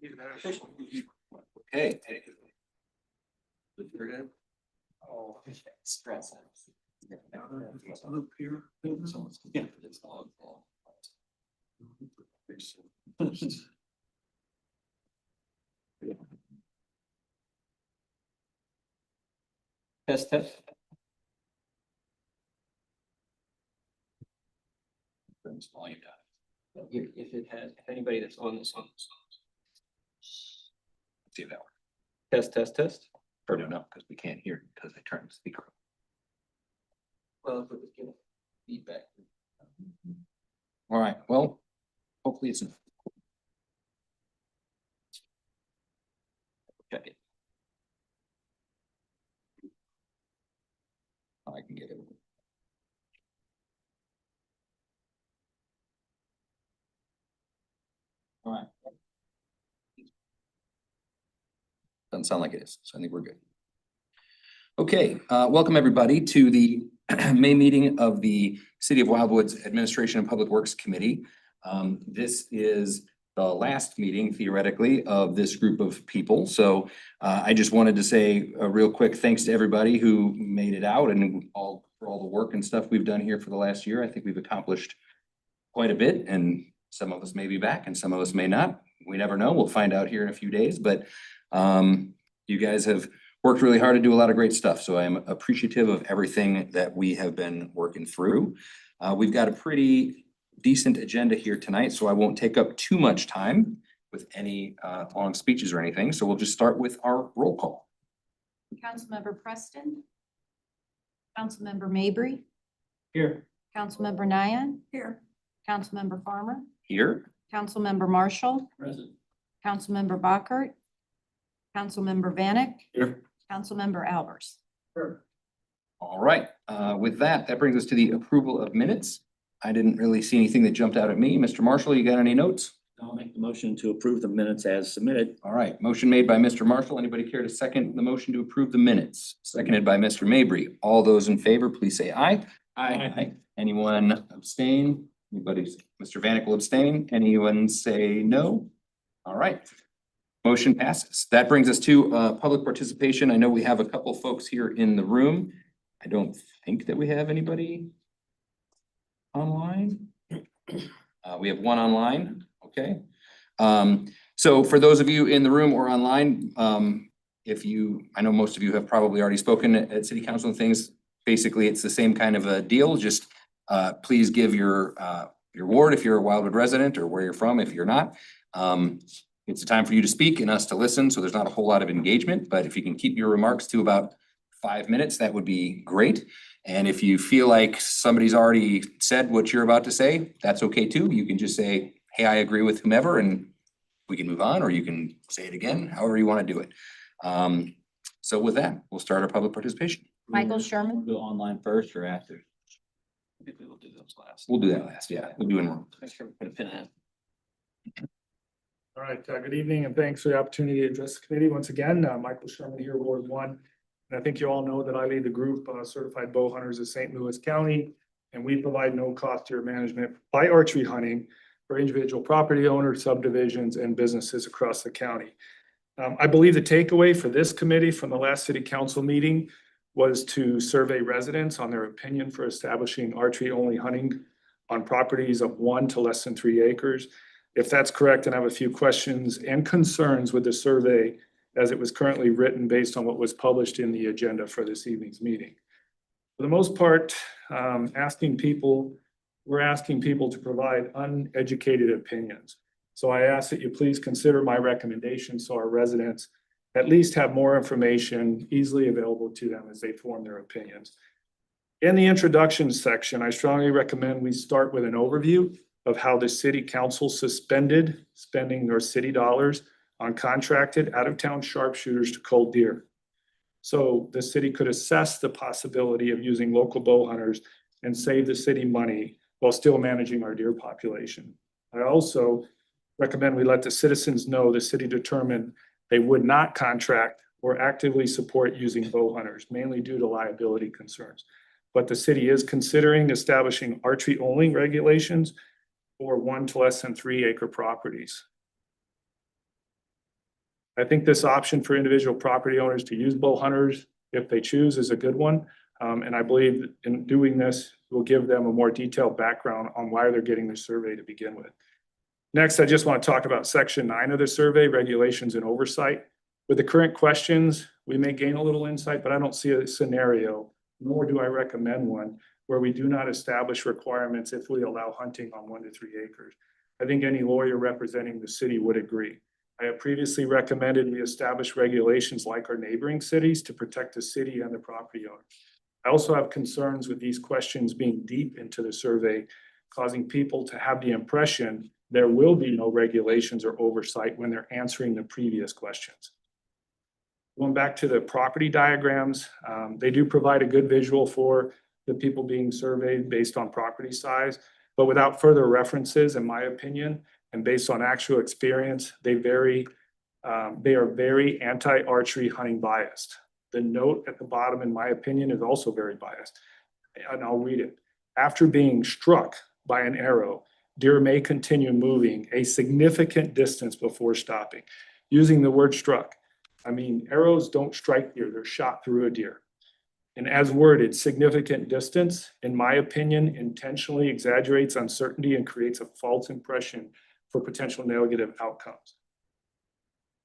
Okay. Oh, stress. Loop here. Yeah, it's all. Test, test. Volume down. If it has, if anybody that's on this. See if that works. Test, test, test. Or no, because we can't hear because I turned the speaker on. Well, if it was giving feedback. All right, well, hopefully it's enough. Check it. I can get it. All right. Doesn't sound like it is, so I think we're good. Okay, welcome everybody to the May meeting of the City of Wildwood's Administration and Public Works Committee. This is the last meeting theoretically of this group of people. So I just wanted to say a real quick thanks to everybody who made it out and for all the work and stuff we've done here for the last year. I think we've accomplished quite a bit, and some of us may be back and some of us may not. We never know. We'll find out here in a few days, but you guys have worked really hard to do a lot of great stuff. So I am appreciative of everything that we have been working through. We've got a pretty decent agenda here tonight, so I won't take up too much time with any long speeches or anything. So we'll just start with our roll call. Councilmember Preston. Councilmember Mabry. Here. Councilmember Nyan. Here. Councilmember Farmer. Here, Councilmember Marshall. Present. Councilmember Bockert. Councilmember Vanek. Here. Councilmember Albers. Sure. all right. With that brings us to the approval of minutes. I didn't really see anything that jumped out at me. Mr. Marshall, you got any notes? I'll make the motion to approve the minutes as submitted. All right, motion made by Mr. Marshall. Anybody care to second the motion to approve the minutes? Seconded by Mr. Mabry. All those in favor, please say aye. Aye. Anyone abstain? Anybody, Mr. Vanek will abstain. Anyone say no? All right. Motion passes. That brings us to public participation. I know we have a couple folks here in the room. I don't think that we have anybody online. We have one online, okay. So for those of you in the room or online, I know most of you have probably already spoken at city council and things. Basically, it's the same kind of a deal. Just please give your ward if you're a Wildwood resident or where you're from if you're not. It's a time for you to speak and us to listen, so there's not a whole lot of engagement, but if you can keep your remarks to about 5 minutes, that would be great. And if you feel like somebody's already said what you're about to say, that's okay too. You can just say, hey, I agree with whomever, and we can move on, or you can say it again, however you want to do it. So with that, we'll start our public participation. Michael Sherman. We'll do online first or after? Maybe we'll do those last. We'll do that last, yeah. We'll do it. Put a pin in it. All right, good evening and thanks for the opportunity to address the committee once again. Michael Sherman here, Ward 1. And I think you all know that I lead the group Certified Bow Hunters of St. Louis County. And we provide no cost to your management by archery hunting for individual property owners, subdivisions, and businesses across the county. I believe the takeaway for this committee from the last city council meeting was to survey residents on their opinion for establishing archery only hunting on properties of 1 to less than 3 acres. If that's correct, then I have a few questions and concerns with the survey as it was currently written based on what was published in the agenda for this evening's meeting. For the most part, we're asking people to provide uneducated opinions. So I ask that you please consider my recommendation so our residents at least have more information easily available to them as they form their opinions. In the introduction section, I strongly recommend we start with an overview of how the city council suspended spending their city dollars on contracted out-of-town sharpshooters to cull deer. So the city could assess the possibility of using local bow hunters and save the city money while still managing our deer population. I also recommend we let the citizens know the city determined they would not contract or actively support using bow hunters, mainly due to liability concerns. But the city is considering establishing archery only regulations for 1 to less than 3 acre properties. I think this option for individual property owners to use bow hunters if they choose is a good one. And I believe in doing this, will give them a more detailed background on why they're getting the survey to begin with. Next, I just want to talk about section 9 of the survey, regulations and oversight. With the current questions, we may gain a little insight, but I don't see a scenario, nor do I recommend one, where we do not establish requirements if we allow hunting on 1 to 3 acres. I think any lawyer representing the city would agree. I have previously recommended we establish regulations like our neighboring cities to protect the city and the property owner. I also have concerns with these questions being deep into the survey, causing people to have the impression there will be no regulations or oversight when they're answering the previous questions. Going back to the property diagrams, they do provide a good visual for the people being surveyed based on property size, but without further references, in my opinion, and based on actual experience, they are very anti-archery hunting biased. The note at the bottom, in my opinion, is also very biased, and I'll read it. After being struck by an arrow, deer may continue moving a significant distance before stopping. Using the word struck, I mean, arrows don't strike deer, they're shot through a deer. And as worded, significant distance, in my opinion, intentionally exaggerates uncertainty and creates a false impression for potential negative outcomes.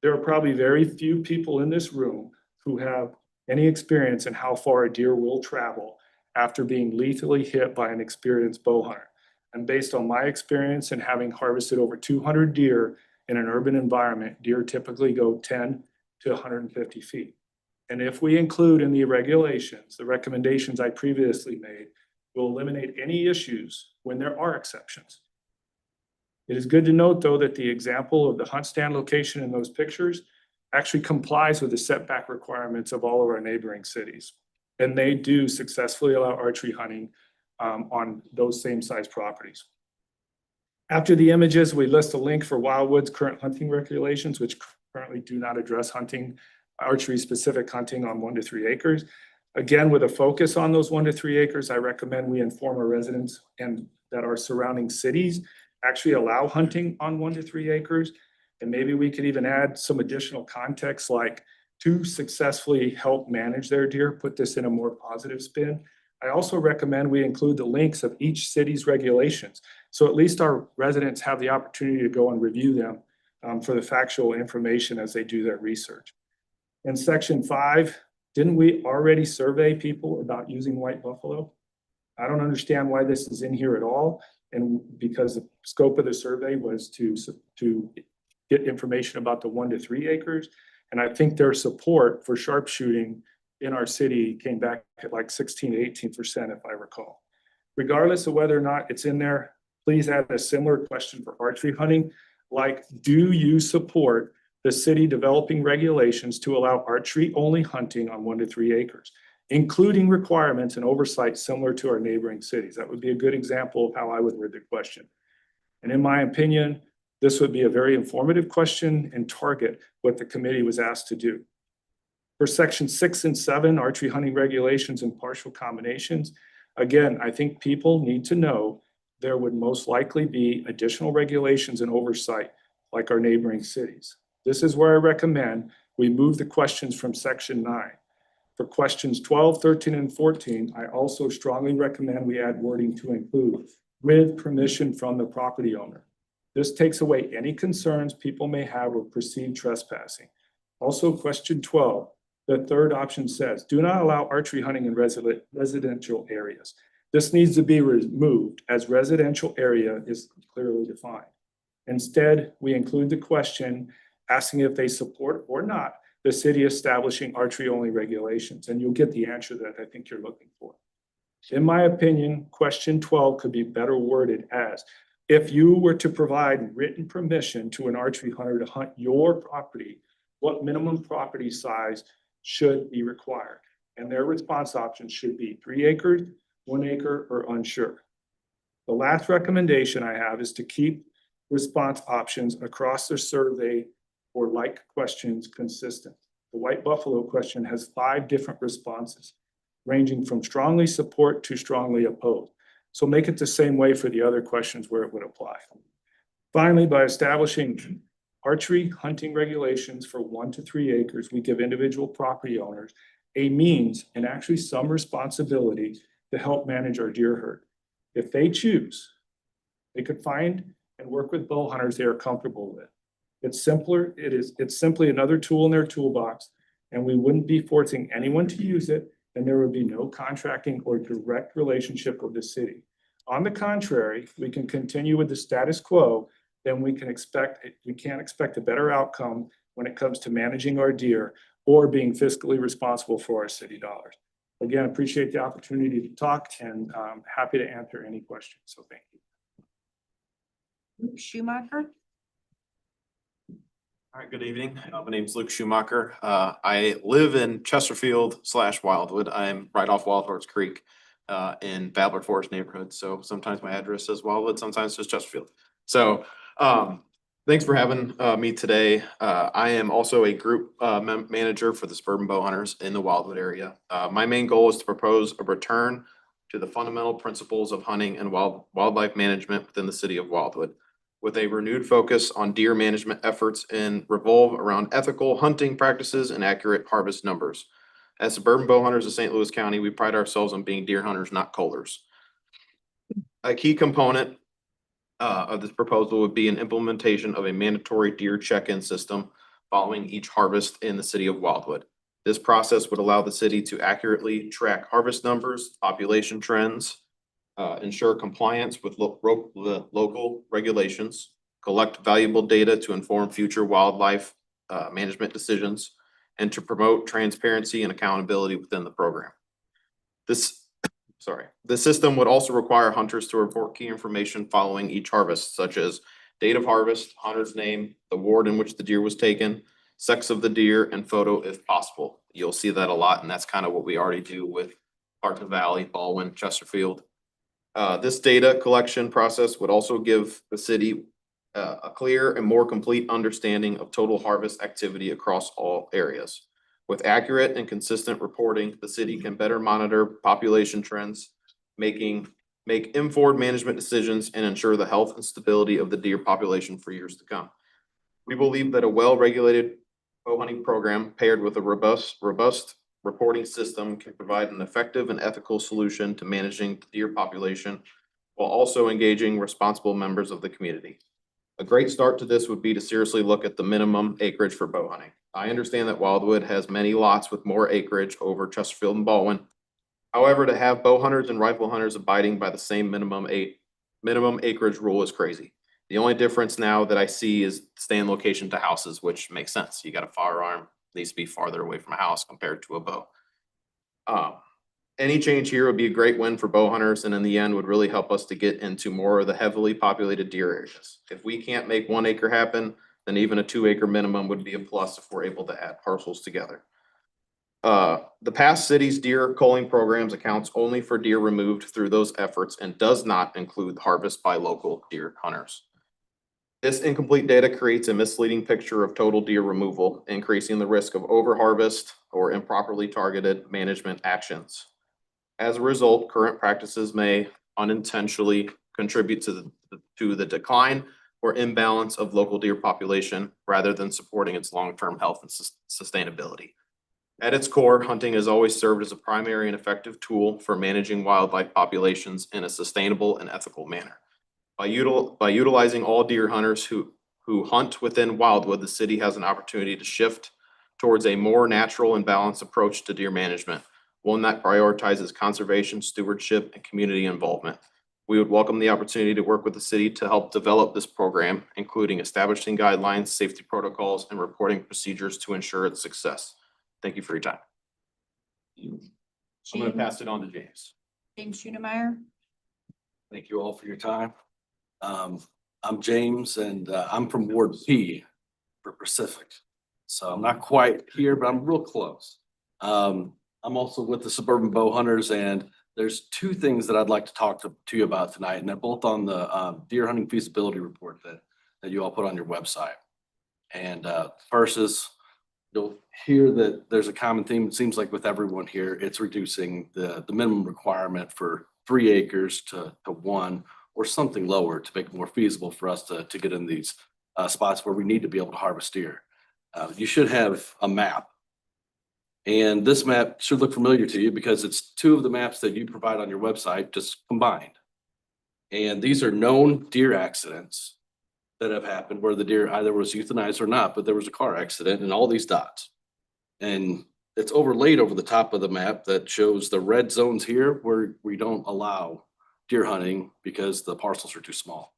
There are probably very few people in this room who have any experience in how far a deer will travel after being lethally hit by an experienced bow hunter. And based on my experience and having harvested over 200 deer in an urban environment, deer typically go 10 to 150 feet. And if we include in the regulations, the recommendations I previously made, will eliminate any issues when there are exceptions. It is good to note, though, that the example of the hunt stand location in those pictures actually complies with the setback requirements of all of our neighboring cities. And they do successfully allow archery hunting on those same size properties. After the images, we list a link for Wildwood's current hunting regulations, which currently do not address hunting, archery specific hunting on 1 to 3 acres. Again, with a focus on those 1 to 3 acres, I recommend we inform our residents and that our surrounding cities actually allow hunting on 1 to 3 acres. And maybe we could even add some additional context, like to successfully help manage their deer, put this in a more positive spin. I also recommend we include the links of each city's regulations. So at least our residents have the opportunity to go and review them for the factual information as they do their research. In section 5, didn't we already survey people about using white buffalo? I don't understand why this is in here at all. And because the scope of the survey was to get information about the 1 to 3 acres. And I think their support for sharpshooting in our city came back at like 16 to 18%, if I recall. Regardless of whether or not it's in there, please add a similar question for archery hunting, like, do you support the city developing regulations to allow archery only hunting on 1 to 3 acres, including requirements and oversight similar to our neighboring cities? That would be a good example of how I would word the question. And in my opinion, this would be a very informative question and target what the committee was asked to do. For section 6 and 7, archery hunting regulations and partial combinations, again, I think people need to know there would most likely be additional regulations and oversight like our neighboring cities. This is where I recommend we move the questions from section 9. For questions 12, 13, and 14, I also strongly recommend we add wording to include with permission from the property owner. This takes away any concerns people may have with perceived trespassing. Also, question 12, the third option says, do not allow archery hunting in residential areas. This needs to be removed as residential area is clearly defined. Instead, we include the question asking if they support or not the city establishing archery only regulations, and you'll get the answer that I think you're looking for. In my opinion, question 12 could be better worded as, if you were to provide written permission to an archery hunter to hunt your property, what minimum property size should be required? And their response options should be 3 acres, 1 acre, or unsure. The last recommendation I have is to keep response options across the survey or like questions consistent. The white buffalo question has 5 different responses, ranging from strongly support to strongly oppose. So make it the same way for the other questions where it would apply. Finally, by establishing archery hunting regulations for 1 to 3 acres, we give individual property owners a means and actually some responsibility to help manage our deer herd. If they choose, they could find and work with bow hunters they are comfortable with. It's simpler, it's simply another tool in their toolbox, and we wouldn't be forcing anyone to use it, and there would be no contracting or direct relationship with the city. On the contrary, we can continue with the status quo, then we can't expect a better outcome when it comes to managing our deer or being fiscally responsible for our city dollars. Again, appreciate the opportunity to talk and happy to answer any questions. So thank you. Luke Schumacher. All right, good evening. My name's Luke Schumacher. I live in Chesterfield/Wildwood. I'm right off Wildhorse Creek in Ballard Forest neighborhood. So sometimes my address says Wildwood, sometimes it's Chesterfield. So thanks for having me today. I am also a group manager for the Suburban Bow Hunters in the Wildwood area. My main goal is to propose a return to the fundamental principles of hunting and wildlife management within the city of Wildwood, with a renewed focus on deer management efforts and revolve around ethical hunting practices and accurate harvest numbers. As Suburban Bow Hunters of St. Louis County, we pride ourselves on being deer hunters, not cullers. A key component of this proposal would be an implementation of a mandatory deer check-in system following each harvest in the city of Wildwood. This process would allow the city to accurately track harvest numbers, population trends, ensure compliance with the local regulations, collect valuable data to inform future wildlife management decisions, and to promote transparency and accountability within the program. The system would also require hunters to report key information following each harvest, such as date of harvest, hunter's name, the ward in which the deer was taken, sex of the deer, and photo if possible. You'll see that a lot, and that's kind of what we already do with Parker Valley, Baldwin, Chesterfield. This data collection process would also give the city a clear and more complete understanding of total harvest activity across all areas. With accurate and consistent reporting, the city can better monitor population trends, make informed management decisions, and ensure the health and stability of the deer population for years to come. We believe that a well-regulated bow hunting program paired with a robust reporting system can provide an effective and ethical solution to managing the deer population while also engaging responsible members of the community. A great start to this would be to seriously look at the minimum acreage for bow hunting. I understand that Wildwood has many lots with more acreage over Chesterfield and Baldwin. However, to have bow hunters and rifle hunters abiding by the same minimum acreage rule is crazy. The only difference now that I see is stand location to houses, which makes sense. You got a firearm, needs to be farther away from a house compared to a bow. Any change here would be a great win for bow hunters, and in the end would really help us to get into more of the heavily populated deer areas. If we can't make 1 acre happen, then even a 2 acre minimum would be a plus if we're able to add parcels together. The past city's deer culling programs accounts only for deer removed through those efforts and does not include harvest by local deer hunters. This incomplete data creates a misleading picture of total deer removal, increasing the risk of overharvest or improperly targeted management actions. As a result, current practices may unintentionally contribute to the decline or imbalance of local deer population rather than supporting its long-term health and sustainability. At its core, hunting has always served as a primary and effective tool for managing wildlife populations in a sustainable and ethical manner. By utilizing all deer hunters who hunt within Wildwood, the city has an opportunity to shift towards a more natural and balanced approach to deer management, one that prioritizes conservation, stewardship, and community involvement. We would welcome the opportunity to work with the city to help develop this program, including establishing guidelines, safety protocols, and reporting procedures to ensure its success. Thank you for your time. I'm going to pass it on to James. James Schunemeyer. Thank you all for your time. I'm James and I'm from Ward P for Pacific. So I'm not quite here, but I'm real close. I'm also with the Suburban Bow Hunters, and there's 2 things that I'd like to talk to you about tonight, and they're both on the deer hunting feasibility report that you all put on your website. And first is, you'll hear that there's a common theme, it seems like with everyone here, it's reducing the minimum requirement for 3 acres to 1 or something lower to make it more feasible for us to get in these spots where we need to be able to harvest deer. You should have a map. And this map should look familiar to you because it's two of the maps that you provide on your website just combined. And these are known deer accidents that have happened where the deer either was euthanized or not, but there was a car accident and all these dots. And it's overlaid over the top of the map that shows the red zones here where we don't allow deer hunting because the parcels are too small.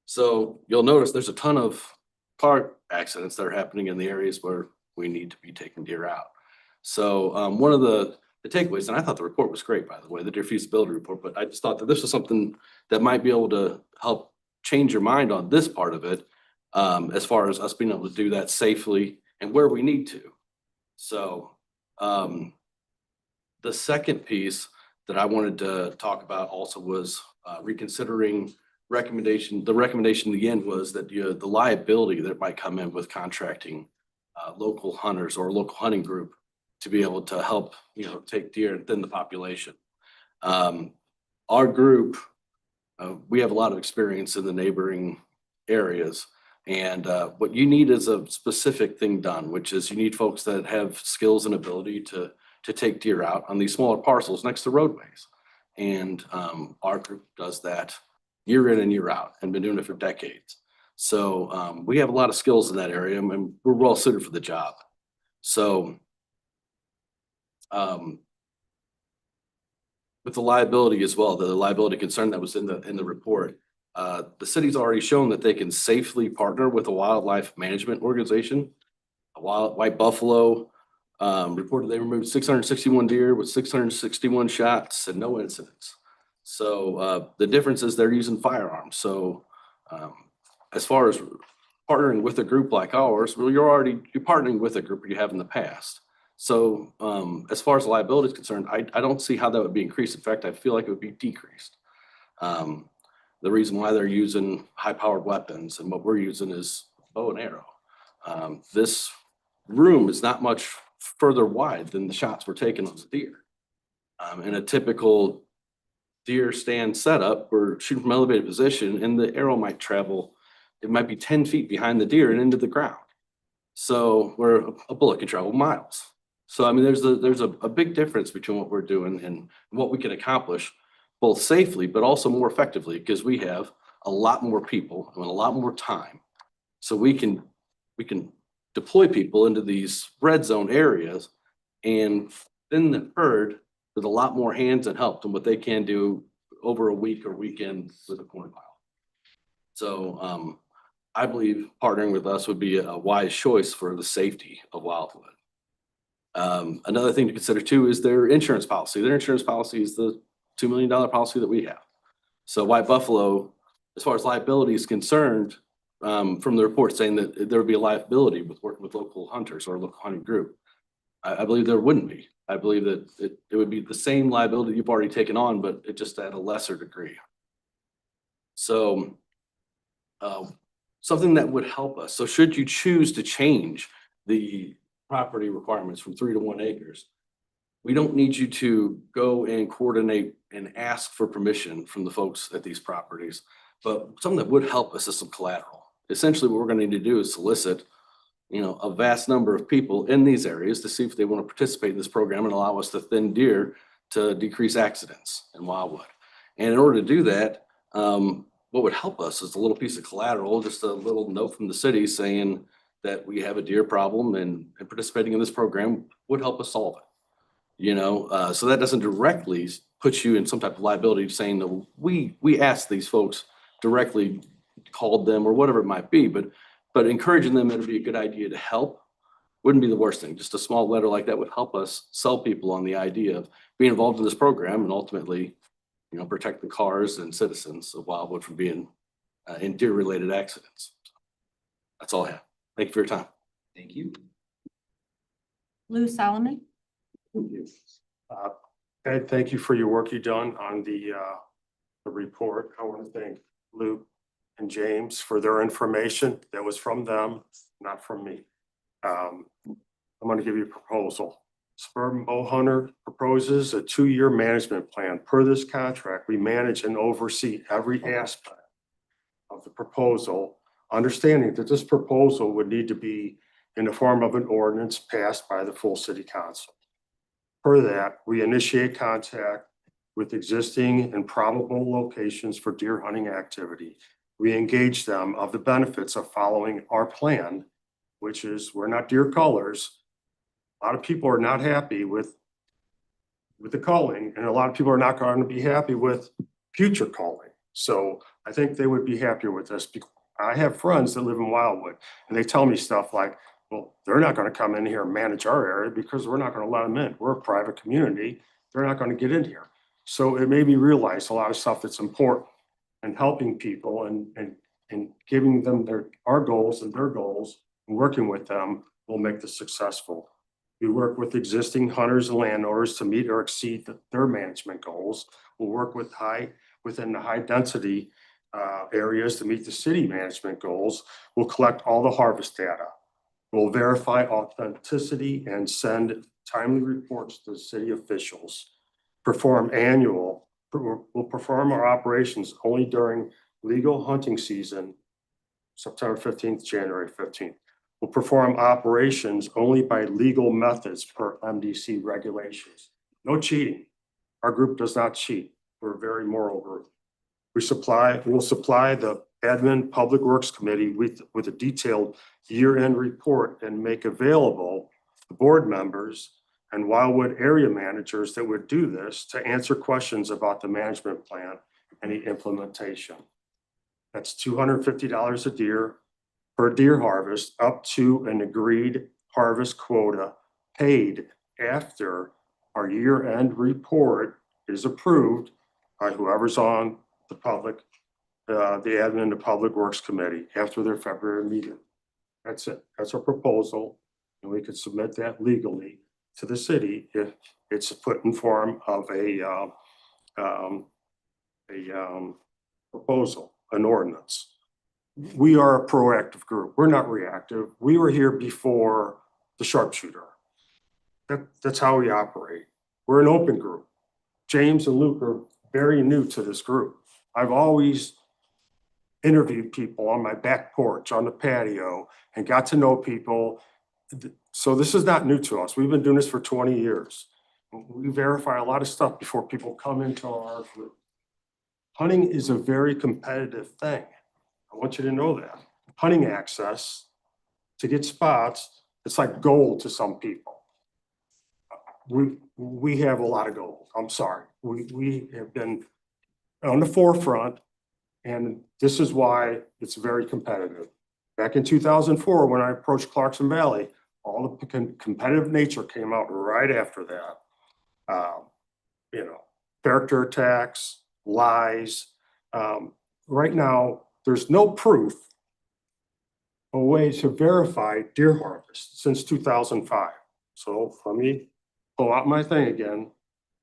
So you'll notice there's a ton of car accidents that are happening in the areas where we need to be taking deer out. So one of the takeaways, and I thought the report was great, by the way, the deer feasibility report, but I just thought that this was something that might be able to help change your mind on this part of it, as far as us being able to do that safely and where we need to. So the second piece that I wanted to talk about also was reconsidering recommendation. The recommendation in the end was that the liability that might come in with contracting local hunters or local hunting group to be able to help, take deer and thin the population. Our group, we have a lot of experience in the neighboring areas. And what you need is a specific thing done, which is you need folks that have skills and ability to take deer out on these smaller parcels next to roadways. And our group does that year in and year out and been doing it for decades. So we have a lot of skills in that area and we're well suited for the job. So with the liability as well, the liability concern that was in the report, the city's already shown that they can safely partner with a wildlife management organization. White Buffalo reported they removed 661 deer with 661 shots and no incidents. So the difference is they're using firearms. So as far as partnering with a group like ours, well, you're partnering with a group you have in the past. So as far as liability is concerned, I don't see how that would be increased. In fact, I feel like it would be decreased. The reason why they're using high-powered weapons and what we're using is bow and arrow. This room is not much further wide than the shots we're taking on the deer. In a typical deer stand setup, we're shooting from elevated position and the arrow might travel, it might be 10 feet behind the deer and into the ground. So where a bullet can travel miles. So I mean, there's a big difference between what we're doing and what we can accomplish both safely, but also more effectively, because we have a lot more people and a lot more time. So we can deploy people into these red zone areas and thin the herd with a lot more hands and help than what they can do over a week or weekend with a corn pile. So I believe partnering with us would be a wise choice for the safety of Wildwood. Another thing to consider too is their insurance policy. Their insurance policy is the $2 million policy that we have. So White Buffalo, as far as liability is concerned, from the report saying that there would be a liability with working with local hunters or a local hunting group, I believe there wouldn't be. I believe that it would be the same liability you've already taken on, but it just at a lesser degree. So something that would help us. So should you choose to change the property requirements from 3 to 1 acres, we don't need you to go and coordinate and ask for permission from the folks at these properties, but something that would help us is some collateral. Essentially, what we're going to need to do is solicit, a vast number of people in these areas to see if they want to participate in this program and allow us to thin deer to decrease accidents in Wildwood. And in order to do that, what would help us is a little piece of collateral, just a little note from the city saying that we have a deer problem and participating in this program would help us solve it. So that doesn't directly put you in some type of liability saying that we asked these folks directly, called them or whatever it might be, but encouraging them, it would be a good idea to help wouldn't be the worst thing. Just a small letter like that would help us sell people on the idea of being involved in this program and ultimately, protect the cars and citizens of Wildwood from being in deer related accidents. That's all I have. Thank you for your time. Thank you. Lou Solomon. Ed, thank you for your work you've done on the report. I want to thank Luke and James for their information. That was from them, not from me. I'm going to give you a proposal. Suburban Bow Hunter proposes a 2-year management plan. Per this contract, we manage and oversee every aspect of the proposal understanding that this proposal would need to be in the form of an ordinance passed by the full city council. Per that, we initiate contact with existing and probable locations for deer hunting activity. We engage them of the benefits of following our plan, which is we're not deer cullers. A lot of people are not happy with the culling, and a lot of people are not going to be happy with future culling. So I think they would be happier with this. I have friends that live in Wildwood, and they tell me stuff like, well, they're not gonna come in here and manage our area because we're not gonna let them in. We're a private community. They're not gonna get in here. So it made me realize a lot of stuff that's important and helping people and giving them our goals and their goals and working with them will make this successful. We work with existing hunters and landowners to meet or exceed their management goals. We'll work within the high density areas to meet the city management goals. We'll collect all the harvest data. We'll verify authenticity and send timely reports to the city officials. We'll perform our operations only during legal hunting season, September 15th, January 15th. We'll perform operations only by legal methods per MDC regulations. No cheating. Our group does not cheat. We're a very moral group. We'll supply the Admin Public Works Committee with a detailed year-end report and make available the board members and Wildwood area managers that would do this to answer questions about the management plan and the implementation. That's $250 a deer per deer harvest up to an agreed harvest quota paid after our year-end report is approved by whoever's on the Admin, the Public Works Committee after their February meeting. That's it. That's our proposal. And we could submit that legally to the city if it's put in form of a proposal, an ordinance. We are a proactive group. We're not reactive. We were here before the sharpshooter. That's how we operate. We're an open group. James and Luke are very new to this group. I've always interviewed people on my back porch, on the patio, and got to know people. So this is not new to us. We've been doing this for 20 years. We verify a lot of stuff before people come into our group. Hunting is a very competitive thing. I want you to know that. Hunting access to get spots, it's like gold to some people. We have a lot of gold. I'm sorry. We have been on the forefront, and this is why it's very competitive. Back in 2004, when I approached Clarkson Valley, all the competitive nature came out right after that. Character attacks, lies. Right now, there's no proof, a way to verify deer harvest since 2005. So let me pull out my thing again.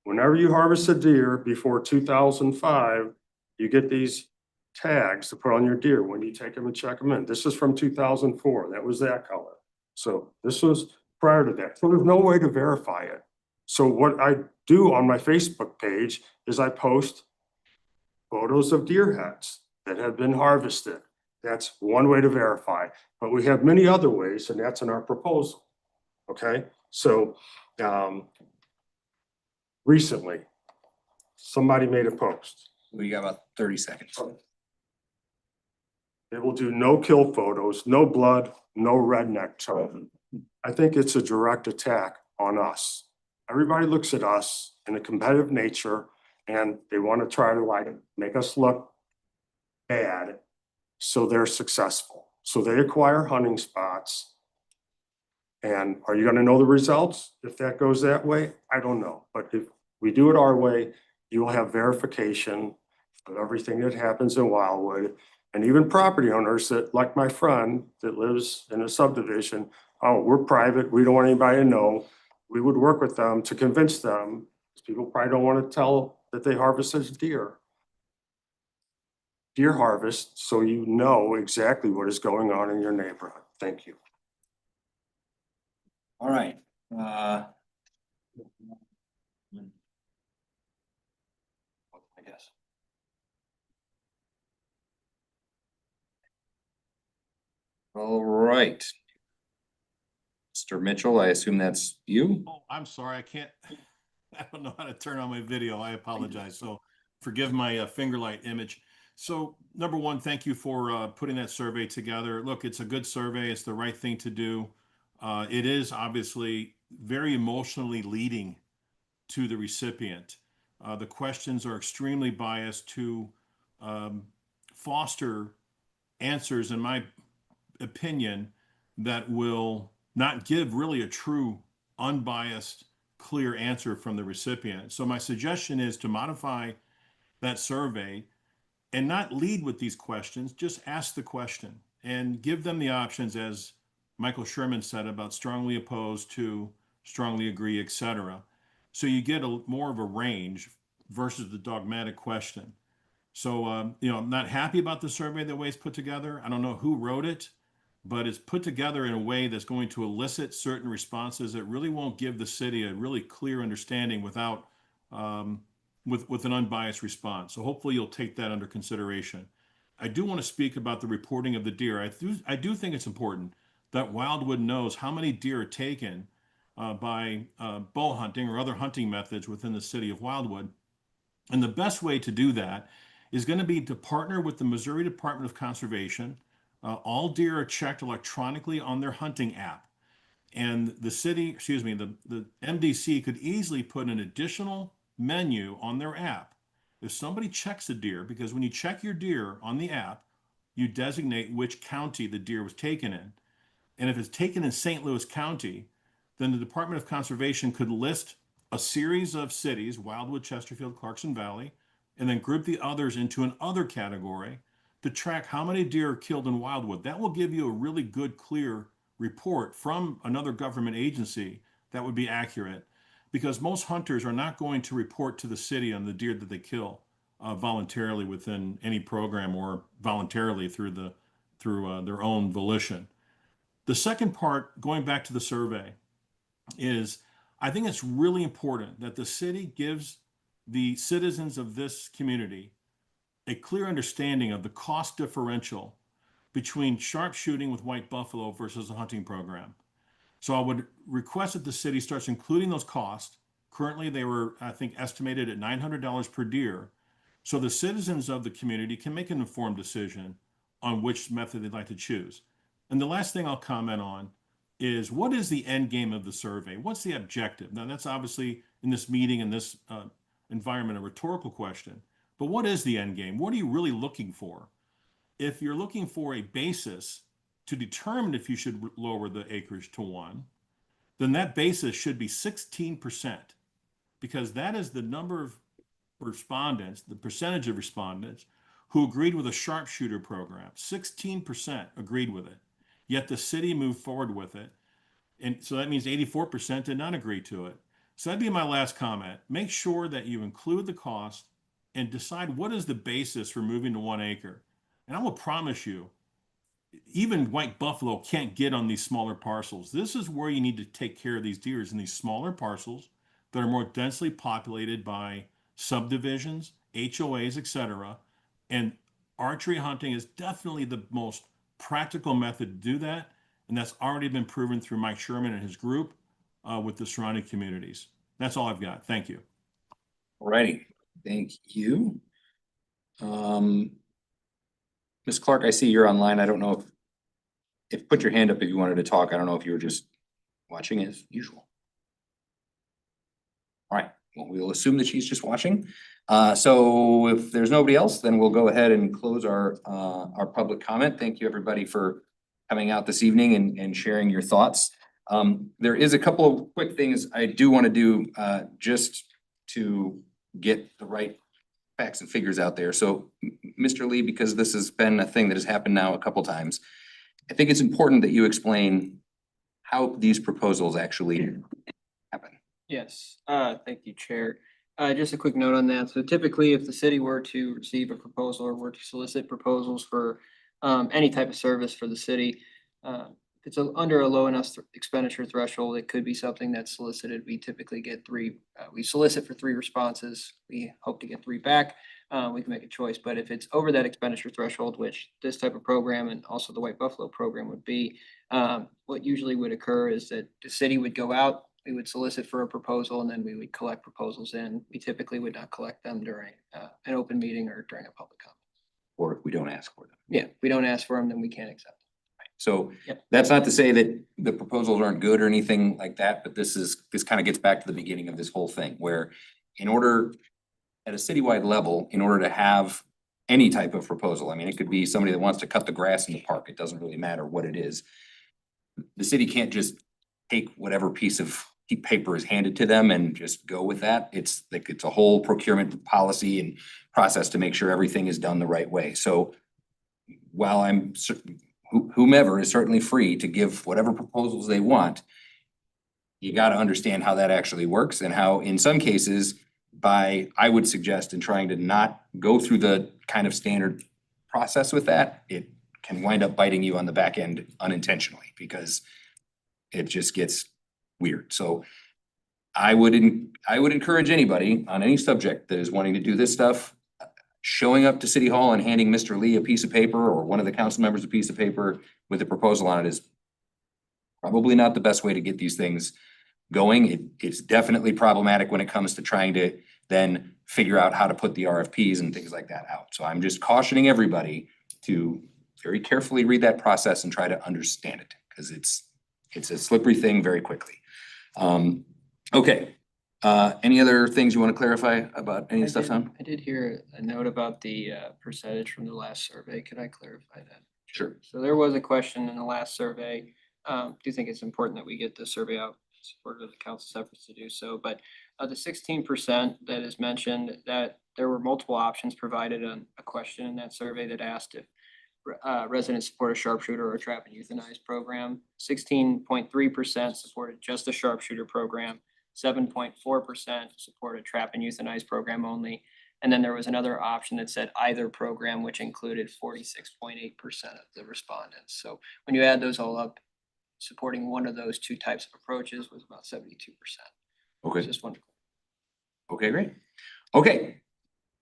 Whenever you harvest a deer before 2005, you get these tags to put on your deer when you take them and check them in. This is from 2004. That was that color. So this was prior to that. So there's no way to verify it. So what I do on my Facebook page is I post photos of deer heads that have been harvested. That's one way to verify, but we have many other ways, and that's in our proposal. Okay, so recently somebody made a post. We got about 30 seconds. They will do no kill photos, no blood, no redneck. So I think it's a direct attack on us. Everybody looks at us in a competitive nature, and they want to try to make us look bad so they're successful. So they acquire hunting spots. And are you going to know the results if that goes that way? I don't know. But if we do it our way, you will have verification of everything that happens in Wildwood. And even property owners that, like my friend that lives in a subdivision, oh, we're private, we don't want anybody to know. We would work with them to convince them, because people probably don't want to tell that they harvested deer. Deer harvest, so you know exactly what is going on in your neighborhood. Thank you. All right. I guess. All right. Mr. Mitchell, I assume that's you? Oh, I'm sorry, I can't, I don't know how to turn on my video. I apologize. So forgive my finger light image. So number one, thank you for putting that survey together. Look, it's a good survey. It's the right thing to do. It is obviously very emotionally leading to the recipient. The questions are extremely biased to foster answers, in my opinion, that will not give really a true, unbiased, clear answer from the recipient. So my suggestion is to modify that survey and not lead with these questions, just ask the question and give them the options, as Michael Sherman said, about strongly opposed to strongly agree, etc. So you get more of a range versus the dogmatic question. So, I'm not happy about the survey, the way it's put together. I don't know who wrote it, but it's put together in a way that's going to elicit certain responses that really won't give the city a really clear understanding without, with an unbiased response. So hopefully you'll take that under consideration. I do want to speak about the reporting of the deer. I do think it's important that Wildwood knows how many deer are taken by bow hunting or other hunting methods within the city of Wildwood. And the best way to do that is going to be to partner with the Missouri Department of Conservation. All deer are checked electronically on their hunting app. And the MDC could easily put an additional menu on their app. If somebody checks a deer, because when you check your deer on the app, you designate which county the deer was taken in. And if it's taken in St. Louis County, then the Department of Conservation could list a series of cities, Wildwood, Chesterfield, Clarkson Valley, and then group the others into an other category to track how many deer are killed in Wildwood. That will give you a really good, clear report from another government agency that would be accurate, because most hunters are not going to report to the city on the deer that they kill voluntarily within any program or voluntarily through their own volition. The second part, going back to the survey, is I think it's really important that the city gives the citizens of this community a clear understanding of the cost differential between sharpshooting with white buffalo versus a hunting program. So I would request that the city starts including those costs. Currently, they were, I think, estimated at $900 per deer. So the citizens of the community can make an informed decision on which method they'd like to choose. And the last thing I'll comment on is, what is the end game of the survey? What's the objective? Now, that's obviously in this meeting, in this environment, a rhetorical question. But what is the end game? What are you really looking for? If you're looking for a basis to determine if you should lower the acreage to 1, then that basis should be 16%, because that is the number of respondents, the percentage of respondents who agreed with a sharpshooter program. 16% agreed with it, yet the city moved forward with it. And so that means 84% did not agree to it. So that'd be my last comment. Make sure that you include the cost and decide what is the basis for moving to 1 acre. And I will promise you, even white buffalo can't get on these smaller parcels. This is where you need to take care of these deer, in these smaller parcels that are more densely populated by subdivisions, HOAs, etc. And archery hunting is definitely the most practical method to do that. And that's already been proven through Mike Sherman and his group with the surrounding communities. That's all I've got. Thank you. All righty, thank you. Ms. Clark, I see you're online. I don't know if put your hand up if you wanted to talk. I don't know if you were just watching as usual. All right, well, we'll assume that she's just watching. So if there's nobody else, then we'll go ahead and close our public comment. Thank you, everybody, for coming out this evening and sharing your thoughts. There is a couple of quick things I do want to do just to get the right facts and figures out there. So Mr. Lee, because this has been a thing that has happened now a couple times, I think it's important that you explain how these proposals actually happen. Yes, thank you, Chair. Just a quick note on that. So typically, if the city were to receive a proposal or were to solicit proposals for any type of service for the city, it's under a low enough expenditure threshold, it could be something that's solicited. We typically get three, we solicit for 3 responses. We hope to get 3 back. We can make a choice, but if it's over that expenditure threshold, which this type of program and also the White Buffalo program would be, what usually would occur is that the city would go out, we would solicit for a proposal, and then we would collect proposals in. We typically would not collect them during an open meeting or during a public comment. Or if we don't ask for them. Yeah, if we don't ask for them, then we can't accept them. So Yep. that's not to say that the proposals aren't good or anything like that, but this kind of gets back to the beginning of this whole thing, where in order, at a citywide level, in order to have any type of proposal, I mean, it could be somebody that wants to cut the grass in the park, it doesn't really matter what it is. The city can't just take whatever piece of paper is handed to them and just go with that. It's like, it's a whole procurement policy and process to make sure everything is done the right way. So while whomever is certainly free to give whatever proposals they want, you got to understand how that actually works and how, in some cases, I would suggest in trying to not go through the kind of standard process with that, it can wind up biting you on the back end unintentionally because it just gets weird. So I would encourage anybody on any subject that is wanting to do this stuff, showing up to City Hall and handing Mr. Lee a piece of paper or one of the council members a piece of paper with a proposal on it is probably not the best way to get these things going. It's definitely problematic when it comes to trying to then figure out how to put the RFPs and things like that out. So I'm just cautioning everybody to very carefully read that process and try to understand it, because it's a slippery thing very quickly. Okay, any other things you want to clarify about any stuff, Tom? I did hear a note about the percentage from the last survey. Could I clarify that? Sure. So there was a question in the last survey. Do you think it's important that we get the survey out in support of the council's efforts to do so? But the 16% that is mentioned, that there were multiple options provided on a question in that survey that asked if residents support a sharpshooter or a trap and euthanize program. 16.3% supported just a sharpshooter program. 7.4% support a trap and euthanize program only. And then there was another option that said either program, which included 46.8% of the respondents. So when you add those all up, supporting one of those 2 types of approaches was about 72%. Okay. Just one. Okay, great. Okay,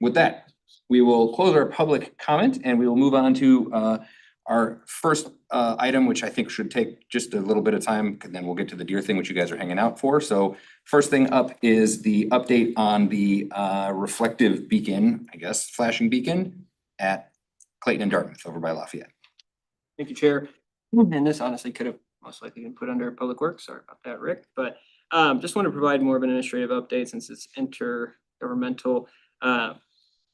with that, we will close our public comment and we will move on to our first item, which I think should take just a little bit of time, and then we'll get to the deer thing, which you guys are hanging out for. So first thing up is the update on the reflective beacon, I guess, flashing beacon at Clayton and Dartmouth over by Lafayette. Thank you, Chair. And this honestly could have most likely been put under Public Works. Sorry about that, Rick. But just want to provide more of an administrative update since it's intergovernmental.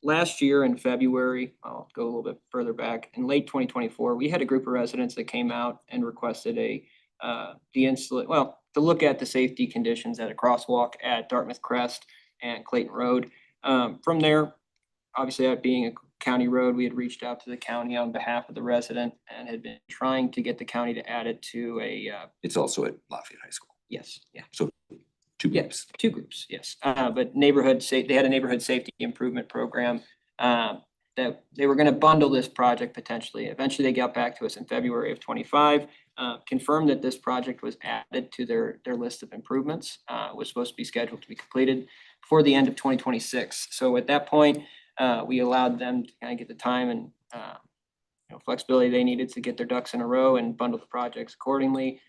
Last year in February, I'll go a little bit further back, in late 2024, we had a group of residents that came out and requested to look at the safety conditions at a crosswalk at Dartmouth Crest and Clayton Road. From there, obviously that being a county road, we had reached out to the county on behalf of the resident and had been trying to get the county to add it to a, It's also at Lafayette High School. yes, yeah. Two Yes, groups. 2 groups, yes. But they had a neighborhood safety improvement program that they were gonna bundle this project potentially. Eventually, they got back to us in February of 25, confirmed that this project was added to their list of improvements. Was supposed to be scheduled to be completed before the end of 2026. So at that point, we allowed them to kind of get the time and flexibility they needed to get their ducks in a row and bundle the projects accordingly.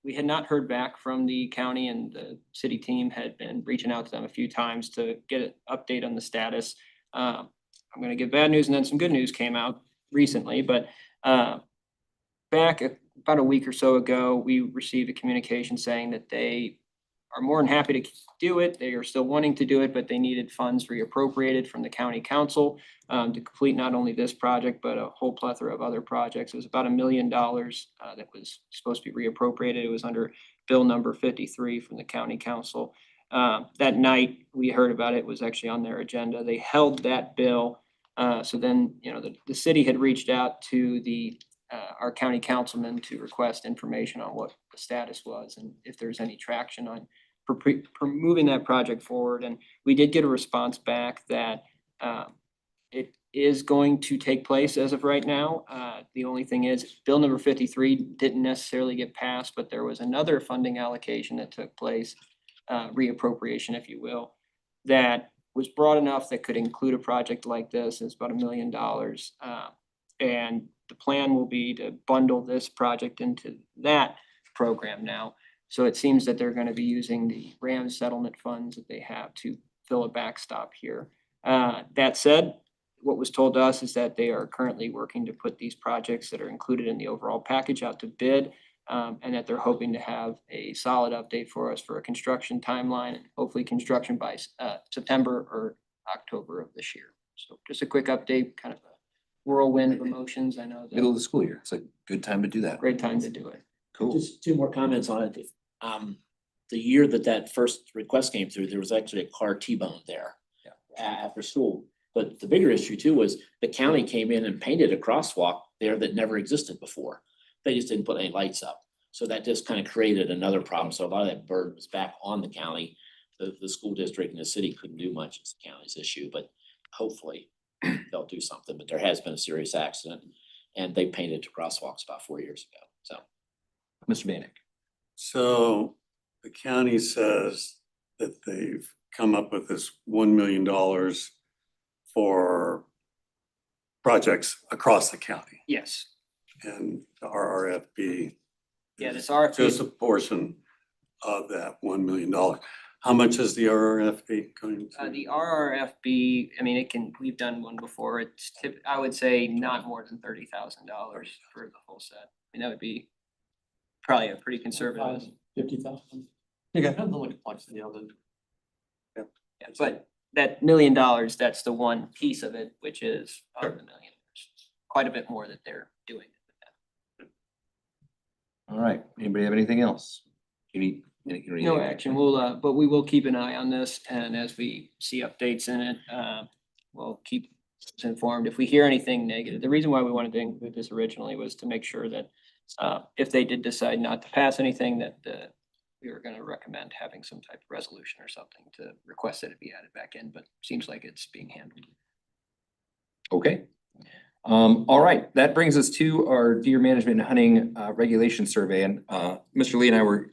We had not heard back from the county, and the city team had been reaching out to them a few times to get an update on the status. I'm going to give bad news and then some good news came out recently, but back about a week or so ago, we received a communication saying that they are more than happy to do it. They are still wanting to do it, but they needed funds reappropriated from the county council to complete not only this project, but a whole plethora of other projects. It was about $1 million that was supposed to be reappropriated. It was under bill number 53 from the county council. That night we heard about it, was actually on their agenda. They held that bill. So then, the city had reached out to our county councilman to request information on what the status was and if there's any traction on moving that project forward. And we did get a response back that is going to take place as of right now. The only thing is, Bill number 53 didn't necessarily get passed, but there was another funding allocation that took place, reappropriation, if you will, that was broad enough that could include a project like this. It's about $1 million. And the plan will be to bundle this project into that program now. So it seems that they're gonna be using the RAM settlement funds that they have to fill a backstop here. That said, what was told to us is that they are currently working to put these projects that are included in the overall package out to bid. And that they're hoping to have a solid update for us for a construction timeline and hopefully construction by September or October of this year. So just a quick update, kind of a whirlwind of emotions. I know Middle of that the school year. It's a good time to do that. great time to do it. Cool. Just two more comments on it. The year that first request came through, there was actually a car T-bone there. After school. But the bigger issue too was the county came in and painted a crosswalk there that never existed before. They just didn't put any lights up. So that just kind of created another problem. So a lot of that burden was back on the county. The school district and the city couldn't do much. It's the county's issue, but hopefully they'll do something. But there has been a serious accident and they painted the crosswalks about 4 years ago. So. Mr. Vanek. So the county says that they've come up with this $1 million for projects across the county, Yes. and the RRFB Yeah, this is RFP just a portion of that $1 million. How much is the RRFB going to? The RRFB, I mean, we've done one before. I would say not more than $30,000 for the whole set. I mean, that would be probably a pretty conservative. 50,000. Yeah, I don't know what complexity of it. Yeah, but that $1 million, that's the one piece of it, which is of the million. Quite a bit more that they're doing. All right. Anybody have anything else? You need? No action. But we will keep an eye on this, and as we see updates in it, we'll keep us informed. If we hear anything negative, the reason why we wanted to include this originally was to make sure that if they did decide not to pass anything, that we were gonna recommend having some type of resolution or something to request that it be added back in, but seems like it's being handled. Okay. All right, that brings us to our deer management and hunting regulation survey, and Mr. Lee and I were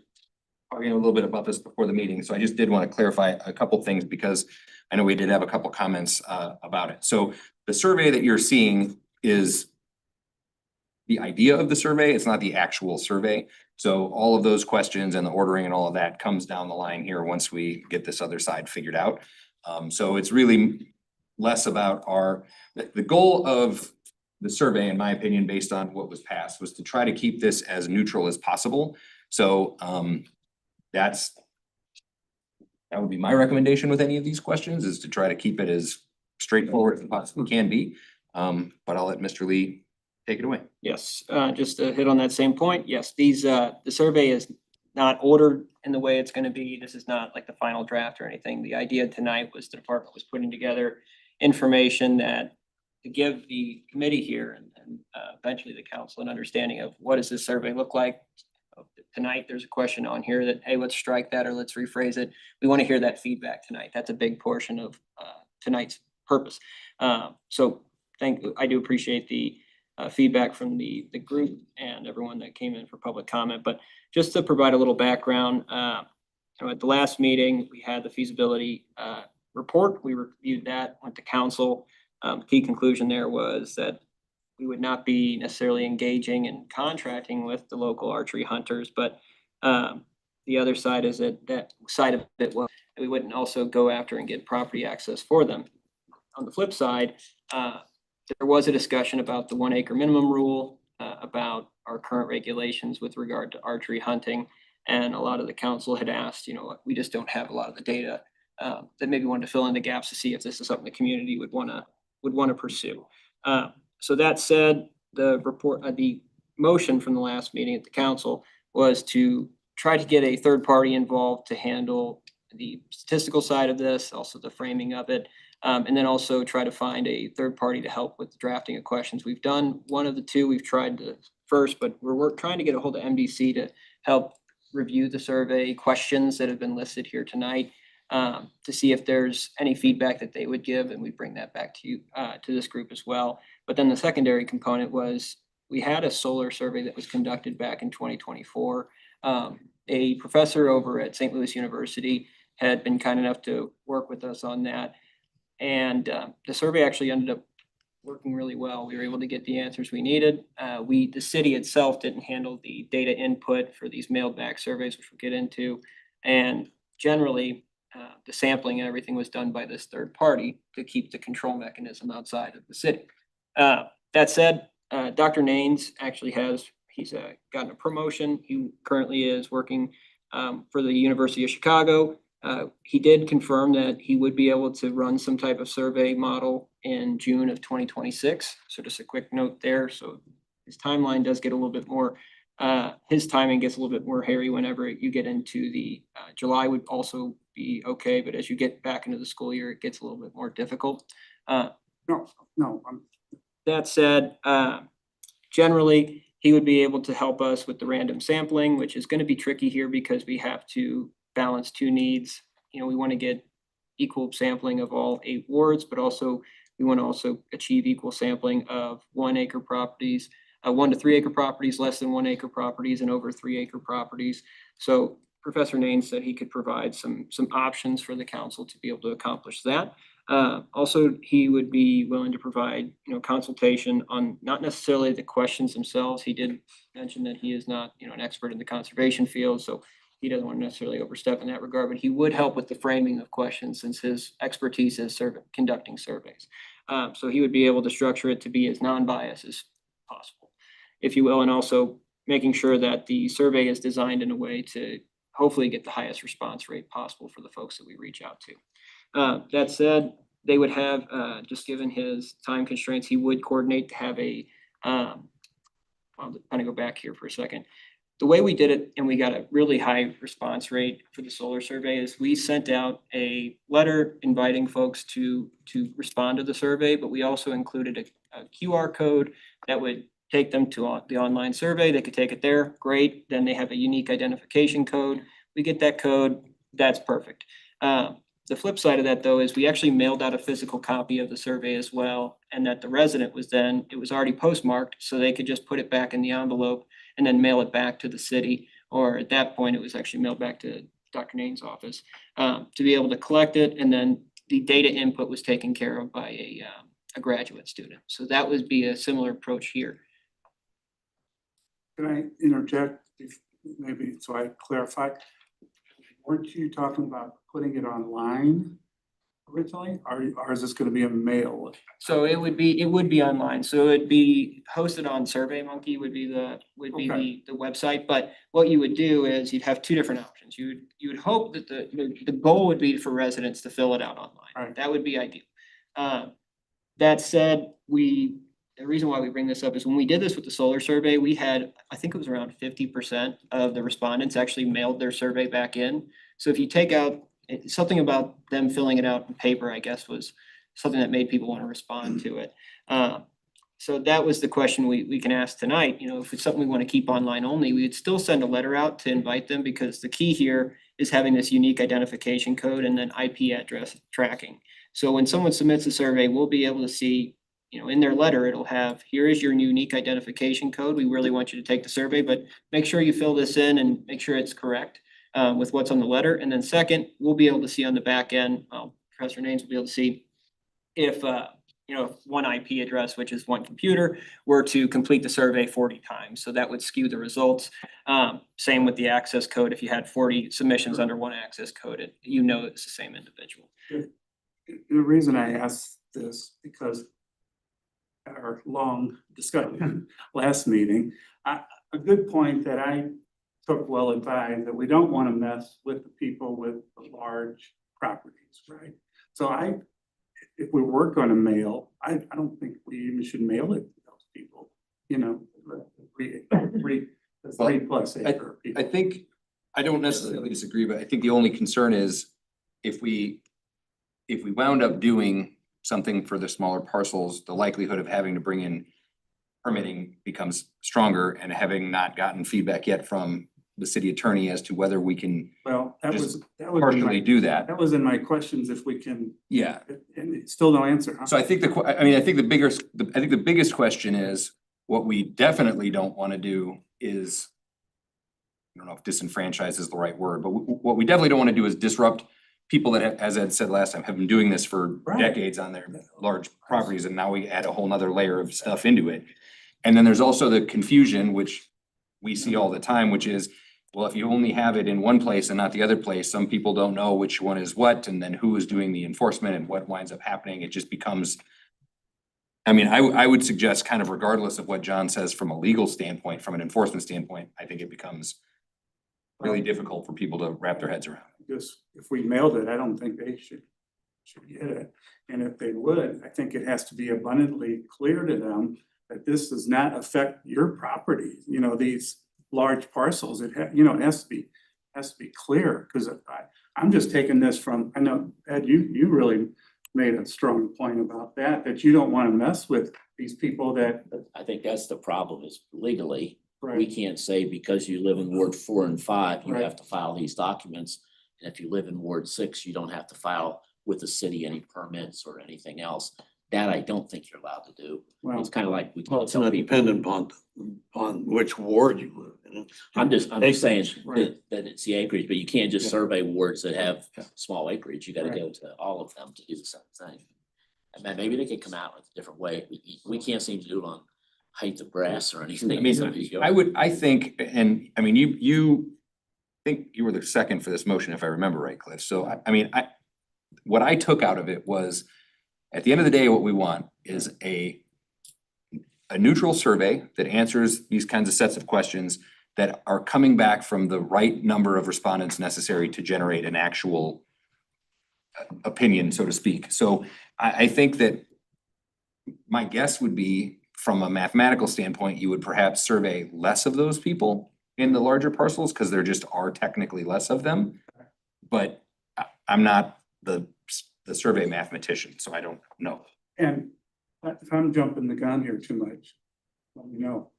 talking a little bit about this before the meeting, so I just did want to clarify a couple things because I know we did have a couple comments about it. So the survey that you're seeing is the idea of the survey, it's not the actual survey. So all of those questions and the ordering and all of that comes down the line here once we get this other side figured out. So it's really less about the goal of the survey, in my opinion, based on what was passed, was to try to keep this as neutral as possible. So that would be my recommendation with any of these questions, is to try to keep it as straightforward as it possibly can be. But I'll let Mr. Lee take it away. Yes, just to hit on that same point, yes, the survey is not ordered in the way it's gonna be. This is not like the final draft or anything. The idea tonight was the department was putting together information that to give the committee here and eventually the council an understanding of what does this survey look like. Tonight, there's a question on here that, hey, let's strike that or let's rephrase it. We want to hear that feedback tonight. That's a big portion of tonight's purpose. So I do appreciate the feedback from the group and everyone that came in for public comment. But just to provide a little background, at the last meeting, we had the feasibility report. We reviewed that, went to council. Key conclusion there was that we would not be necessarily engaging and contracting with the local archery hunters, but the other side is that side of it was that we wouldn't also go after and get property access for them. On the flip side, there was a discussion about the 1 acre minimum rule, about our current regulations with regard to archery hunting. And a lot of the council had asked, we just don't have a lot of the data that maybe wanted to fill in the gaps to see if this is something the community would want to pursue. So that said, the motion from the last meeting at the council was to try to get a third party involved to handle the statistical side of this, also the framing of it, and then also try to find a third party to help with the drafting of questions. We've done one of the two. We've tried the first, but we're trying to get a hold of MDC to help review the survey questions that have been listed here tonight. to see if there's any feedback that they would give, and we bring that back to you, to this group as well. But then the secondary component was, we had a solar survey that was conducted back in 2024. A professor over at St. Louis University had been kind enough to work with us on that. And the survey actually ended up working really well. We were able to get the answers we needed. The city itself didn't handle the data input for these mailed back surveys, which we'll get into. And generally, the sampling and everything was done by this third party to keep the control mechanism outside of the city. That said, Dr. Naines actually he's gotten a promotion. He currently is working for the University of Chicago. He did confirm that he would be able to run some type of survey model in June of 2026. So just a quick note there. So his timeline does get a little bit more, his timing gets a little bit more hairy whenever you get into the July would also be okay, but as you get back into the school year, it gets a little bit more difficult. That said, generally, he would be able to help us with the random sampling, which is going to be tricky here because we have to balance two needs. You know, we want to get equal sampling of all 8 wards, but also we want to also achieve equal sampling of 1 acre properties, 1 to 3 acre properties, less than 1 acre properties, and over 3 acre properties. So Professor Naines said he could provide some options for the council to be able to accomplish that. Also, he would be willing to provide, consultation on not necessarily the questions themselves. He did mention that he is not, an expert in the conservation field, so he doesn't want to necessarily overstep in that regard, but he would help with the framing of questions since his expertise is conducting surveys. So he would be able to structure it to be as non-biased as possible, if you will, and also making sure that the survey is designed in a way to hopefully get the highest response rate possible for the folks that we reach out to. That said, they would have, just given his time constraints, he would coordinate to have I'm gonna go back here for a second. The way we did it, and we got a really high response rate for the solar survey, is we sent out a letter inviting folks to respond to the survey, but we also included a QR code that would take them to the online survey. They could take it there, great. Then they have a unique identification code. We get that code, that's perfect. The flip side of that, though, is we actually mailed out a physical copy of the survey as well, and that the resident it was already postmarked, so they could just put it back in the envelope and then mail it back to the city, or at that point, it was actually mailed back to Dr. Naines' office, to be able to collect it, and then the data input was taken care of by a graduate student. So that would be a similar approach here. Can I interject, maybe so I clarify? Weren't you talking about putting it online originally, or is this gonna be a mail? So it would be online. So it'd be hosted on SurveyMonkey would be the website. But what you would do is you'd have 2 different options. You would hope that the goal would be for residents to fill it out online. Right. That would be ideal. That said, the reason why we bring this up is when we did this with the solar survey, we had, I think it was around 50% of the respondents actually mailed their survey back in. So if you take out something about them filling it out in paper, I guess, was something that made people want to respond to it. So that was the question we can ask tonight. If it's something we want to keep online only, we would still send a letter out to invite them, because the key here is having this unique identification code and then IP address tracking. So when someone submits a survey, we'll be able to see, in their letter, it'll have, here is your unique identification code. We really want you to take the survey, but make sure you fill this in and make sure it's correct with what's on the letter. And then second, we'll be able to see on the back end, Professor Naines will be able to see if, if one IP address, which is one computer, were to complete the survey 40 times. So that would skew the results. Same with the access code. If you had 40 submissions under one access code, it's the same individual. The reason I asked this, because our long discussion last meeting, a good point that I took well advised, that we don't want to mess with the people with the large properties, right? So if we were going to mail, I don't think we even should mail it to those people, 3+ acre people. I think, I don't necessarily disagree, but I think the only concern is if we wound up doing something for the smaller parcels, the likelihood of having to bring in permitting becomes stronger, and having not gotten feedback yet from the city attorney as to whether we can Well, that Just was partially do that. that was in my questions, if we can, Yeah. and it's still no answer, huh? So I think I think the biggest question is, what we definitely don't want to do is, I don't know if disenfranchise is the right word, but what we definitely don't want to do is disrupt people that, as Ed said last time, have been doing this for Right. decades on their large properties, and now we add a whole nother layer of stuff into it. And then there's also the confusion, which we see all the time, which is, well, if you only have it in one place and not the other place, some people don't know which one is what, and then who is doing the enforcement and what winds up happening. It just becomes. I mean, I would suggest, kind of regardless of what John says from a legal standpoint, from an enforcement standpoint, I think it becomes really difficult for people to wrap their heads around. Just, if we mailed it, I don't think they should get it. And if they would, I think it has to be abundantly clear to them that this does not affect your property, you know, these large parcels. It it has to be clear, because I'm just taking this from, I know, Ed, you really made a strong point about that you don't want to mess with these people that. I think that's the problem, is legally, we Right, can't say because you live in Ward 4 and 5, you Right. have to file these documents. And if you live in Ward 6, you don't have to file with the city any permits or anything else. That I don't think you're allowed to do. well, It's kind of like we Well, can't it's tell not people. dependent on which ward you live in. I'm just saying Right. that it's the acreage, but you can't just Yeah. survey wards that have Yeah. small acreage. You gotta Right. go to all of them to do the same thing. And then maybe they could come out with a different way. We can't seem to do it on height of grass or anything. I mean, I think, and I mean, you think you were the second for this motion, if I remember right, Cliff. So I mean, what I took out of it was, at the end of the day, what we want is a neutral survey that answers these kinds of sets of questions that are coming back from the right number of respondents necessary to generate an actual opinion, so to speak. So I think that my guess would be, from a mathematical standpoint, you would perhaps survey less of those people in the larger parcels, because there just are technically less of them. But I'm not the survey mathematician, so I don't know. and if I'm jumping the gun here too much, let me know.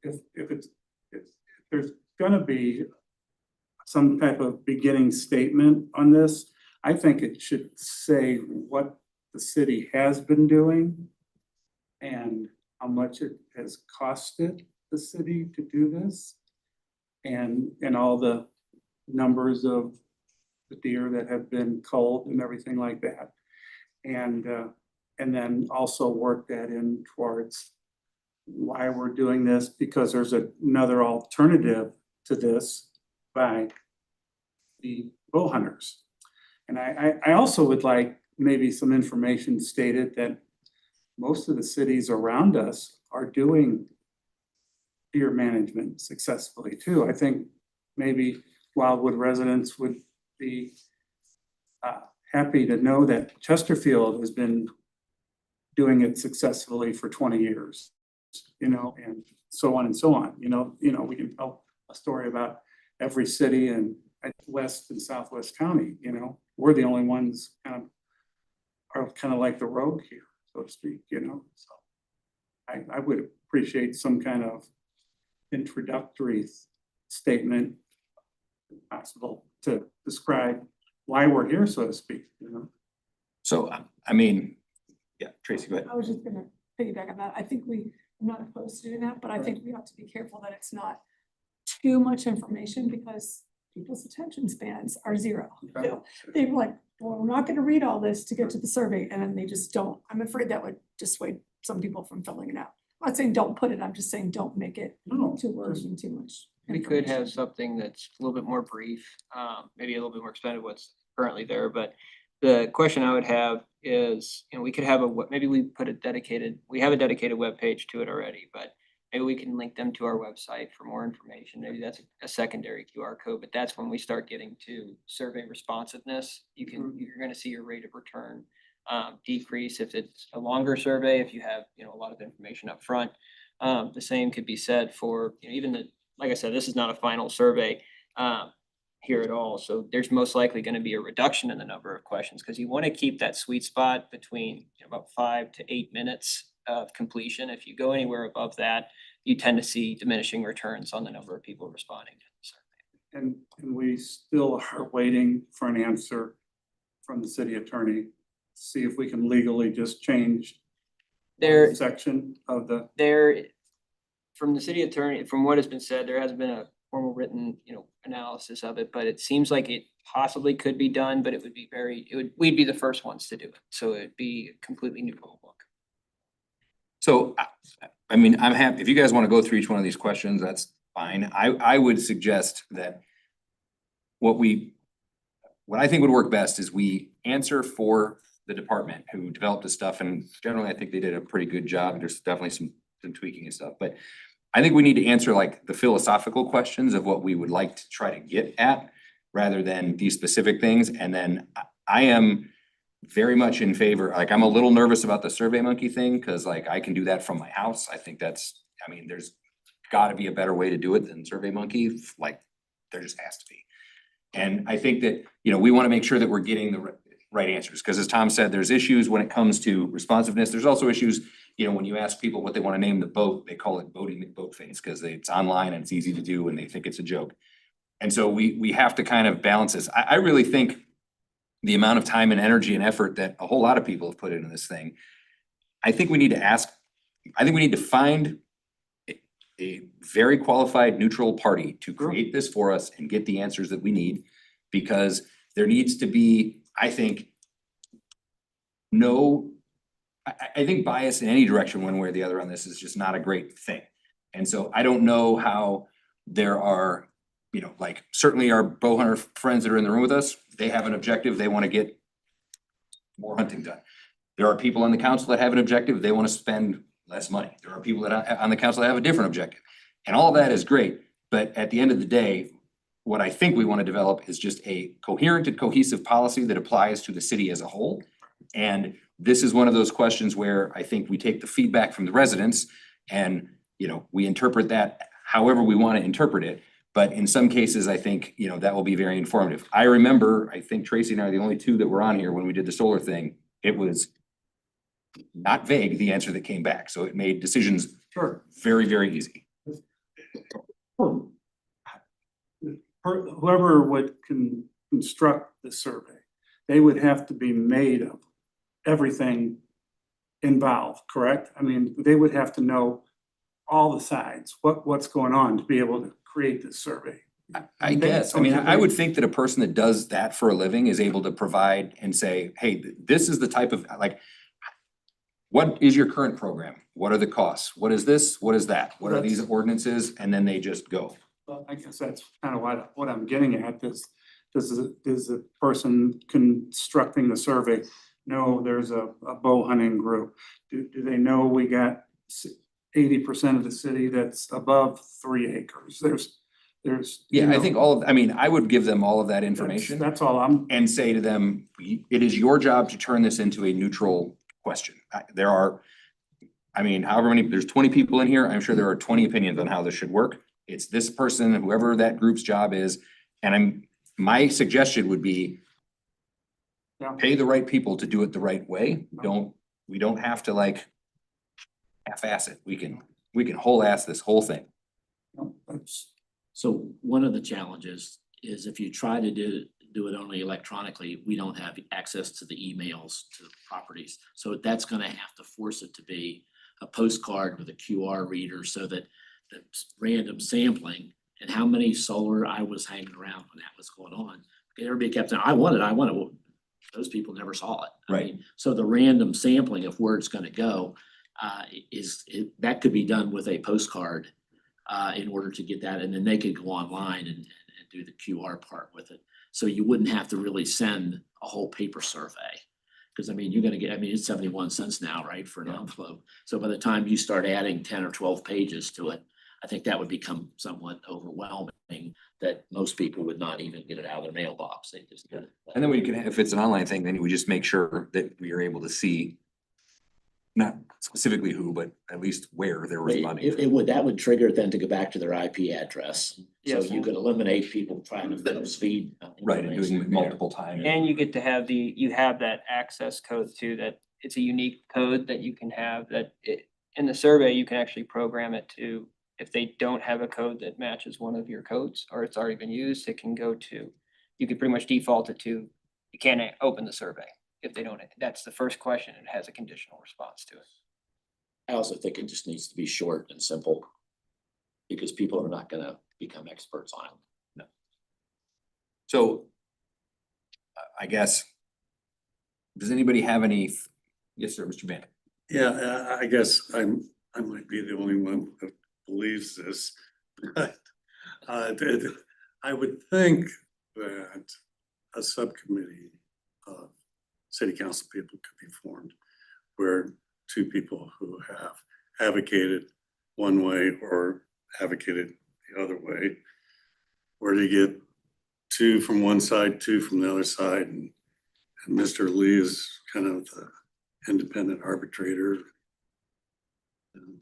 If there's gonna be some type of beginning statement on this, I think it should say what the city has been doing and how much it has costed the city to do this, and all the numbers of the deer that have been culled and everything like that. And then also work that in towards why we're doing this, because there's another alternative to this by the bow hunters. And I also would like maybe some information stated that most of the cities around us are doing deer management successfully too. I think maybe Wildwood residents would be happy to know that Chesterfield has been doing it successfully for 20 years, and so on and so on. We can tell a story about every city in West and Southwest County. We're the only ones kind of like the rogue here, so to speak. So I would appreciate some kind of introductory statement, if possible, to describe why we're here, so to speak. So, I mean, yeah, Tracy, go ahead. I was just gonna piggyback on that. I think I'm not opposed to doing that, but I think we have to be careful that it's not too much information, because people's attention spans are zero. They're like, well, we're not gonna read all this to get to the survey, and then they just don't. I'm afraid that would dissuade some people from filling it out. I'm not saying don't put it, I'm just saying don't make it No, too wordy and too much. We could have information. something that's a little bit more brief, maybe a little bit more expanded what's currently there, but the question I would have is, we could have maybe we have a dedicated webpage to it already, but maybe we can link them to our website for more information. Maybe that's a secondary QR code, but that's when we start getting to survey responsiveness. You're gonna see your rate of return decrease if it's a longer survey, if you have, a lot of information up front. The same could be said for, like I said, this is not a final survey here at all. So there's most likely going to be a reduction in the number of questions, because you want to keep that sweet spot between about 5 to 8 minutes of completion. If you go anywhere above that, you tend to see diminishing returns on the number of people responding to the survey. And we still are waiting for an answer from the city attorney, to see if we can legally just change There, one section of the, there, from the city attorney, from what has been said, there hasn't been a formal written, analysis of it, but it seems like it possibly could be done, but it would be we'd be the first ones to do it. So it'd be a completely new book. So, I mean, I'm happy, if you guys want to go through each one of these questions, that's fine. I would suggest that what I think would work best is we answer for the department who developed this stuff, and generally, I think they did a pretty good job. There's definitely some tweaking and stuff, but I think we need to answer like the philosophical questions of what we would like to try to get at, rather than these specific things. And then I am very much in favor, like, I'm a little nervous about the Survey Monkey thing, cause like I can do that from my house. I think there's gotta be a better way to do it than Survey Monkey, like, there just has to be. And I think that, we wanna make sure that we're getting the right answers, cause as Tom said, there's issues when it comes to responsiveness. There's also issues, when you ask people what they wanna name the boat, they call it Boating McBoatface, cause it's online and it's easy to do and they think it's a joke. And so we have to kind of balance this. I really think the amount of time and energy and effort that a whole lot of people have put into this thing, I think we need to find a very qualified neutral party to create this for us and get the answers that we need. Because there needs to be, I think, I think bias in any direction one way or the other on this is just not a great thing. And so I don't know how there are, like, certainly our bow hunter friends that are in the room with us, they have an objective, they want to get more hunting done. There are people on the council that have an objective, they want to spend less money. There are people that on the council that have a different objective. And all of that is great, but at the end of the day, what I think we want to develop is just a coherent and cohesive policy that applies to the city as a whole. And this is one of those questions where I think we take the feedback from the residents and, we interpret that however we want to interpret it. But in some cases, I think, that will be very informative. I remember, I think Tracy and I are the only two that were on here when we did the solar thing. It was not vague, the answer that came back. So it made decisions sure. very, very easy. Whoever would construct the survey, they would have to be made of everything involved, correct? I mean, they would have to know all the sides, what's going on to be able to create this survey. I guess, I would think that a person that does that for a living is able to provide and say, hey, this is the type of, like, what is your current program? What are the costs? What is this? What is that? What are these ordinances? And then they just go. Well, I guess that's kind of what I'm getting at, is the person constructing the survey know there's a bow hunting group? Do they know we got 80% of the city that's above 3 acres? There's. Yeah, I think I would give them all of that information. That's all I'm. And say to them, it is your job to turn this into a neutral question. There are, however many, there's 20 people in here, I'm sure there are 20 opinions on how this should work. It's this person, whoever that group's job is, and my suggestion would be pay the right people to do it the right way. We don't have to like half-ass it. We can whole ass this whole thing. So one of the challenges is if you try to do it only electronically, we don't have access to the emails to the properties. So that's gonna have to force it to be a postcard with a QR reader, so that the random sampling, and how many solar I was hanging around when that was going on. Everybody kept saying, I want it. Well, those people never saw it. Right. So the random sampling of where it's gonna go that could be done with a postcard in order to get that, and then they could go online and do the QR part with it. So you wouldn't have to really send a whole paper survey. Cause you're gonna get, it's 71 cents now, right, for an envelope. So by the time you start adding 10 or 12 pages to it, I think that would become somewhat overwhelming, that most people would not even get it out of their mailbox. They just get it. And then we can, if it's an online thing, then we just make sure that we are able to see not specifically who, but at least where they're responding. That would trigger it then to go back to their IP address. So Yes. you could eliminate people trying to force feed. Right, and doing it multiple times. And you get to have that access code too, that it's a unique code that you can have, in the survey, you can actually program it to If they don't have a code that matches one of your codes, or it's already been used, it can go to, you could pretty much default it to, you can't open the survey if they don't, that's the first question, it has a conditional response to it. I also think it just needs to be short and simple. Because people are not gonna become experts on it. So I guess, does anybody have any? Yes, sir, Mr. Van. Yeah, I guess I might be the only one that believes this. But I would think that a subcommittee of city council people could be formed where two people who have advocated one way or advocated the other way, where to get two from one side, two from the other side, and Mr. Lee is kind of the independent arbitrator. And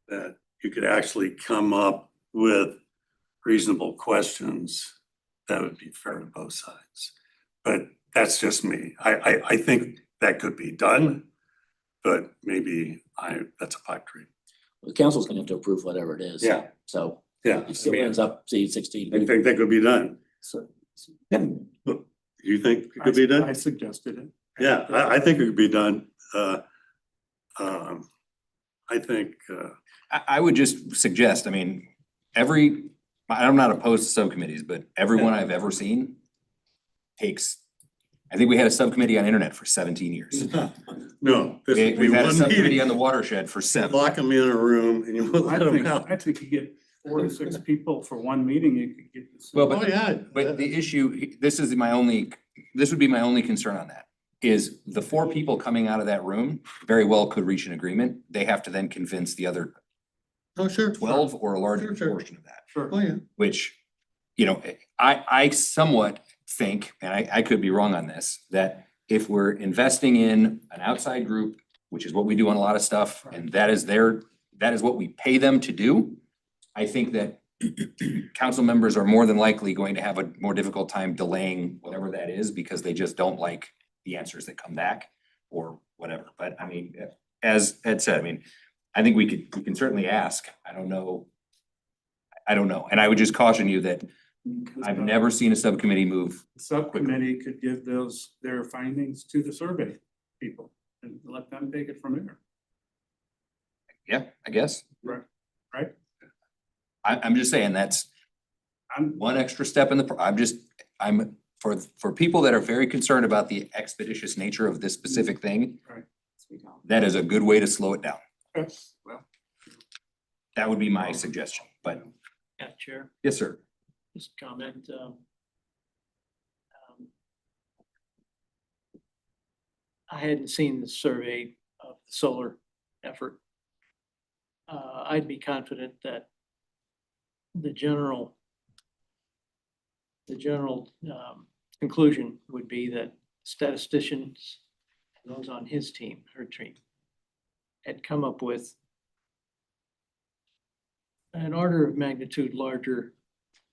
that you could actually come up with reasonable questions that would be fair to both sides. But that's just me. I think that could be done, but maybe that's a pipe dream. The council's gonna have to approve whatever it is. Yeah. So Yeah, it still ends up to 16. I think that could be done. So You think it could be done? I suggested it. Yeah, I think it could be done. I think, I would just suggest, I mean, I'm not opposed to subcommittees, but everyone I've ever seen takes, I think we had a subcommittee on internet for 17 years. no. this would be We've had a one subcommittee meeting. on the watershed for 7. Lock them in a room and you won't I let them think, out. I think you get 4 to 6 people for one meeting, you could get this. Well, Oh, yeah. But the issue, this would be my only concern on that, is the 4 people coming out of that room very well could reach an agreement. They have to then convince the other Oh, sure. 12 or a larger Sure. portion of that, Sure. Oh, yeah. which, you know, I somewhat think, and I could be wrong on this, that if we're investing in an outside group, which is what we do on a lot of stuff, and that is what we pay them to do, I think that council members are more than likely going to have a more difficult time delaying whatever that is because they just don't like the answers that come back or whatever. But I mean, as Ed said, I mean, I think we can certainly ask. I don't know. And I would just caution you that I've never seen a subcommittee move. Subcommittee could give their findings to the survey people and let them take it from there. Yeah, I guess. Right. Right. I'm just saying that's I'm, one extra step in I'm for people that are very concerned about the expeditious nature of this specific thing, that is a good way to slow it down. well, That would be my suggestion, but Yeah, Chair, yes, sir. just comment, I hadn't seen the survey of the solar effort. I'd be confident that the general conclusion would be that statisticians, and those on his team, her team, had come up with an order of magnitude larger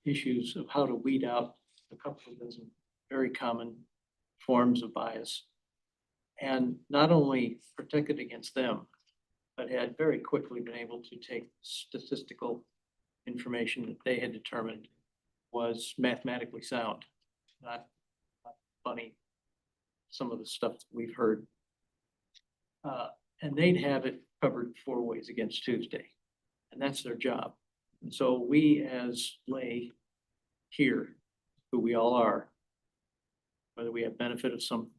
issues of how to weed out a couple of dozen very common forms of bias. And not only protected against them, but had very quickly been able to take statistical information that they had determined was mathematically sound, not funny, some of the stuff that we've heard. And they'd have it covered 4 ways against Tuesday, and that's their job. And so we as lay here, who we all are, whether we have benefit of some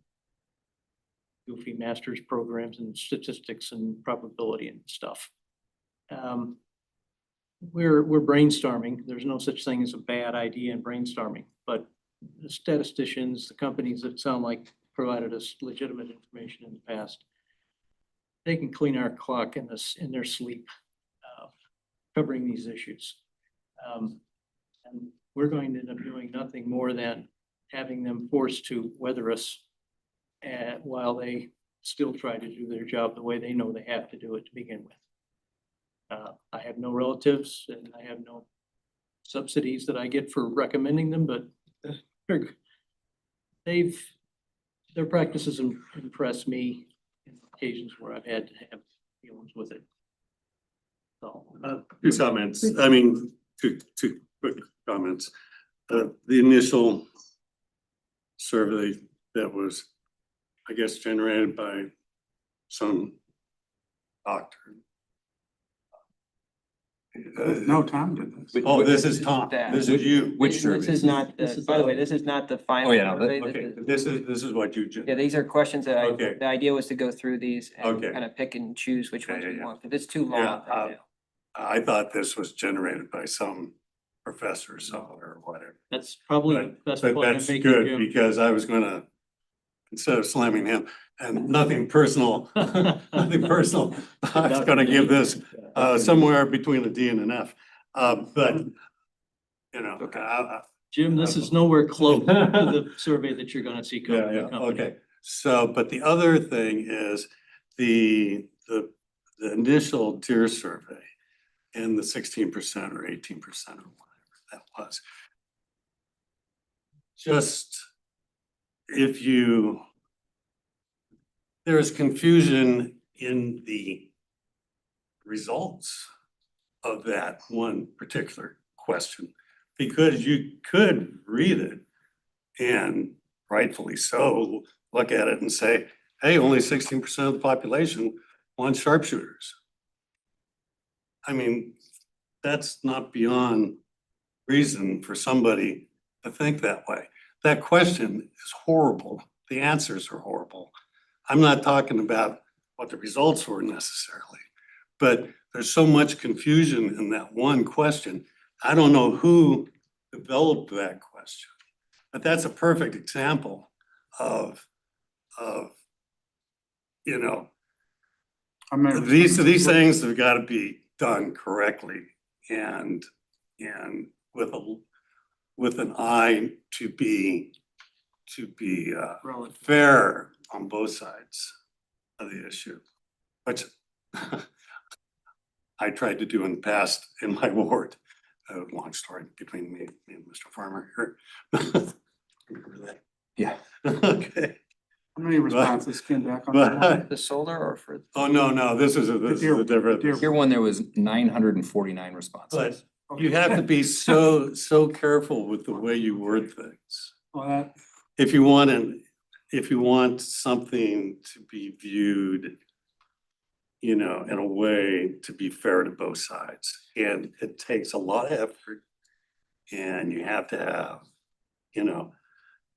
goofy master's programs and statistics and probability and stuff. We're brainstorming. There's no such thing as a bad idea in brainstorming, but the statisticians, the companies that sound like provided us legitimate information in the past, they can clean our clock in their sleep, covering these issues. And we're going to end up doing nothing more than having them forced to weather us while they still try to do their job the way they know they have to do it to begin with. I have no relatives and I have no subsidies that I get for recommending them, but their practices impress me in occasions where I've had to have dealings with it. Two comments, I mean, two quick comments. The initial survey that was, I guess, generated by some doctor. No, Tom did this. Oh, this is Tom, That. this is you. Which This survey? is not, This is by the way, the- this is not the final Oh, yeah, no, that- survey. Okay, this is what you just. Yeah, these are questions that Okay. the idea was to go through these and Okay. kind of pick and choose which Yeah, ones yeah, we yeah. want, but it's too long Yeah, right now. I thought this was generated by some professor somewhere or whatever. That's probably the But best but point I'm that's making, good Jim. because I was gonna, instead of slamming him, and nothing personal, nothing personal, I was gonna give this somewhere between a D and an F. But, you know, Jim, this is nowhere close to the survey that you're gonna see coming. yeah, yeah, okay. So, but the other thing is the initial deer survey and the 16% or 18% or whatever that was. Just if you, there is confusion in the results of that one particular question, because you could read it and rightfully so, look at it and say, hey, only 16% of the population wants sharpshooters. I mean, that's not beyond reason for somebody to think that way. That question is horrible. The answers are horrible. I'm not talking about what the results were necessarily, but there's so much confusion in that one question. I don't know who developed that question, but that's a perfect example of, you know, these things have got to be done correctly and with an eye to be fair on both sides of the issue, which I tried to do in the past in my ward. A long story between me and Mr. Farmer here. Remember that? Yeah. Okay. How many responses came back on But- that? The solar or for? Oh, no, this is a different. Here one, there was 949 responses. But you have to be so careful with the way you word things. Well, that, If you want something to be viewed, you know, in a way to be fair to both sides, and it takes a lot of effort. And you have to have, you know,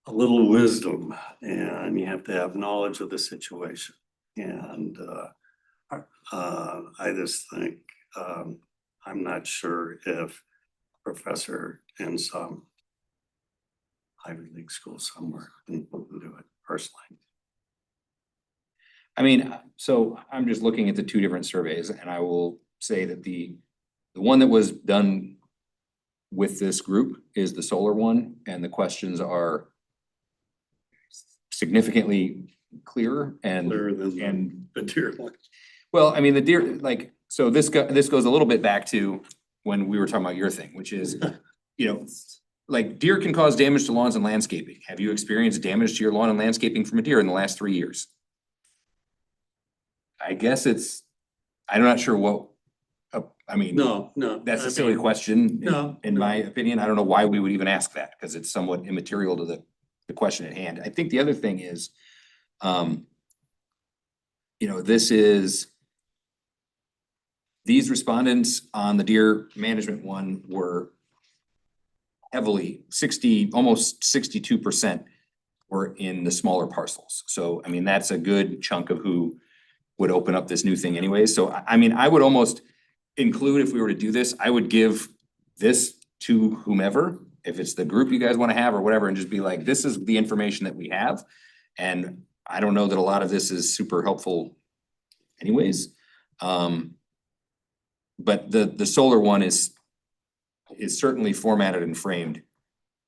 a little wisdom, and you have to have knowledge of the situation. And I just think, I'm not sure if a professor in some Ivy League school somewhere can do it personally. I mean, so I'm just looking at the two different surveys and I will say that the one that was done with this group is the solar one, and the questions are significantly clearer and Clearer than the deer one. well, I mean, the deer, like, so this goes a little bit back to when we were talking about your thing, which is, you know, like deer can cause damage to lawns and landscaping. Have you experienced damage to your lawn and landscaping from a deer in the last 3 years? I guess I'm not sure what, I mean. No. That's I a silly mean, question. No. In my opinion, I don't know why we would even ask that, because it's somewhat immaterial to the question at hand. I think the other thing is, you know, these respondents on the deer management one were heavily almost 62% were in the smaller parcels. So, I mean, that's a good chunk of who would open up this new thing anyways. So, I mean, I would almost include, if we were to do this, I would give this to whomever, if it's the group you guys want to have or whatever, and just be like, this is the information that we have. And I don't know that a lot of this is super helpful anyways. But the solar one is certainly formatted and framed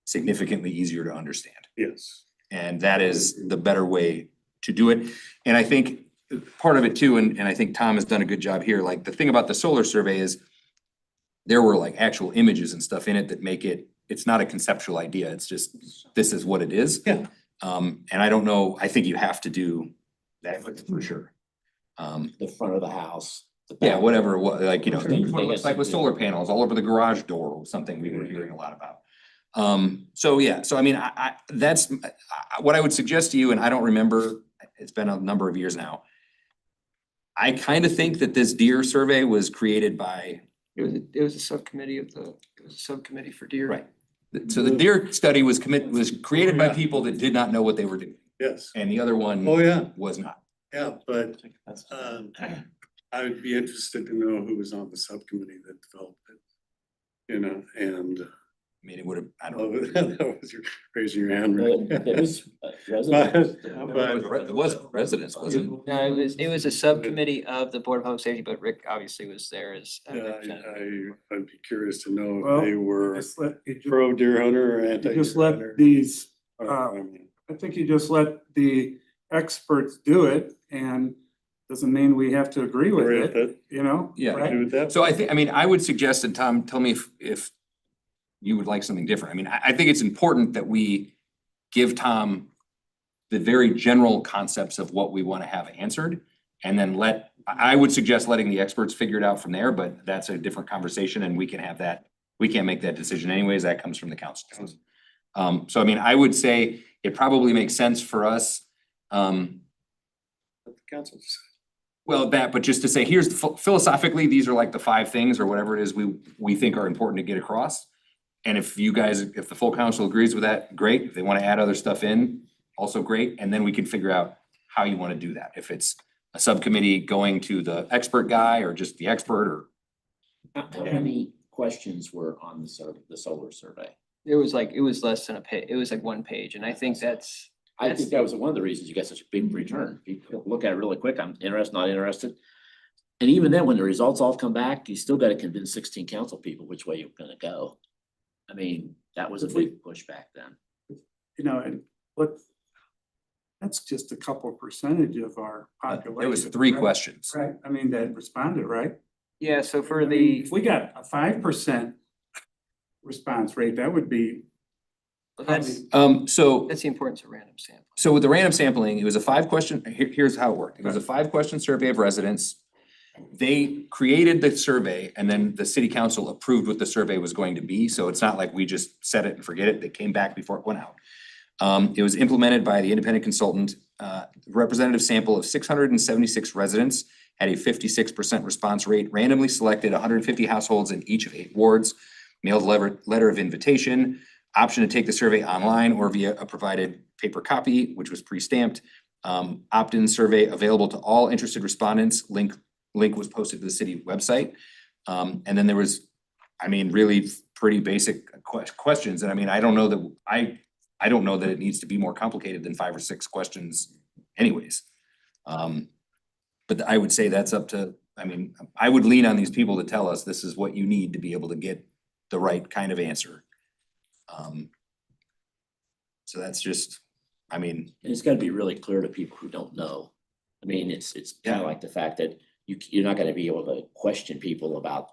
significantly easier to understand. Yes. And that is the better way to do it. And I think part of it too, and I think Tom has done a good job here, like the thing about the solar survey is there were like actual images and stuff in it that make it's not a conceptual idea, it's just, this is what it is. Yeah. And I don't know, I think you have to do that for sure. The front of the house, Yeah, whatever, it was, like, you know, Sure. what it looks like with solar panels all over the garage door or something we were hearing a lot about. So yeah, so I mean, that's what I would suggest to you, and I don't remember, it's been a number of years now. I kind of think that this deer survey was created by, It was a subcommittee for deer. right. So the deer study was created by yeah. people that did not know what they were doing, Yes, and the other one oh, yeah, was not. yeah, but I would be interested to know who was on the subcommittee that developed it. You know, and I mean, it would have, I don't oh, know. that was your, raising your hand. It was But, It was residents, wasn't it? No, it was a subcommittee of the Board of Public Safety, but Rick obviously was there as. a yeah, representative. I'd be curious to know Well, if they were Just let, pro deer hunter or anti. you just let these, I mean, I think you just let the experts do it and doesn't mean we have to agree with agree with it, it, you know? Yeah. right? agree with that. So I mean, I would suggest, and Tom, tell me if you would like something different. I mean, I think it's important that we give Tom the very general concepts of what we want to have answered. And then I would suggest letting the experts figure it out from there, but that's a different conversation and we can have that. We can't make that decision anyways. That comes from the council. So I mean, I would say it probably makes sense for us. Council decides. Well, but just to say, here's philosophically, these are like the 5 things or whatever it is we think are important to get across. And if you guys, if the full council agrees with that, great. If they want to add other stuff in, also great. And then we can figure out how you want to do that. If it's a subcommittee going to the expert guy or just the expert or. How many questions were on the solar survey? It was less than a page. It was like 1 page, and I think that's. I think that was one of the reasons you got such a big return. People look at it really quick. I'm interested, not interested. And even then, when the results all come back, you still got to convince 16 council people which way you're gonna go. I mean, that was a big pushback then. You know, and that's just a couple percentage of our population. It was 3 right? questions. Right, I mean, that responded, right? Yeah, so for I mean, the, If we got a 5% response rate, that would be. that's So the importance of random sampling. So with the random sampling, it was a 5-question, here's how it worked. It was a 5-question survey of residents. They created the survey and then the city council approved what the survey was going to be. So it's not like we just set it and forget it. They came back before it went out. It was implemented by the independent consultant. Representative sample of 676 residents had a 56% response rate, randomly selected 150 households in each of 8 wards, mailed letter of invitation, option to take the survey online or via a provided paper copy, which was pre-stamped. Opt-in survey available to all interested respondents. Link was posted to the city website. And then there was, I mean, really pretty basic questions. And I mean, I don't know that it needs to be more complicated than 5 or 6 questions anyways. But I would say that's up to, I mean, I would lean on these people to tell us this is what you need to be able to get the right kind of answer. So that's just, I mean, And it's gotta be really clear to people who don't know. I mean, it's kind of like the fact that you're not gonna be able to question people about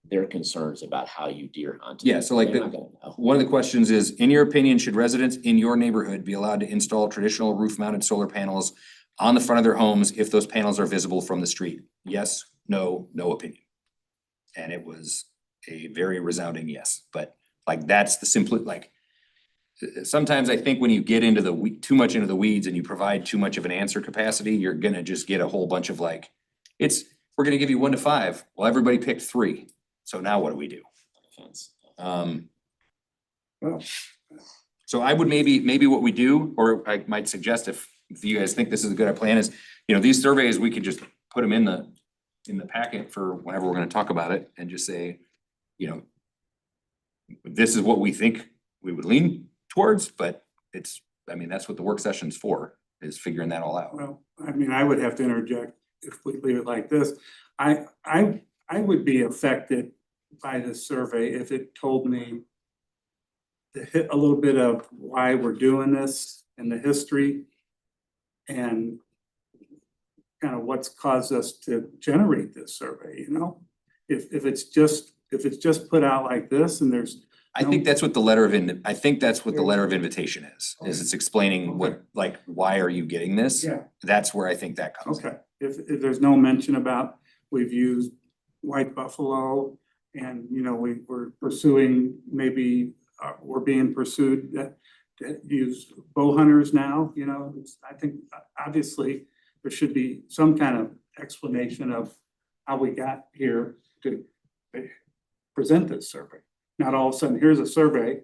their concerns about how you deer hunt. yeah, so like They're not gonna know. one of the questions is, in your opinion, should residents in your neighborhood be allowed to install traditional roof-mounted solar panels on the front of their homes if those panels are visible from the street? Yes, no, no opinion. And it was a very resounding yes, but like that's the simple, like sometimes I think when you get into too much into the weeds and you provide too much of an answer capacity, you're gonna just get a whole bunch of like, we're gonna give you 1 to 5. Well, everybody picked 3. So now what do we do? Well, So I would maybe what we do, or I might suggest if you guys think this is a good plan is, you know, these surveys, we could just put them in the packet for whenever we're gonna talk about it and just say, you know, this is what we think we would lean towards, but I mean, that's what the work session's for, is figuring that all out. well, I mean, I would have to interject if we leave it like this. I would be affected by this survey if it told me to hit a little bit of why we're doing this and the history and kind of what's caused us to generate this survey, you know? If it's just put out like this and there's. I think that's what the letter of invitation is it's explaining what, like, why are you getting this? Yeah, That's where I think that comes in. okay. If there's no mention about we've used White Buffalo. And, you know, we're pursuing, maybe, we're being pursued that use bow hunters now, you know, I think obviously there should be some kind of explanation of how we got here to present this survey. Not all of a sudden, here's a survey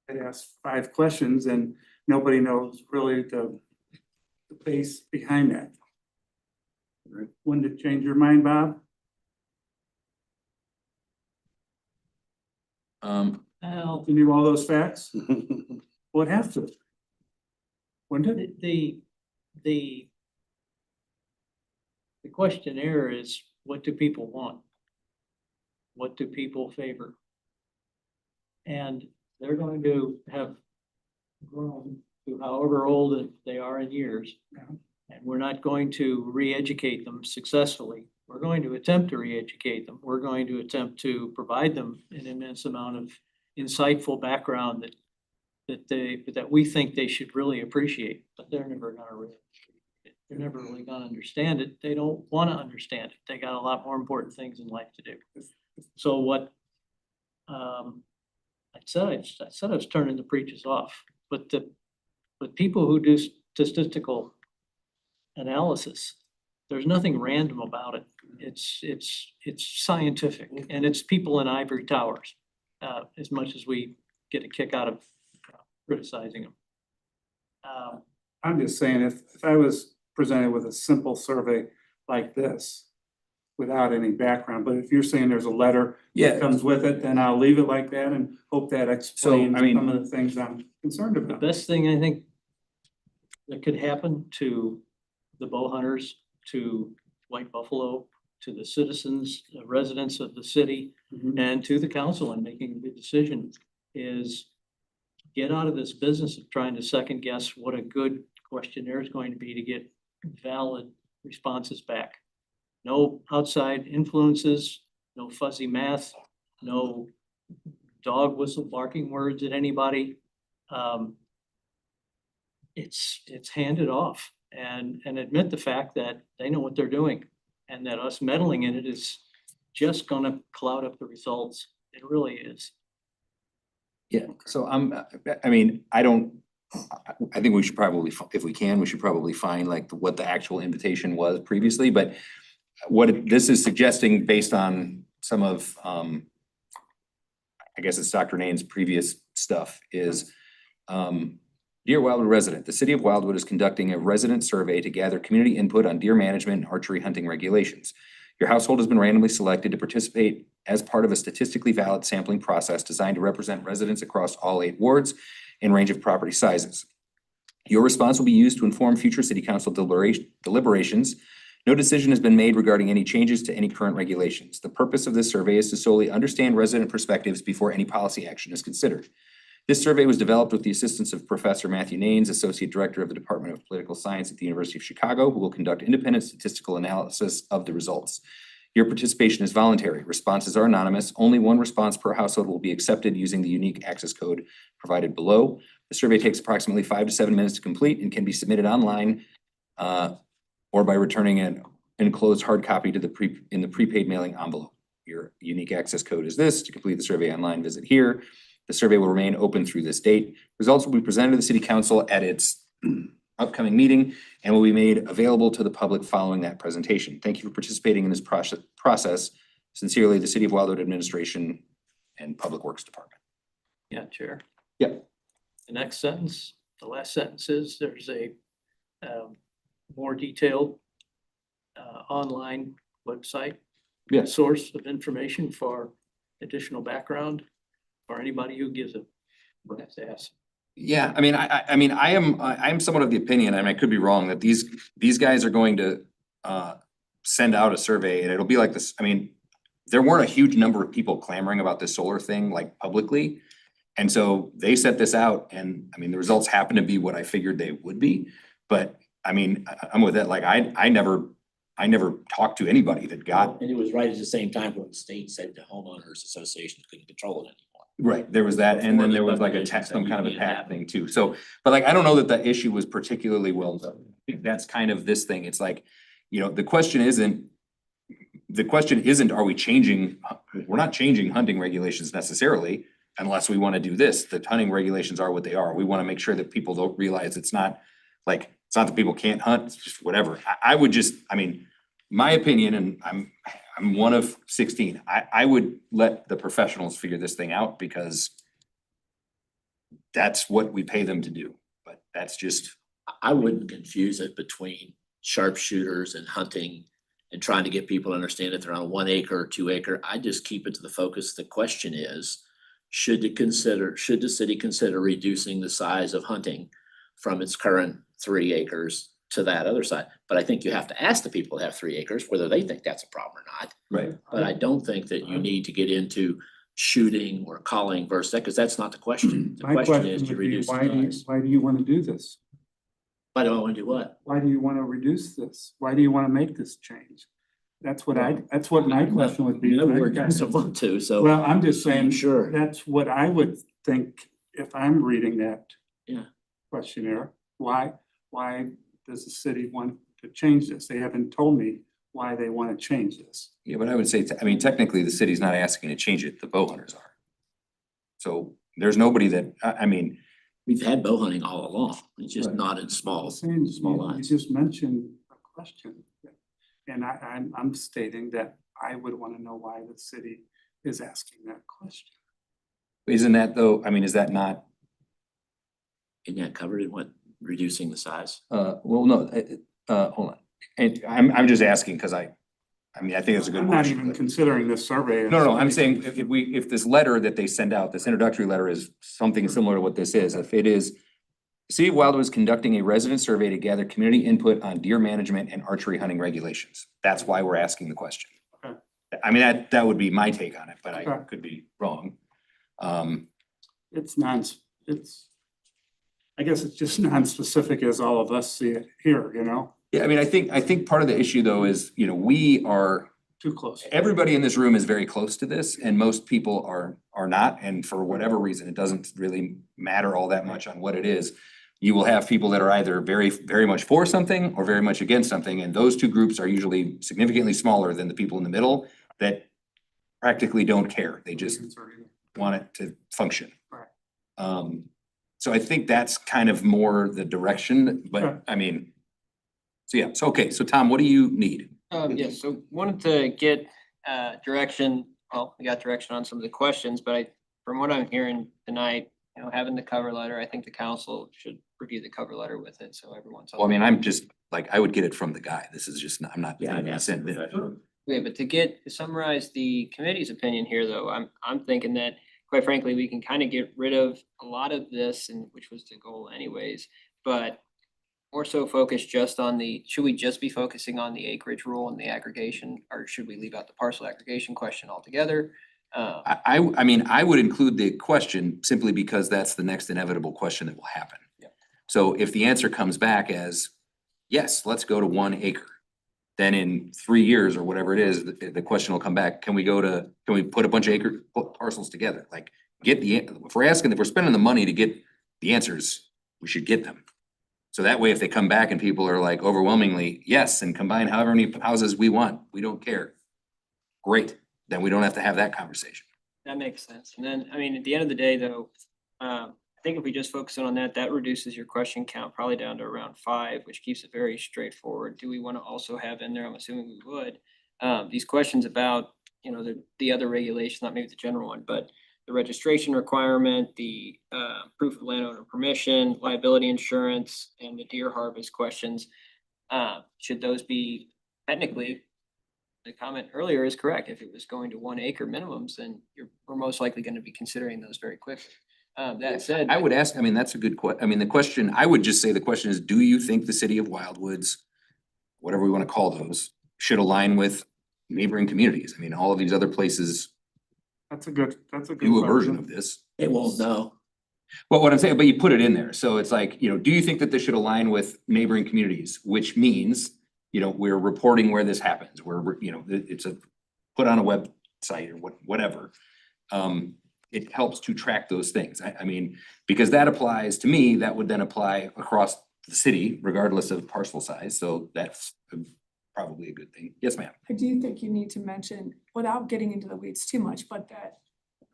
that asks 5 questions and nobody knows really the base behind that. When did it change your mind, Bob? Well, You knew all those facts? What have to? When did it? the questionnaire is, what do people want? What do people favor? And they're going to have grown to however old they are in years. Yeah. And we're not going to re-educate them successfully. We're going to attempt to re-educate them. We're going to attempt to provide them an immense amount of insightful background that we think they should really appreciate, but they're never gonna really. They're never really gonna understand it. They don't wanna understand it. They got a lot more important things in life to do. So what, I said I was turning the preachers off, but people who do statistical analysis, there's nothing random about it. It's scientific, and it's people in ivory towers, as much as we get a kick out of criticizing them. I'm just saying, if I was presented with a simple survey like this, without any background, but if you're saying there's a letter that comes with it, then I'll leave it like that and hope that explains I mean- some of the things I'm concerned The about. best thing I think that could happen to the bow hunters, to White Buffalo, to the citizens, the residents of the city, Mhm. and to the council in making a good decision is get out of this business of trying to second guess what a good questionnaire is going to be to get valid responses back. No outside influences, no fuzzy math, no dog whistle barking words at anybody. It's handed off and admit the fact that they know what they're doing and that us meddling in it is just gonna cloud up the results. It really is. Yeah, so I mean, I think we should probably, if we can, we should probably find like what the actual invitation was previously, but this is suggesting based on some of, I guess it's Dr. Nain's previous stuff is, Dear Wildwood resident, the city of Wildwood is conducting a resident survey to gather community input on deer management and archery hunting regulations. Your household has been randomly selected to participate as part of a statistically valid sampling process designed to represent residents across all 8 wards and range of property sizes. Your response will be used to inform future city council deliberations. No decision has been made regarding any changes to any current regulations. The purpose of this survey is to solely understand resident perspectives before any policy action is considered. This survey was developed with the assistance of Professor Matthew Nains, Associate Director of the Department of Political Science at the University of Chicago, who will conduct independent statistical analysis of the results. Your participation is voluntary. Responses are anonymous. Only one response per household will be accepted using the unique access code provided below. The survey takes approximately 5 to 7 minutes to complete and can be submitted online or by returning an enclosed hard copy to in the prepaid mailing envelope. Your unique access code is this. To complete the survey online, visit here. The survey will remain open through this date. Results will be presented to the city council at its upcoming meeting and will be made available to the public following that presentation. Thank you for participating in this process. Sincerely, the City of Wildwood Administration and Public Works Department. Yeah, Chair. Yep. The next sentence, the last sentence is there's a more detailed online website. Yes. Source of information for additional background for anybody who gives a ask. Yeah, I mean, I am somewhat of the opinion, and I could be wrong, that these guys are going to send out a survey and it'll be like this. I mean, there weren't a huge number of people clamoring about this solar thing like publicly. And so they set this out and I mean, the results happen to be what I figured they would be. But I mean, I'm with that. Like I never talked to anybody that got. And it was right at the same time when the state said the homeowners association couldn't control it anymore. Right, there was that, and then there was like a Before the some kind of a definition tax said thing too, so, but like, I don't know that the issue was particularly well done. I think that's kind of this thing, it's like, you know, the question isn't, the question isn't, are we changing, we're not changing hunting regulations necessarily. Unless we want to do this, the hunting regulations are what they are. We want to make sure that people don't realize it's not like, it's not that people can't hunt, it's just whatever. I would just, I mean, my opinion, and I'm one of 16, I would let the professionals figure this thing out because that's what we pay them to do, but that's just, I wouldn't confuse it between sharpshooters and hunting and trying to get people to understand if they're on 1 acre or 2 acre. I just keep it to the focus. The question is, should the city consider reducing the size of hunting from its current 3 acres to that other side? But I think you have to ask the people that have 3 acres whether they think that's a problem or not. right. But I don't think that you need to get into shooting or calling versus that, because that's not the question. The My question is, question do you would be, reduce the size? why do you want to do this? Why do I want to do what? Why do you want to reduce this? Why do you want to make this change? That's what my question would be. We're guys don't want to, so. Well, I'm just saying, Sure. that's what I would think if I'm reading that. Yeah. Questionnaire. Why does the city want to change this? They haven't told me why they want to change this. Yeah, but I would say, I mean, technically, the city's not asking to change it, the bow hunters are. So there's nobody that, I mean, We've had bow hunting all along. It's just Right. not in small, Saying, small you lines. just mentioned a question. And I'm stating that I would want to know why the city is asking that question. isn't that though, I mean, is that not, Isn't that covered in what, reducing the size? well, no, hold on. And I'm just asking, cause I mean, I think it's a good I'm not even question. considering this survey. No, I'm saying if this letter that they send out, this introductory letter is something similar to what this is, if it is. The City of Wildwood is conducting a resident survey to gather community input on deer management and archery hunting regulations. That's why we're asking the question. Okay. I mean, that would be my take on it, but I Okay. could be wrong. It's I guess it's just non-specific as all of us see it here, you know, Yeah, I mean, I think part of the issue though is, you know, we are, too close. everybody in this room is very close to this and most people are not. And for whatever reason, it doesn't really matter all that much on what it is. You will have people that are either very, very much for something or very much against something. And those two groups are usually significantly smaller than the people in the middle that practically don't care. They just want it to function. Right. So I think that's kind of more the direction, Okay. but I mean, so yeah, so okay, so Tom, what do you need? Yes, so wanted to get direction, well, we got direction on some of the questions, but from what I'm hearing tonight, you know, having the cover letter, I think the council should review the cover letter with it, so everyone's. Well, I mean, I'm just, like, I would get it from the guy. This is just, I'm not. Yeah, I'd gonna ask send the it. professional. Okay, but to summarize the committee's opinion here, though, I'm thinking that, quite frankly, we can kind of get rid of a lot of this, and which was the goal anyways, but more so focus just on should we just be focusing on the acreage rule and the aggregation, or should we leave out the parcel aggregation question altogether? I mean, I would include the question simply because that's the next inevitable question that will happen. Yeah. So if the answer comes back as, yes, let's go to 1 acre, then in 3 years or whatever it is, the question will come back, can we put a bunch of parcels together? Like, if we're spending the money to get the answers, we should get them. So that way, if they come back and people are like overwhelmingly, yes, and combine however many houses we want, we don't care. Great, then we don't have to have that conversation. That makes sense. And then, I mean, at the end of the day, though, I think if we just focus in on that, that reduces your question count probably down to around 5, which keeps it very straightforward. Do we want to also have in there, I'm assuming we would, these questions about, you know, the other regulations, not maybe the general one, but the registration requirement, the proof of landowner permission, liability insurance, and the deer harvest questions. Should those be technically, the comment earlier is correct. If it was going to 1 acre minimums, then we're most likely going to be considering those very quickly. That said. I would ask, I mean, that's a good I mean, the question, I would just say the question is, do you think the city of Wildwoods, whatever we want to call those, should align with neighboring communities? I mean, all of these other places That's a good do a version question. of this. It won't know. Well, what I'm saying, but you put it in there. So it's like, you know, do you think that this should align with neighboring communities? Which means, you know, we're reporting where this happens, you know, it's put on a website or whatever. It helps to track those things. I mean, because that applies to me, that would then apply across the city regardless of parcel size. So that's probably a good thing. Yes, ma'am. I do think you need to mention, without getting into the weeds too much, but that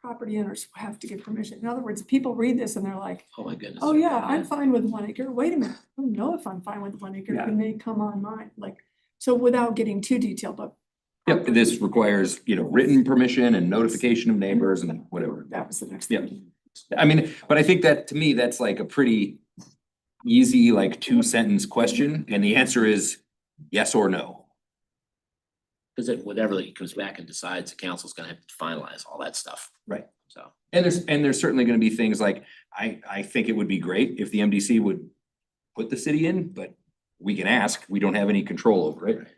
property owners have to give permission. In other words, if people read this and they're like, Oh, my goodness. oh yeah, I'm fine with 1 acre. Wait a minute, I don't know if I'm fine with 1 acre. Yeah. Can they come on mine? Like, so without getting too detailed, but. Yep, this requires, written permission and notification of neighbors and whatever. That was the next Yeah. thing. I mean, but I think that to me, that's like a pretty easy, like 2-sentence question, and the answer is yes or no. Cause then whatever he comes back and decides, the council's gonna have to finalize all that stuff. Right. So. And there's certainly gonna be things like, I think it would be great if the MDC would put the city in, but we can ask, we don't have any control over it.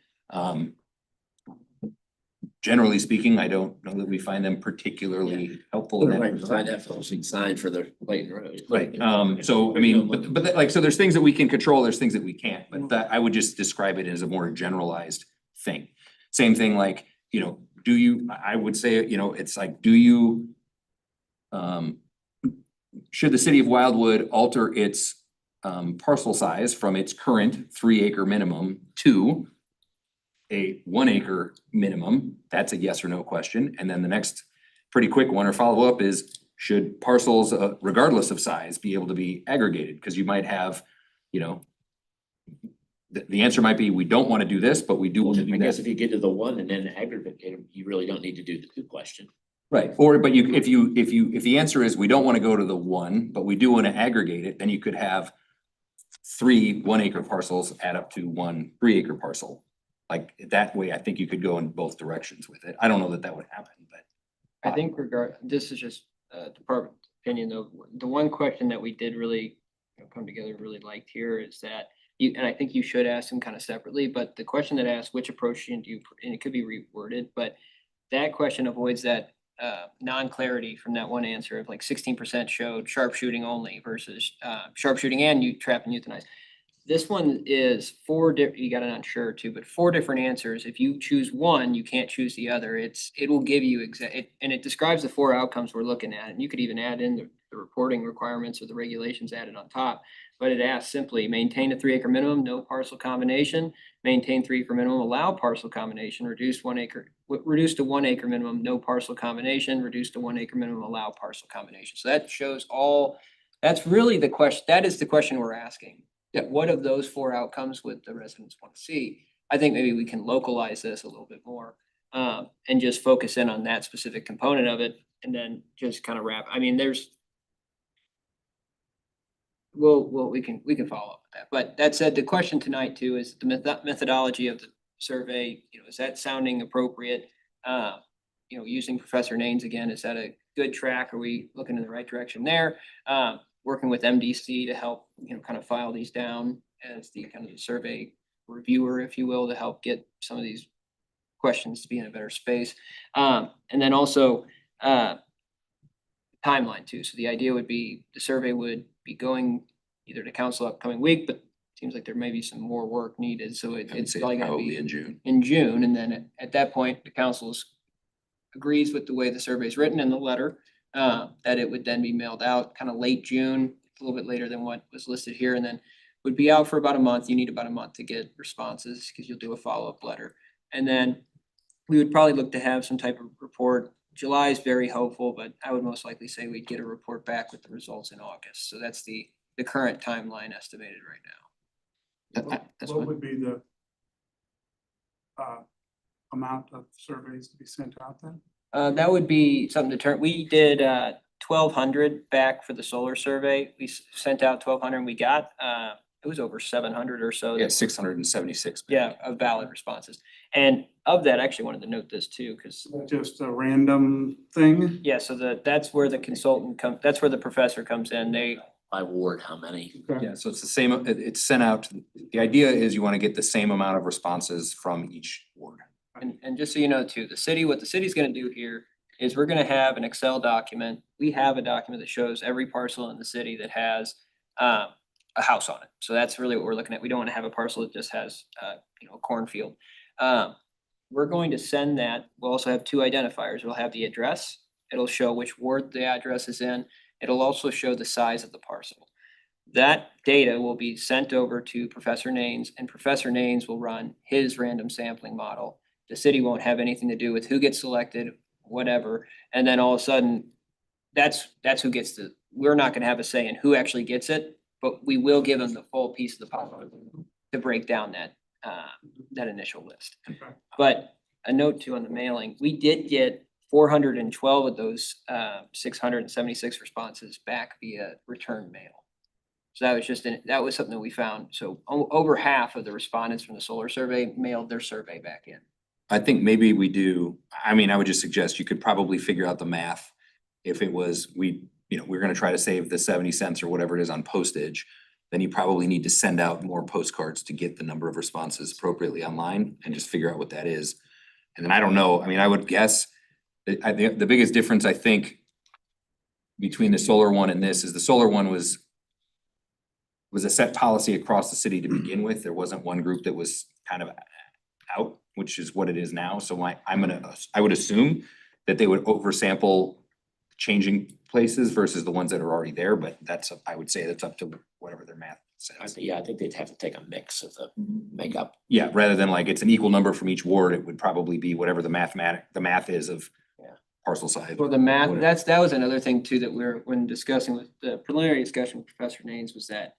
Generally speaking, I don't know that we find them particularly helpful in that. Sign that flashing sign for the Clayton Road. Right, so I mean, but so there's things that we can control, there's things that we can't, but that I would just describe it as a more generalized thing. Same thing like, do you, I would say, it's like, do you should the city of Wildwood alter its parcel size from its current 3-acre minimum to a 1-acre minimum? That's a yes or no question. And then the next pretty quick one or follow-up is, should parcels, regardless of size, be able to be aggregated? Because you might have, the answer might be, we don't want to do this, but we do want to do I guess this. if you get to the 1 and then aggregate it, you really don't need to do the 2 question. Right, but if the answer is, we don't want to go to the 1, but we do want to aggregate it, then you could have 3 1-acre parcels add up to 1 3-acre parcel. Like that way, I think you could go in both directions with it. I don't know that that would happen, but. I think this is just department opinion though. The one question that we did really come together really liked here is that and I think you should ask them kind of separately, but the question that asks which approach do you, and it could be reworded, but that question avoids that non-clarity from that one answer of like 16% showed sharpshooting only versus sharpshooting and you trap and euthanize. This one is 4 different, you got an unsure too, but 4 different answers. If you choose one, you can't choose the other. It will give you and it describes the 4 outcomes we're looking at. And you could even add in the reporting requirements or the regulations added on top. But it asks simply, maintain a 3-acre minimum, no parcel combination, maintain 3-acre minimum, allow parcel combination, reduce to 1 acre minimum, no parcel combination, reduce to 1 acre minimum, allow parcel combination. So that shows that's really the question. That is the question we're asking. Yeah. What of those 4 outcomes would the residents want to see? I think maybe we can localize this a little bit more and just focus in on that specific component of it and then just kind of wrap. I mean, we can follow up with that. But that said, the question tonight too is the methodology of the survey, is that sounding appropriate? Using Professor Naines again, is that a good track? Are we looking in the right direction there? Working with MDC to help, kind of file these down as the kind of the survey reviewer, if you will, to help get some of these questions to be in a better space. And then also timeline too. So the idea would be the survey would be going either to council upcoming week, but it seems like there may be some more work needed. So it's probably gonna be in June. in June. And then at that point, the council's agrees with the way the survey is written in the letter, that it would then be mailed out kind of late June, a little bit later than what was listed here, and then would be out for about a month. You need about a month to get responses because you'll do a follow-up letter. And then we would probably look to have some type of report. July is very hopeful, but I would most likely say we'd get a report back with the results in August. So that's the current timeline estimated right now. That's What fine. would be the amount of surveys to be sent out then? That would be something to we did 1,200 back for the solar survey. We sent out 1,200 and we got it was over 700 or so. Yeah, 676. Yeah, of valid responses. And of that, I actually wanted to note this too, because Just a random thing? yeah, so that's where the consultant that's where the professor comes in. By ward, how many? Okay. Yeah, so it's the same, it's sent out, the idea is you want to get the same amount of responses from each ward. And just so you know too, what the city's gonna do here is we're gonna have an Excel document. We have a document that shows every parcel in the city that has a house on it. So that's really what we're looking at. We don't want to have a parcel that just has a cornfield. We're going to send that. We'll also have 2 identifiers. We'll have the address. It'll show which ward the address is in. It'll also show the size of the parcel. that data will be sent over to Professor Naines, and Professor Naines will run his random sampling model. The city won't have anything to do with who gets selected, whatever, and then all of a sudden, that's who gets we're not gonna have a say in who actually gets it, but we will give them the full piece of the puzzle to break down that initial list. But a note too on the mailing, we did get 412 of those 676 responses back via return mail. So that was that was something that we found. So over half of the respondents from the solar survey mailed their survey back in. I think maybe we do, I mean, I would just suggest you could probably figure out the math. If it was, we're gonna try to save the 70 cents or whatever it is on postage, then you probably need to send out more postcards to get the number of responses appropriately online and just figure out what that is. And then I don't know, I mean, I would guess that the biggest difference, I think, between the solar one and this is the solar one was a set policy across the city to begin with. There wasn't one group that was kind of out, which is what it is now. So I would assume that they would oversample changing places versus the ones that are already there, but I would say that's up to whatever their math says. Yeah, I think they'd have to take a mix of the makeup. Yeah, rather than like it's an equal number from each ward, it would probably be whatever the math is of parcel size. For the math, that was another thing too, that when discussing with the preliminary discussion with Professor Naines was that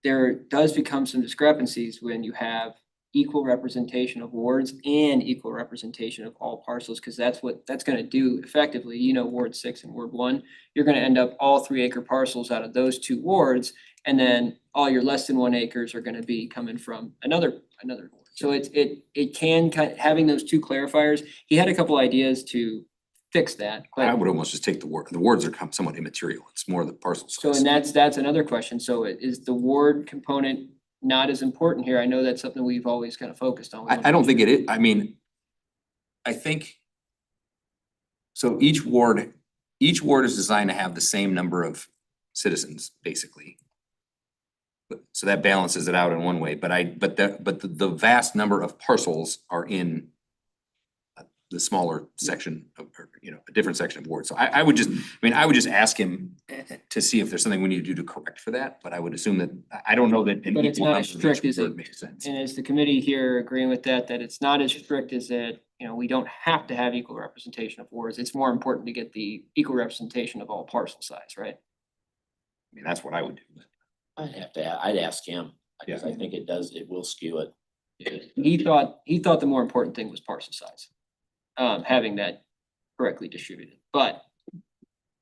there does become some discrepancies when you have equal representation of wards and equal representation of all parcels, because that's what that's gonna do effectively, Ward 6 and Ward 1. You're gonna end up all 3 acre parcels out of those 2 wards, and then all your less than 1 acres are gonna be coming from another ward. So it can having those 2 clarifiers, he had a couple ideas to fix that. I would almost just take the wards are somewhat immaterial. It's more the parcel So, size. and that's another question. So is the ward component not as important here? I know that's something we've always kind of focused on. I don't think it is, I mean, I think. So each ward is designed to have the same number of citizens, basically. So that balances it out in one way, but the vast number of parcels are in the smaller section of, a different section of ward. So I would just ask him to see if there's something we need to do to correct for that, but I would assume that, I don't know that. But it's not as strict as it makes sense. And is the committee here agreeing with that it's not as strict as that, we don't have to have equal representation of wards. It's more important to get the equal representation of all parcel size, right? I mean, that's what I would do. I'd ask him, because I think it will skew it. He thought the more important thing was parcel size. Having that correctly distributed, but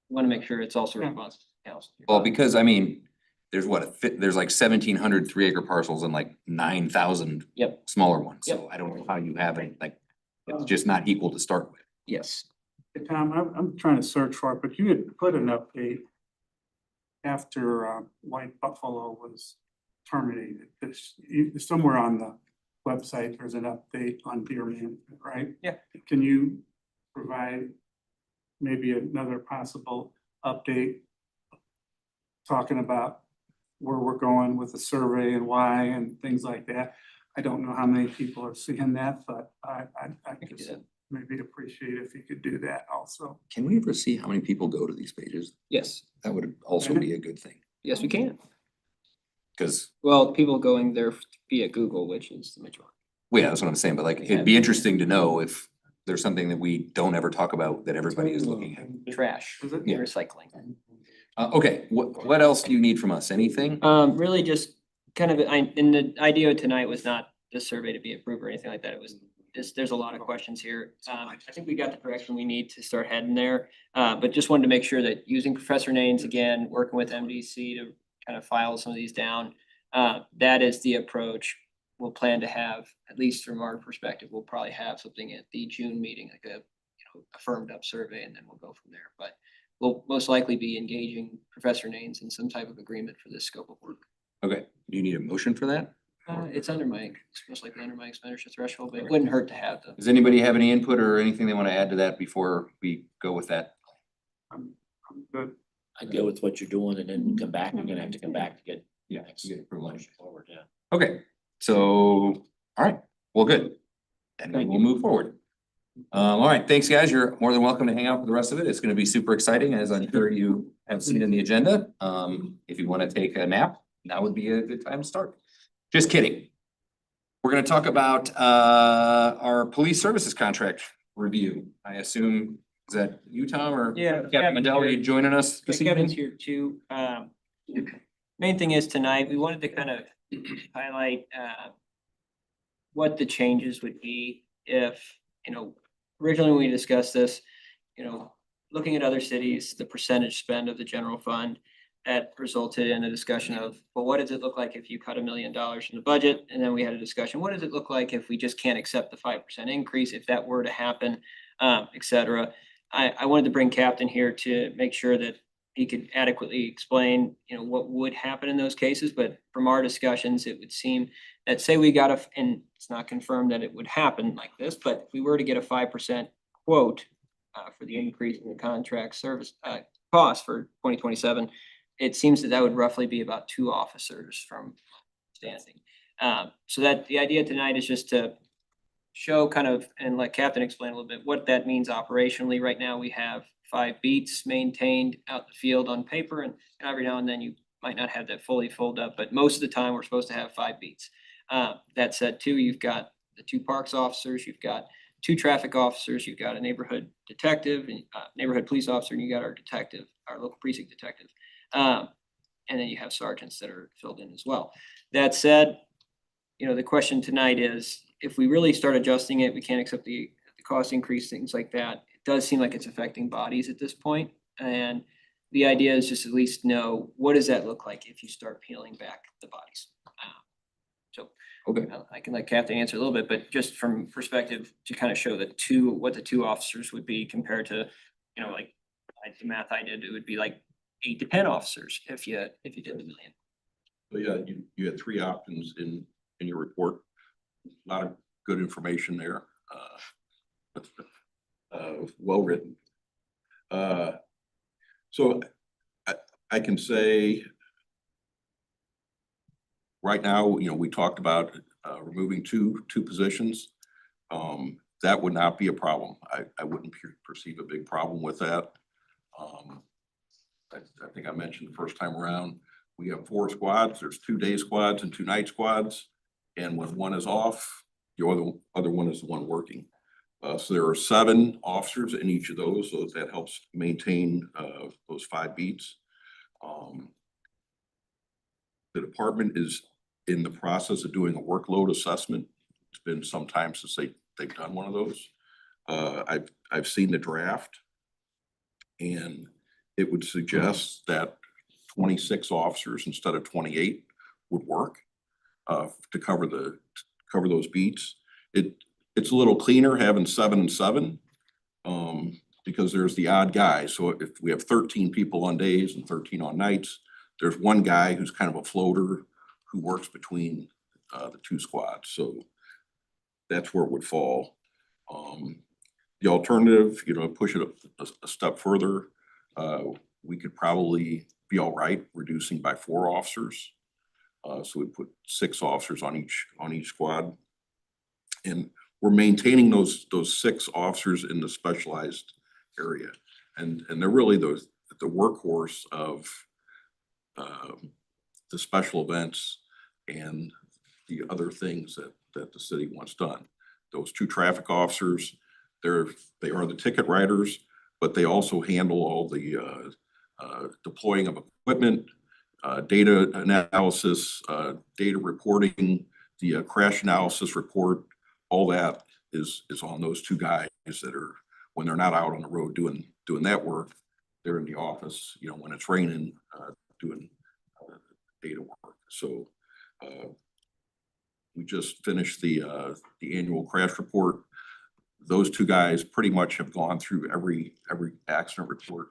want to make sure it's also responsive to council. Well, because I mean, there's there's like 1,700 3 acre parcels and like 9,000 smaller ones. So I don't know how you have it, like, it's just not equal to start with. Yes. Hey, Tom, I'm trying to search for it, but you had put an update after White Buffalo was terminated. Somewhere on the website, there's an update on deer management, right? Yeah. Can you provide maybe another possible update talking about where we're going with the survey and why and things like that? I don't know how many people are seeing that, but I just maybe appreciate if you could do that also. Can we ever see how many people go to these pages? Yes. That would also be a good thing, Yes, we can. because, Well, people going there via Google, which is the majority. well, yeah, that's what I'm saying, but like, it'd be interesting to know if there's something that we don't ever talk about that everybody is looking at. Trash, Is it? Yeah. recycling. Okay, what else do you need from us? Anything? Really just kind of, and the idea tonight was not this survey to be approved or anything like that. It was there's a lot of questions here. I think we got the direction we need to start heading there. But just wanted to make sure that using Professor Naines again, working with MDC to kind of file some of these down, that is the approach. We'll plan to have, at least from our perspective, we'll probably have something at the June meeting, like a firmed up survey, and then we'll go from there. But we'll most likely be engaging Professor Naines in some type of agreement for this scope of work. Okay, do you need a motion for that? It's most likely under my expenditure threshold, but it wouldn't hurt to have them. Does anybody have any input or anything they want to add to that before we go with that? I'm good. I'd go with what you're doing and then come back. You're gonna have to come back to get. Yeah, next to get approval. motion forward, yeah. Okay, so, all right, well, good. And we will move forward. All right, thanks, guys. You're more than welcome to hang out for the rest of it. It's gonna be super exciting, as I'm sure you have seen in the agenda. If you want to take a nap, now would be a good time to start. Just kidding. We're gonna talk about our police services contract review. I assume, is that you, Tom, or? Yeah, Captain Kevin's Mandel, are here. you joining us this Kevin's evening? here too. Main thing is tonight, we wanted to kind of highlight what the changes would be if, originally when we discussed this, looking at other cities, the percentage spend of the general fund, that resulted in a discussion of, well, what does it look like if you cut $1 million in the budget? And then we had a discussion, what does it look like if we just can't accept the 5% increase, if that were to happen, et cetera. I wanted to bring Captain here to make sure that he could adequately explain, what would happen in those cases. But from our discussions, it would seem that say we got and it's not confirmed that it would happen like this, but if we were to get a 5% quote for the increase in the contract service cost for 2027, it seems that would roughly be about 2 officers from standing. So that the idea tonight is just to show kind of, and let Captain explain a little bit what that means operationally. Right now, we have 5 beats maintained out in the field on paper, and every now and then you might not have that fully filled up, but most of the time we're supposed to have 5 beats. That said, too, you've got the 2 parks officers, you've got 2 traffic officers, you've got a neighborhood detective, and neighborhood police officer, and you got our detective, our local precinct detective. And then you have sergeants that are filled in as well. That said, the question tonight is, if we really start adjusting it, we can't accept the cost increase, things like that. It does seem like it's affecting bodies at this point. And the idea is just at least know, what does that look like if you start peeling back the bodies? Okay. I can let Captain answer a little bit, but just from perspective to kind of show what the 2 officers would be compared to, like the math I did, it would be like 8 to 10 officers if you did the million. So yeah, you had 3 options in your report. A lot of good information there. Well written. So I can say right now, we talked about removing two positions. That would not be a problem. I wouldn't perceive a big problem with that. I think I mentioned the first time around, we have 4 squads. There's 2 day squads and 2 night squads. And when one is off, the other one is the one working. So there are 7 officers in each of those, so that helps maintain those 5 beats. The department is in the process of doing a workload assessment. It's been some time since they've done one of those. I've seen the draft, and it would suggest that 26 officers instead of 28 would work to cover those beats. It's a little cleaner having 7 and 7 because there's the odd guy. So if we have 13 people on days and 13 on nights, there's one guy who's kind of a floater who works between the 2 squads. So that's where it would fall. The alternative, push it a step further, we could probably be all right reducing by 4 officers. So we put 6 officers on each squad. And we're maintaining those 6 officers in the specialized area. And they're really the workhorse of the special events and the other things that the city wants done. Those 2 traffic officers, they are the ticket writers, but they also handle all the deploying of equipment, data analysis, data reporting, the crash analysis report. All that is on those 2 guys that are, when they're not out on the road doing that work, they're in the office, when it's raining, doing data work. So we just finished the annual crash report. Those 2 guys pretty much have gone through every accident report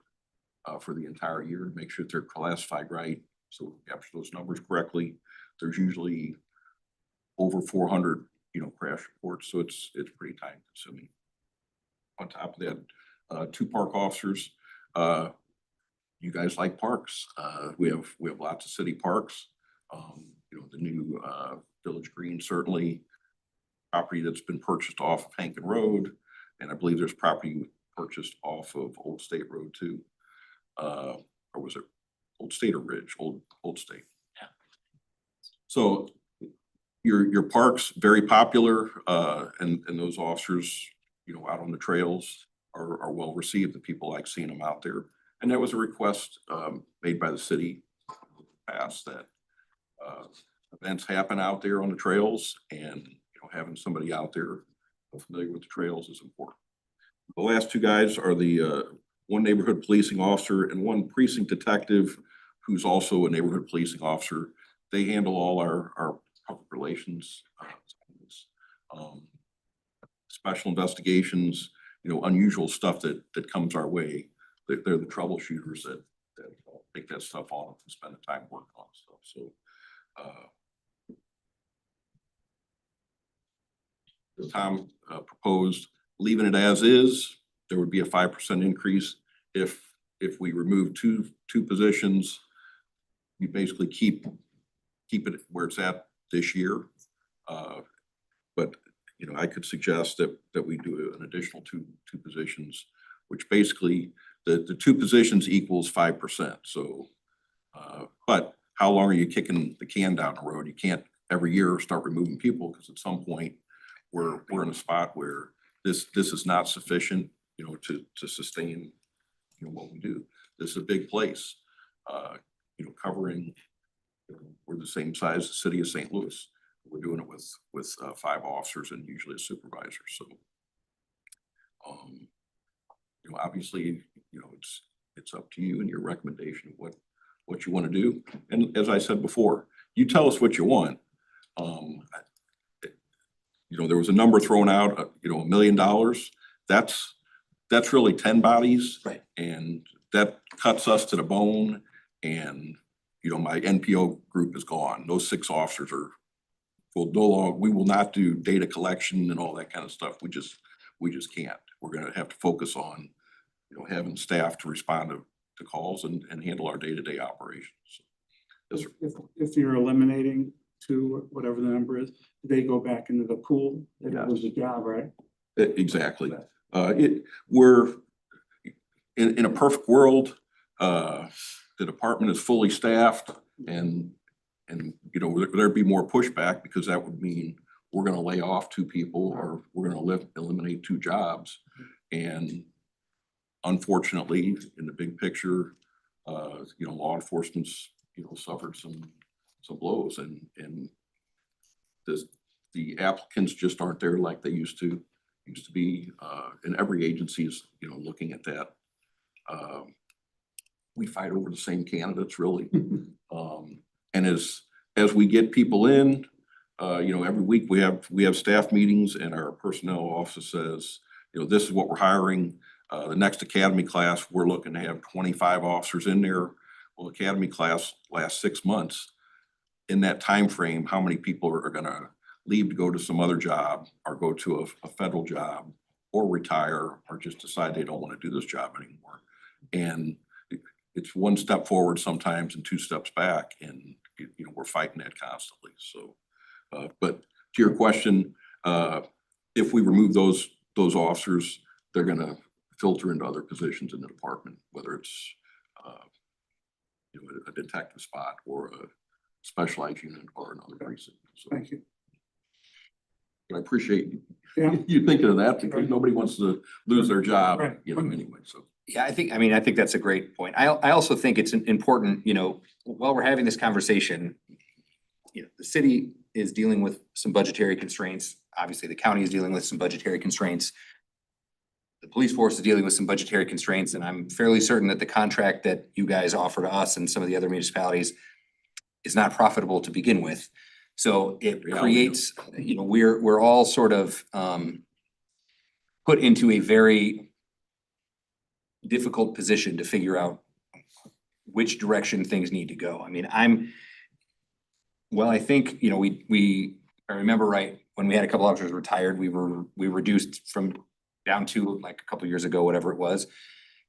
for the entire year to make sure that they're classified right. So we capture those numbers correctly. There's usually over 400, crash reports. So it's pretty time consuming. On top of that, 2 park officers. You guys like parks. We have lots of city parks. The new Village Green, certainly property that's been purchased off of Hankin Road. And I believe there's property purchased off of Old State Road too. Or was it Old State or Ridge? Old State. So your park's very popular, and those officers, you know, out on the trails are well received, and people like seeing them out there. And that was a request, made by the city past that, events happen out there on the trails, and, you know, having somebody out there familiar with the trails is important. The last two guys are the, one neighborhood policing officer and one precinct detective who's also a neighborhood policing officer. They handle all our public relations, special investigations, you know, unusual stuff that comes our way. They're the troubleshooters that take that stuff on and spend the time working on stuff. So, Tom proposed leaving it as is. There would be a 5% increase. If we remove two positions, you basically keep it where it's at this year. But, you know, I could suggest that we do an additional two positions, which basically the two positions equals 5%. So, but how long are you kicking the can down the road? You can't every year start removing people, because at some point we're in a spot where this is not sufficient, you know, to sustain, you know, what we do. This is a big place, you know, covering, you know, we're the same size as the city of St. Louis. We're doing it with 5 officers and usually a supervisor. So, you know, obviously, you know, it's up to you and your recommendation of what you want to do. And as I said before, you tell us what you want. You know, there was a number thrown out, you know, $1 million. That's really 10 bodies. Right. And that cuts us to the bone. And, you know, my NPO group is gone. Those 6 officers will no longer, we will not do data collection and all that kind of stuff. We just can't. We're gonna have to focus on, you know, having staff to respond to calls and handle our day-to-day operations. Yes, sir. If you're eliminating 2, whatever the number is, they go back into the pool. That was the job, right? Exactly. We're in a perfect world, the department is fully staffed, and you know, there'd be more pushback, because that would mean we're gonna lay off 2 people, or we're gonna eliminate 2 jobs. And unfortunately, in the big picture, you know, law enforcement's, you know, suffered some blows, and the applicants just aren't there like they used to be, and every agency is, you know, looking at that. We fight over the same candidates, really. And as we get people in, you know, every week we have staff meetings, and our personnel office says, you know, this is what we're hiring. The next academy class, we're looking to have 25 officers in there. Well, academy class lasts 6 months. In that time frame, how many people are gonna leave to go to some other job, or go to a federal job, or retire, or just decide they don't want to do this job anymore? And it's 1 step forward sometimes and 2 steps back, and you know, we're fighting that constantly. So, but to your question, if we remove those officers, they're gonna filter into other positions in the department, whether it's you know, a detective spot, or a specialized unit, or another precinct. So Thank you. I appreciate Yeah. you thinking of that, because nobody wants to lose their job, Right. you know, anyway, so. Yeah, I think that's a great point. I also think it's important, you know, while we're having this conversation, you know, the city is dealing with some budgetary constraints. Obviously, the county is dealing with some budgetary constraints. The police force is dealing with some budgetary constraints, and I'm fairly certain that the contract that you guys offer to us and some of the other municipalities is not profitable to begin with. So it creates, you know, we're all sort of put into a very difficult position to figure out which direction things need to go. I mean, I think, you know, I remember right, when we had a couple officers retired, we reduced from down to like a couple years ago, whatever it was.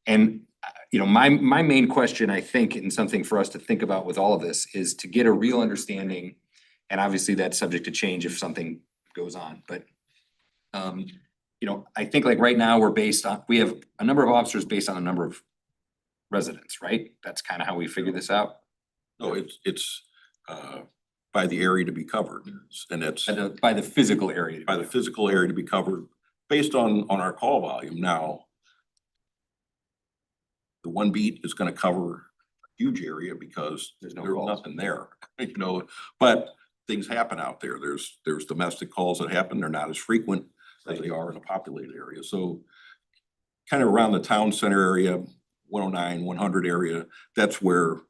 And, you know, my main question, I think, and something for us to think about with all of this, is to get a real understanding, and obviously that's subject to change if something goes on, but you know, I think like right now we have a number of officers based on a number of residents, right? That's kind of how we figure this out. No, it's by the area to be covered. And it's By the physical area. by the physical area to be covered based on our call volume. Now, the one beat is gonna cover a huge area because There's there's no calls. nothing there, you know, but things happen out there. There's domestic calls that happen. They're not as frequent as they are in a populated area. So kind of around the town center area, 109, 100 area, that's where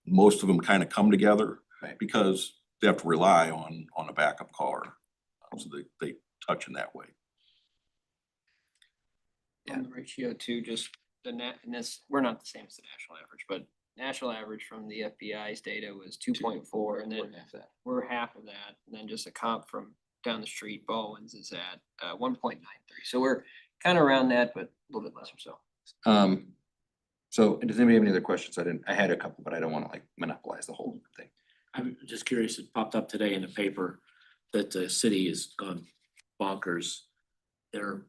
most of them kind of come together. Right. Because they have to rely on a backup caller. So they touch in that way. On the ratio too, just the net, and this, we're not the same as the national average, but national average from the FBI's data was 2.4, and then we're half of that. And then just a comp from down the street, Baldwin's is at 1.93. So we're kind of around that, but a little bit less or so. So does anybody have any other questions? I had a couple, but I don't want to like monopolize the whole thing. I'm just curious, it popped up today in the paper that the city has gone bonkers. Their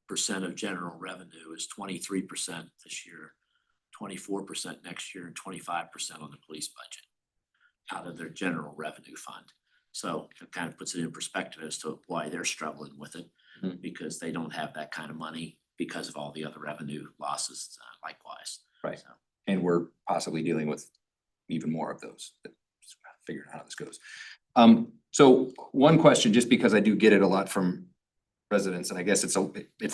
percent of general revenue is 23% this year, 24% next year, and 25% on the police budget out of their general revenue fund. So it kind of puts it in perspective as to why they're struggling with it, Mhm. because they don't have that kind of money because of all the other revenue losses likewise. Right. So, And we're possibly dealing with even more of those. Just figuring out how this goes. So one question, just because I do get it a lot from residents, and I guess it's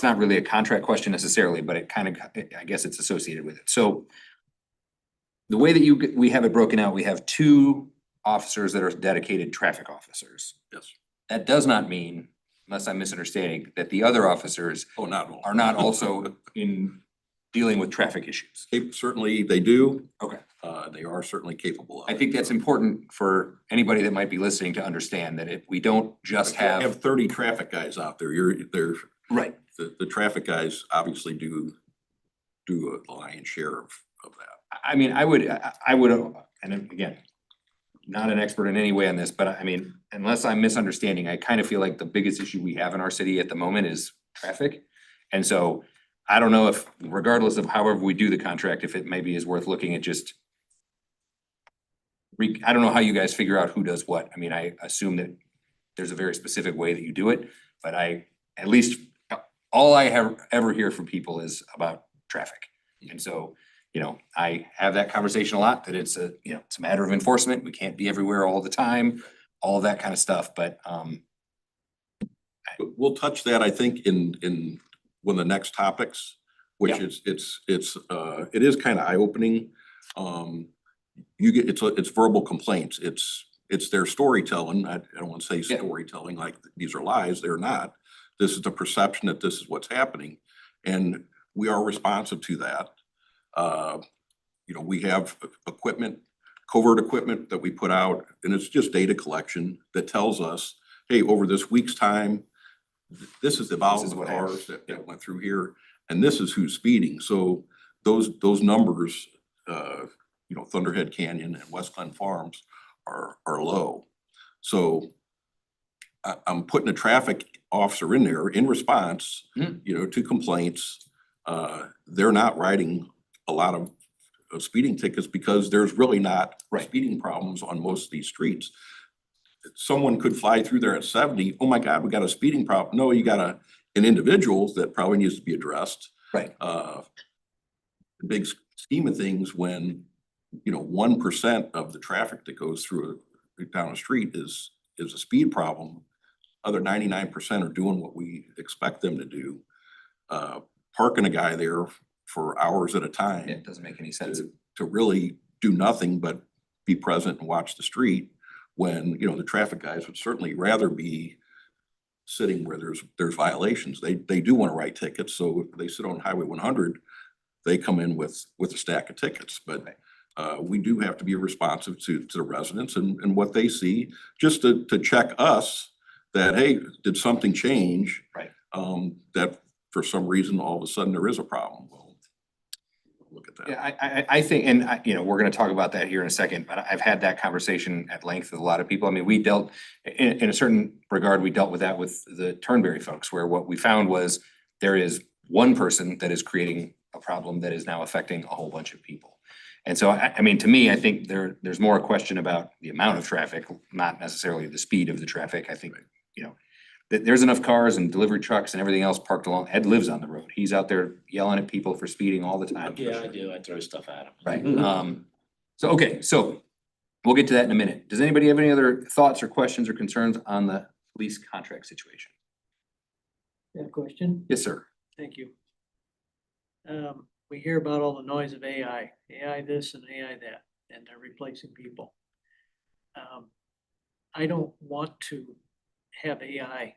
not really a contract question necessarily, but it kind of, I guess it's associated with it. So the way that we have it broken out, we have 2 officers that are dedicated traffic officers. Yes. That does not mean, unless I'm misunderstanding, that the other officers Oh, not all. are not also in dealing with traffic issues. Certainly they do. Okay. They are certainly capable of I it. think that's important for anybody that might be listening to understand that if we don't just You can't have. 30 traffic guys out there. They're, Right. the traffic guys obviously do a lion's share of that. I mean, I would, and then again, not an expert in any way on this, but I mean, unless I'm misunderstanding, I kind of feel like the biggest issue we have in our city at the moment is traffic. And so I don't know if, regardless of however we do the contract, if it maybe is worth looking at just. I don't know how you guys figure out who does what. I mean, I assume that there's a very specific way that you do it, but at least all I ever hear from people is about traffic. And so, you know, I have that conversation a lot, that it's a matter of enforcement. We can't be everywhere all the time, all of that kind of stuff, but But we'll touch that, I think, in one of the next topics, which Yeah. it is kind of eye-opening. It's verbal complaints. It's their storytelling. I don't want to say Yeah. storytelling like these are lies. They're not. This is the perception that this is what's happening, and we are responsive to that. We have equipment, covert equipment that we put out, and it's just data collection that tells us, hey, over this week's time, this is the volume of what cars happened. that went through here, and this is who's speeding. So those numbers, Thunderhead Canyon and West Glen Farms are low. So I'm putting a traffic officer in there in response, to complaints. They're not writing a lot of speeding tickets because there's really not speeding problems on most of these streets. Someone could fly through there at 70. Oh my God, we got a speeding problem. No, you got an individual that probably needs to be addressed. Right. The big scheme of things, when 1% of the traffic that goes through down a street is a speed problem. Other 99% are doing what we expect them to do. Parking a guy there for hours at a time. It doesn't make any sense. To really do nothing but be present and watch the street, when, the traffic guys would certainly rather be sitting where there's violations. They do want to write tickets, so if they sit on Highway 100, they come in with a stack of tickets. But we do have to be responsive to the residents and what they see, just to check us that, hey, did something change? Right. That for some reason, all of a sudden, there is a problem. Well, look at that. Yeah, I think, and we're gonna talk about that here in a second, but I've had that conversation at length with a lot of people. I mean, we dealt, in a certain regard, we dealt with that with the Turnberry folks, where what we found was there is one person that is creating a problem that is now affecting a whole bunch of people. And so I mean, to me, I think there's more a question about the amount of traffic, not necessarily the speed of the traffic. I think, you know, that there's enough cars and delivery trucks and everything else parked along. Ed lives on the road. He's out there yelling at people for speeding all the time. Yeah, I do. I throw stuff at them. Right, so, okay, so we'll get to that in a minute. Does anybody have any other thoughts or questions or concerns on the police contract situation? That question? Yes, sir. Thank you. We hear about all the noise of AI this and AI that, and they're replacing people. I don't want to have AI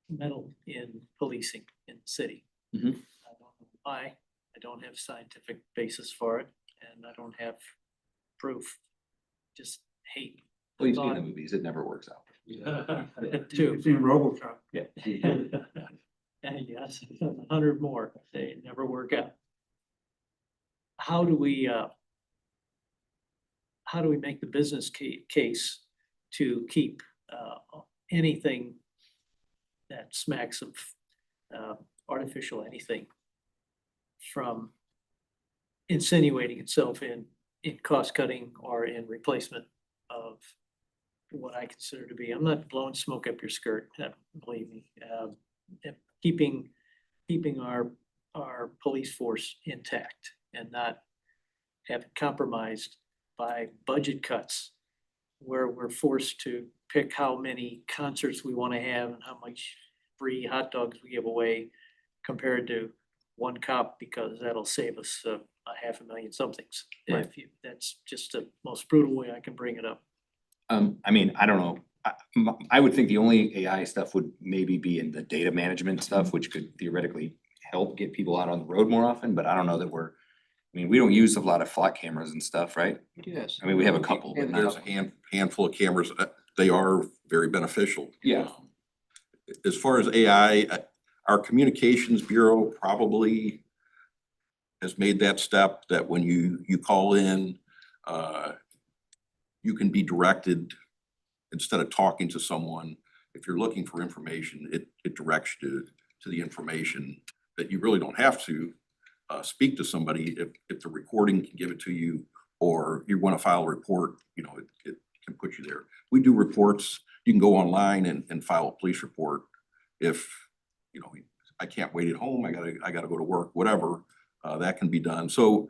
meddle in policing in the city. Mhm. I don't know why. I don't have scientific basis for it, and I don't have proof. Just hate. Please see the movies. It never works out. It too. You've seen RoboCop. Yeah. And yes, 100 more, they never work out. How do we make the business case to keep anything that smacks of artificial anything from insinuating itself in cost cutting or in replacement of what I consider to be, I'm not blowing smoke up your skirt, believe me. Keeping our police force intact and not have it compromised by budget cuts where we're forced to pick how many concerts we want to have and how much free hot dogs we give away compared to one cop, because that'll save us a $500,000 somethings. Right. That's just the most brutal way I can bring it up. I mean, I don't know. I would think the only AI stuff would maybe be in the data management stuff, which could theoretically help get people out on the road more often, but I don't know that we don't use a lot of flock cameras and stuff, right? Yes. I mean, we have a couple, but There's not. a handful of cameras. They are very beneficial. Yeah. As far as AI, our communications bureau probably has made that step that when you call in, you can be directed instead of talking to someone. If you're looking for information, it directs you to the information that you really don't have to speak to somebody. If the recording can give it to you, or you want to file a report, you know, it can put you there. We do reports. You can go online and file a police report. If, you know, I can't wait at home, I gotta go to work, whatever, that can be done. So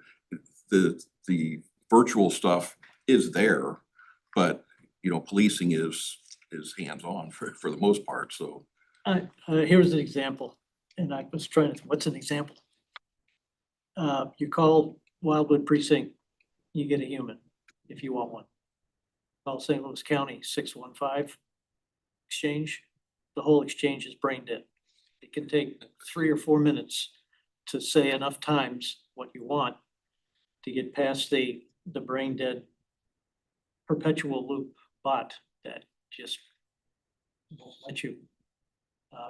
the virtual stuff is there, but, you know, policing is hands-on for the most part, so. Here's an example, and I was trying to, what's an example? You call Wildwood Precinct, you get a human, if you want one. Call St. Louis County 615 exchange, the whole exchange is brain dead. It can take 3 or 4 minutes to say enough times what you want to get past the brain dead perpetual loop bot that just won't let you.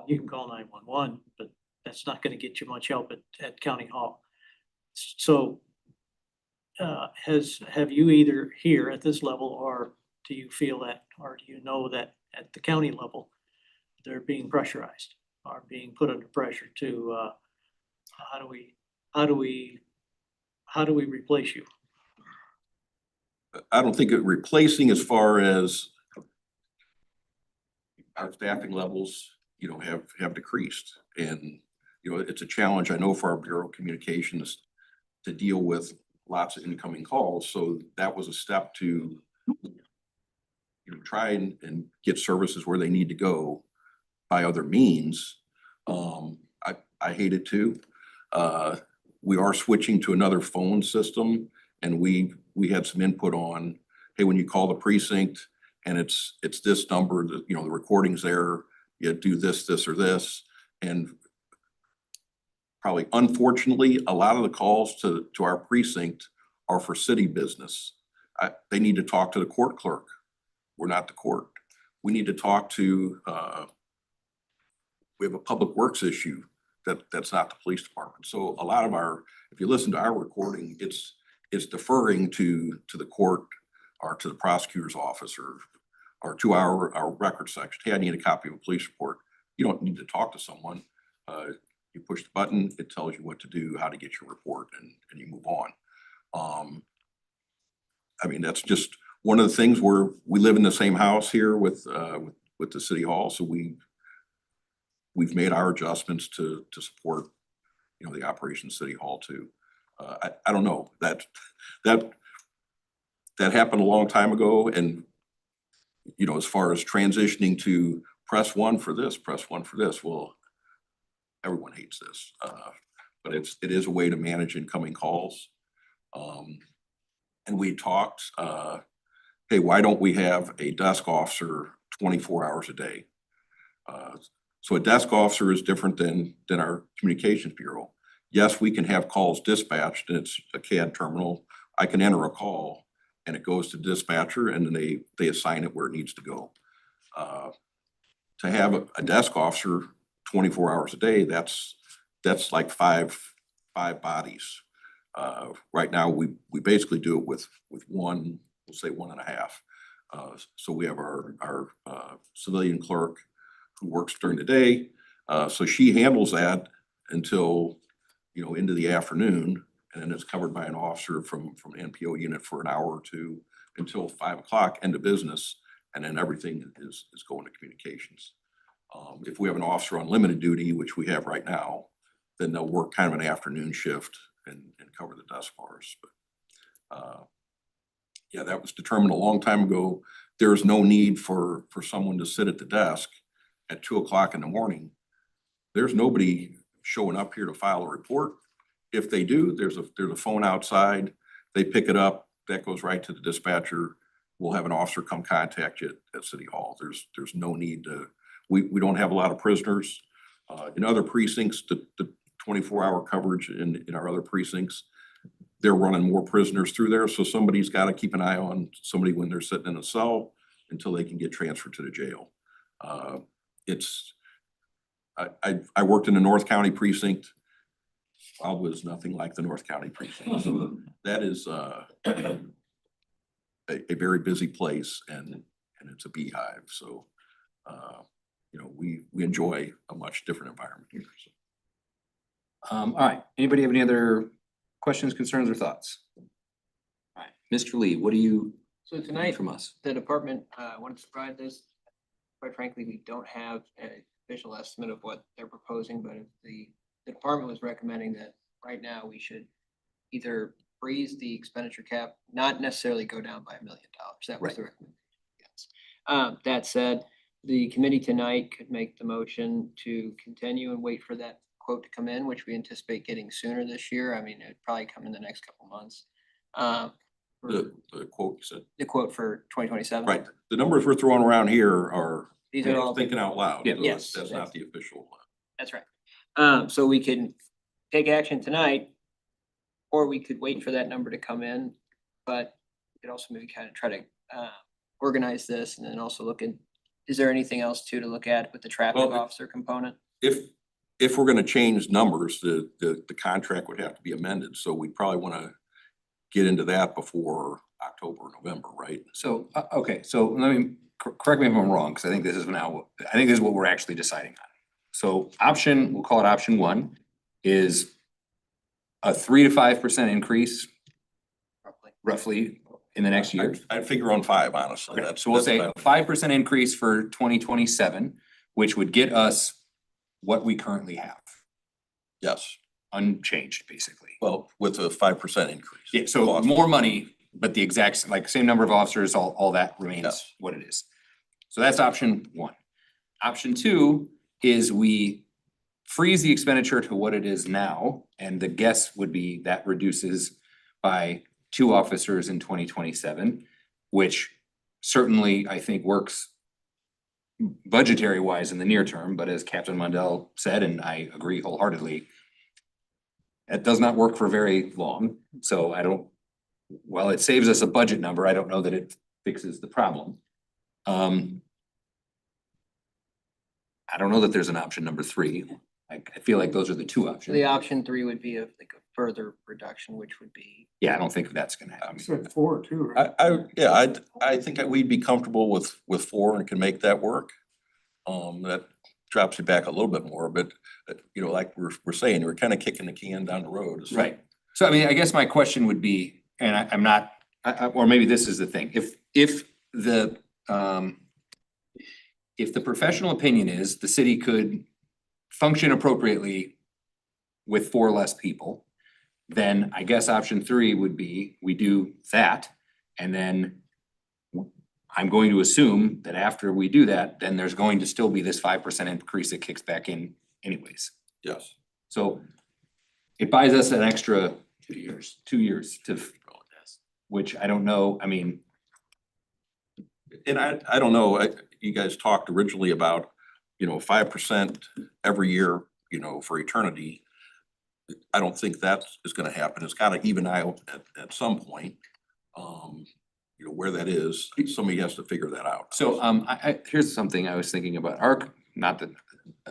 You can call 911, but that's not gonna get you much help at County Hall. So have you either here at this level, or do you feel that, or do you know that at the county level, they're being pressurized, are being put under pressure to, how do we replace you? I don't think replacing as far as our staffing levels, you know, have decreased. And, you know, it's a challenge, I know, for our Bureau of Communications to deal with lots of incoming calls. So that was a step to, you know, try and get services where they need to go by other means. I hate it too. We are switching to another phone system, and we had some input on, hey, when you call the precinct and it's this number, you know, the recording's there, you do this, or this. And probably unfortunately, a lot of the calls to our precinct are for city business. They need to talk to the court clerk. We're not the court. We need to talk to, we have a public works issue that's not the police department. So a lot of if you listen to our recording, it's deferring to the court or to the prosecutor's office or to our record section. Hey, I need a copy of a police report. You don't need to talk to someone. You push the button, it tells you what to do, how to get your report, and you move on. I mean, that's just one of the things where we live in the same house here with the city hall, so we've made our adjustments to support, you know, the Operation City Hall too. I don't know, that happened a long time ago, and you know, as far as transitioning to press one for this, well, everyone hates this, but it is a way to manage incoming calls. And we talked, hey, why don't we have a desk officer 24 hours a day? So a desk officer is different than our communications bureau. Yes, we can have calls dispatched, and it's a CAD terminal. I can enter a call and it goes to dispatcher, and then they assign it where it needs to go. To have a desk officer 24 hours a day, that's like five bodies. Right now, we basically do it with one, we'll say 1.5. So we have our civilian clerk who works during the day. So she handles that until, you know, into the afternoon, and then it's covered by an officer from an NPO unit for an hour or two until 5 o'clock, end of business, and then everything is going to communications. If we have an officer on limited duty, which we have right now, then they'll work kind of an afternoon shift and cover the desk bars. But yeah, that was determined a long time ago. There's no need for someone to sit at the desk at 2 o'clock in the morning. There's nobody showing up here to file a report. If they do, there's a phone outside. They pick it up. That goes right to the dispatcher. We'll have an officer come contact you at City Hall. There's no need to. We don't have a lot of prisoners. In other precincts, the 24-hour coverage in our other precincts, they're running more prisoners through there. So somebody's got to keep an eye on somebody when they're sitting in a cell until they can get transferred to the jail. I worked in the North County precinct. Wildwood is nothing like the North County precinct. So that is a very busy place, and it's a beehive. So you know, we enjoy a much different environment here. So. All right, anybody have any other questions, concerns, or thoughts? All right, Mr. Lee, what do you So need tonight, from us? the department wanted to provide this. Quite frankly, we don't have an official estimate of what they're proposing, but if the department was recommending that right now we should either freeze the expenditure cap, not necessarily go down by $1 million. That was Right. the recommendation. Yes. That said, the committee tonight could make the motion to continue and wait for that quote to come in, which we anticipate getting sooner this year. I mean, it'd probably come in the next couple months. The quote you said. The quote for 2027. Right. The numbers we're throwing around here are These are all thinking out loud. Yeah. So Yes. That's not the official one. That's right. So we can take action tonight, or we could wait for that number to come in. But we could also maybe kind of try to organize this, and then also look at, is there anything else to look at with the traffic Well, officer component? If we're gonna change numbers, the contract would have to be amended. So we probably wanna get into that before October, November, right? So, okay, so let me, correct me if I'm wrong, because I think this is what we're actually deciding on. So we'll call it option 1, is a 3 to 5% increase roughly in the next year. I'd figure on 5, honestly. Okay, That's- so we'll that's say fine. a 5% increase for 2027, which would get us what we currently have, Yes, unchanged, basically. well, with a 5% increase. Yeah, so Cost. more money, but the exact, like, same number of officers, all that remains Yes. what it is. So that's option 1. Option 2 is we freeze the expenditure to what it is now, and the guess would be that reduces by 2 officers in 2027, which certainly I think works budgetary wise in the near term, but as Captain Mundell said, and I agree wholeheartedly, it does not work for very long. So while it saves us a budget number, I don't know that it fixes the problem. I don't know that there's an option number 3. I feel like those are the 2 options. The option 3 would be like a further reduction, which would be, Yeah, I don't think that's gonna happen. You said 4 too, right? I think that we'd be comfortable with 4 and can make that work. That drops you back a little bit more, but you know, like we're saying, we're kind of kicking the can down the road. Right. So I mean, I guess my question would be, and I'm not, or maybe this is the thing, if the professional opinion is the city could function appropriately with 4 less people, then I guess option 3 would be we do that. And then I'm going to assume that after we do that, then there's going to still be this 5% increase that kicks back in anyways. Yes. So it buys us an extra 2 years. 2 years to, which I don't know, I mean, And I don't know, you guys talked originally about, 5% every year, for eternity. I don't think that is gonna happen. It's gotta even out at some point. Where that is, somebody has to figure that out. so here's something I was thinking about. Not that,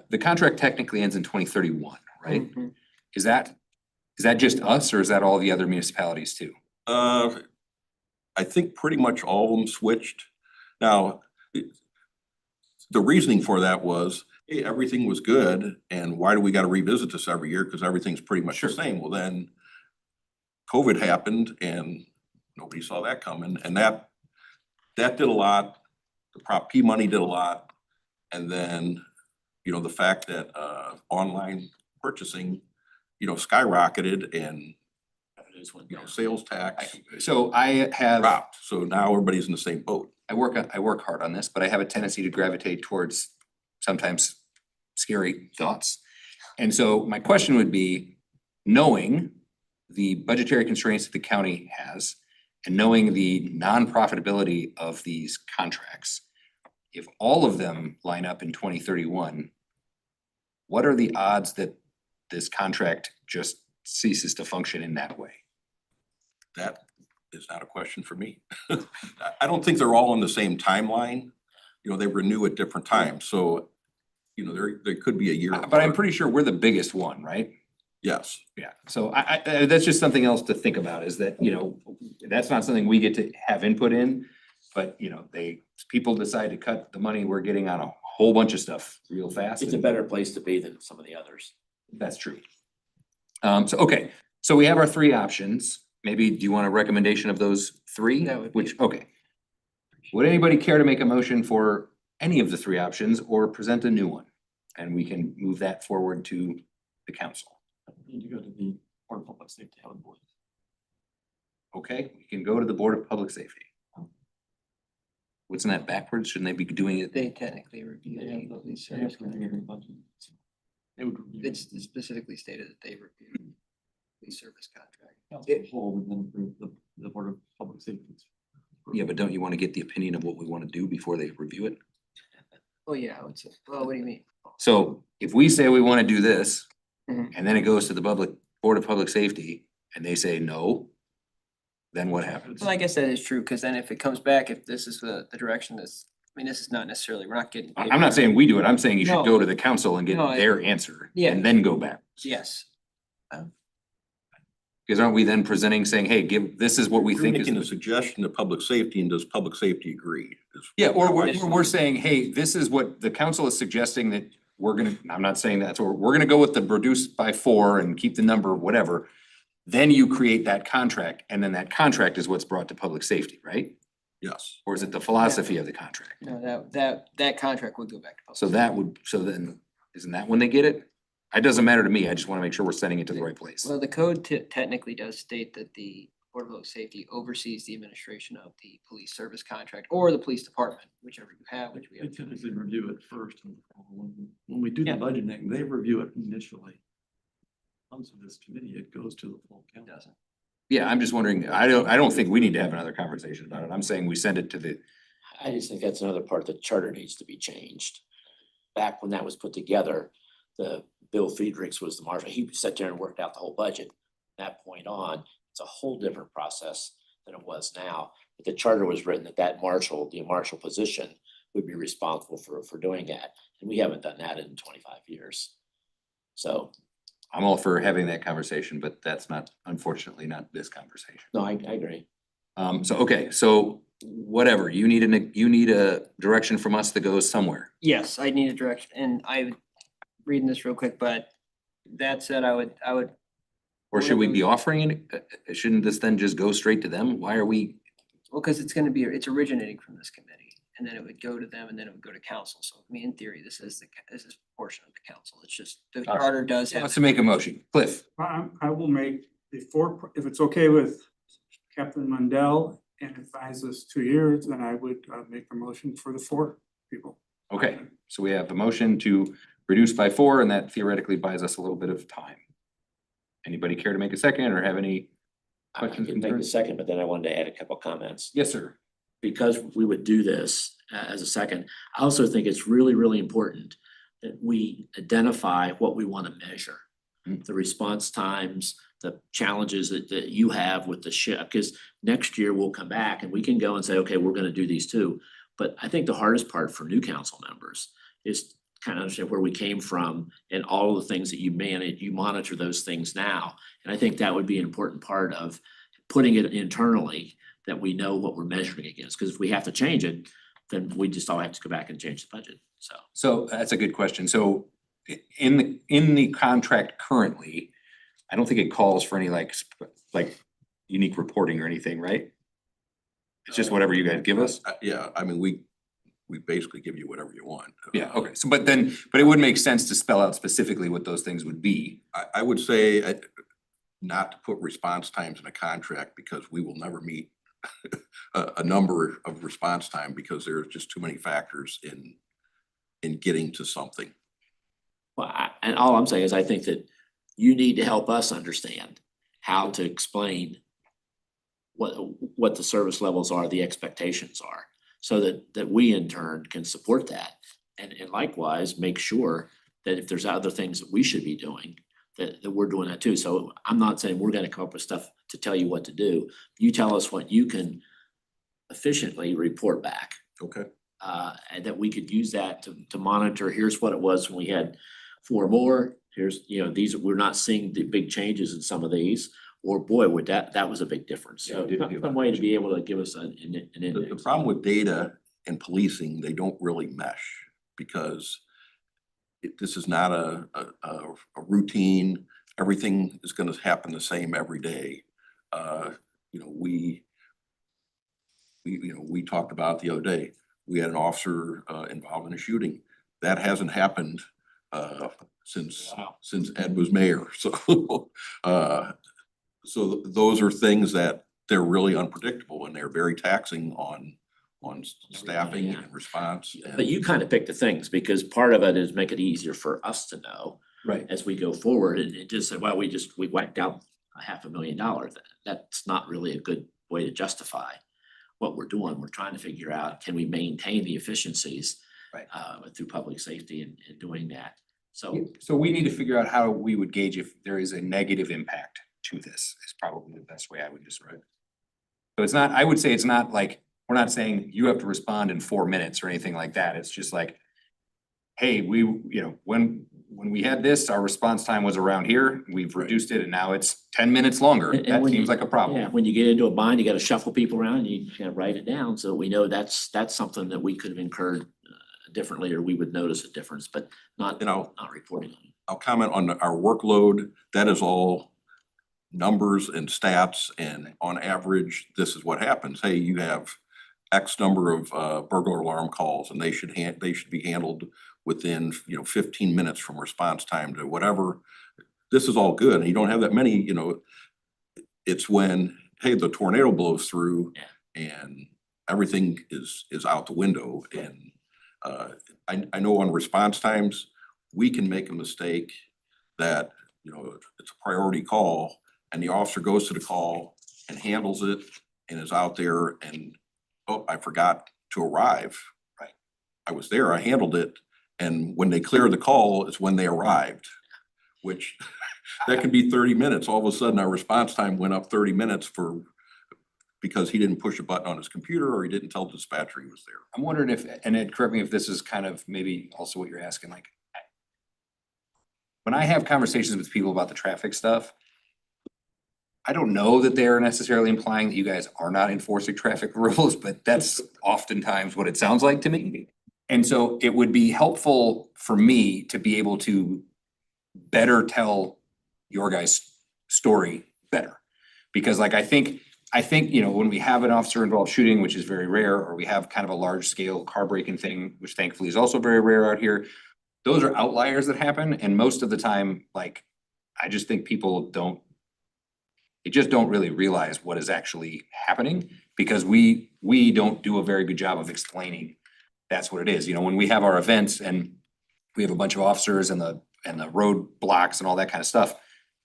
the contract technically ends in 2031, right? Mhm. Is that just us or is that all the other municipalities too? I think pretty much all of them switched. Now, the reasoning for that was, hey, everything was good, and why do we gotta revisit this every year? Cause everything's pretty much the same. Well, then COVID happened and nobody saw that coming, and that did a lot. The Prop P money did a lot. And then, the fact that online purchasing, skyrocketed and sales tax So I have, dropped. So now everybody's in the same boat. I work hard on this, but I have a tendency to gravitate towards sometimes scary thoughts. And so my question would be, knowing the budgetary constraints that the county has and knowing the non-profitability of these contracts, if all of them line up in 2031, what are the odds that this contract just ceases to function in that way? That is not a question for me. I don't think they're all on the same timeline. They renew at different times, so, there could be a year. But I'm pretty sure we're the biggest one, right? Yes. Yeah, so I that's just something else to think about is that, that's not something we get to have input in. But, people decide to cut the money we're getting on a whole bunch of stuff real fast. It's a better place to be than some of the others. That's true. Okay, so we have our 3 options. Maybe, do you want a recommendation of those 3? That would be- Okay. Would anybody care to make a motion for any of the 3 options or present a new one? And we can move that forward to the council. Need to go to the Board of Public Safety. Okay, we can go to the Board of Public Safety. Wasn't that backwards? Shouldn't they be doing it? They technically review any police service contract. It's specifically stated that they review police service contract. The Board of Public Safety. Yeah, but don't you want to get the opinion of what we want to do before they review it? Oh, yeah, I would say, well, what do you mean? So if we say we want to do this, Mhm. and then it goes to the Board of Public Safety, and they say no, then what happens? Well, I guess that is true, because then if it comes back, if this is the direction this, I mean, this is not necessarily, we're not getting. I'm not saying we do it, I'm saying you should No. go to the council and get No, their answer. Yeah. And then go back. Yes. Because aren't we then presenting, saying, hey, this is what we You're think is. making a suggestion to public safety, and does public safety agree? Yeah, or we're saying, hey, this is what the council is suggesting that I'm not saying that, so we're gonna go with the reduce by 4 and keep the number, whatever. Then you create that contract, and then that contract is what's brought to public safety, right? Yes. Or is it the philosophy of the contract? No, that contract would go back to. So then, isn't that when they get it? It doesn't matter to me, I just wanna make sure we're sending it to the right place. Well, the code technically does state that the Board of Public Safety oversees the administration of the police service contract or the police department, whichever you have, which we They have. typically review it first. When we do the Yeah. budgeting, they review it initially. Comes to this committee, it goes to the full It council. doesn't. Yeah, I'm just wondering, I don't think we need to have another conversation about it, I'm saying we send it to the, I just think that's another part, the charter needs to be changed. Back when that was put together, Bill Friedrichs was the marshal, he sat there and worked out the whole budget. From that point on, it's a whole different process than it was now. But the charter was written that the marshal position would be responsible for doing that. And we haven't done that in 25 years. So, I'm all for having that conversation, but that's not, unfortunately, not this conversation. no, I agree. So whatever, you need a direction from us that goes somewhere. Yes, I need a direction, and reading this real quick, but that said, I would Or should we be offering it? Shouldn't this then just go straight to them? Why are we? Well, because it's gonna be, it's originating from this committee, and then it would go to them, and then it would go to council. So I mean, in theory, this is this is a portion of the council. It's just, the All right. charter does have. Let's make a motion. Cliff, I will make the four, if it's okay with Captain Mundell and advises 2 years, then I would make the motion for the 4 people. okay, so we have the motion to reduce by 4, and that theoretically buys us a little bit of time. Anybody care to make a second or have any I questions? can make a concerns? second, but then I wanted to add a couple comments. Yes, sir. Because we would do this as a second, I also think it's really, really important that we identify what we want to measure. Mm. The response times, the challenges that you have with the ship, because next year we'll come back and we can go and say, okay, we're gonna do these too. But I think the hardest part for new council members is kind of understand where we came from and all of the things that you manage, you monitor those things now. And I think that would be an important part of putting it internally, that we know what we're measuring against, because if we have to change it, then we just all have to go back and change the budget, so. So that's a good question. So in the contract currently, I don't think it calls for any like unique reporting or anything, right? It's just whatever you guys give us? Yeah, I mean, we basically give you whatever you want. Yeah, okay. So, but it would make sense to spell out specifically what those things would be. I would say not to put response times in a contract because we will never meet a number of response time because there's just too many factors in getting to something. Well, and all I'm saying is I think that you need to help us understand how to explain what the service levels are, the expectations are, so that we in turn can support that. And likewise, make sure that if there's other things that we should be doing, that we're doing that too. So I'm not saying we're gonna come up with stuff to tell you what to do. You tell us what you can efficiently report back. Okay. And that we could use that to monitor, here's what it was when we had 4 more, here's, these, we're not seeing the big changes in some of these. Or boy, would that was a big difference. So some way to be able to give us an The index. problem with data and policing, they don't really mesh because this is not a routine, everything is gonna happen the same every day. We talked about the other day, we had an officer involved in a shooting. That hasn't happened since Ed was mayor, so so those are things that they're really unpredictable and they're very taxing on staffing yeah. and response. But you kind of pick the things because part of it is make it easier for us to know Right. as we go forward and it just said, well, we wiped out $500,000. That's not really a good way to justify what we're doing. We're trying to figure out, can we maintain the efficiencies Right. Through public safety and doing that. So So we need to figure out how we would gauge if there is a negative impact to this, is probably the best way I would describe it. So it's not, I would say it's not like, we're not saying you have to respond in 4 minutes or anything like that. It's just like, hey, when we had this, our response time was around here, we've reduced it and now it's 10 minutes longer. And That when seems you- like a problem. yeah, when you get into a bind, you gotta shuffle people around, and you gotta write it down, so we know that's something that we could have incurred differently, or we would notice a difference, but not reporting on it. I'll comment on our workload. That is all numbers and stats, and on average, this is what happens. Hey, you have X number of burglar alarm calls and they should be handled within 15 minutes from response time to whatever. This is all good and you don't have that many, it's when, hey, the tornado blows through and everything is out the window. And I know on response times, we can make a mistake that, it's a priority call and the officer goes to the call and handles it and is out there and, oh, I forgot to arrive. Right. I was there, I handled it. And when they clear the call is when they arrived, which that could be 30 minutes. All of a sudden, our response time went up 30 minutes because he didn't push a button on his computer or he didn't tell the dispatcher he was there. I'm wondering if, and Ed, correct me if this is kind of maybe also what you're asking, like, when I have conversations with people about the traffic stuff, I don't know that they're necessarily implying that you guys are not enforcing traffic rules, but that's oftentimes what it sounds like to me. And so it would be helpful for me to be able to better tell your guys' story better. Because like, I think, you know, when we have an officer involved shooting, which is very rare, or we have kind of a large scale car breaking thing, which thankfully is also very rare out here. Those are outliers that happen, and most of the time, like, I just think people they just don't really realize what is actually happening, because we don't do a very good job of explaining that's what it is. You know, when we have our events and we have a bunch of officers and the road blocks and all that kind of stuff,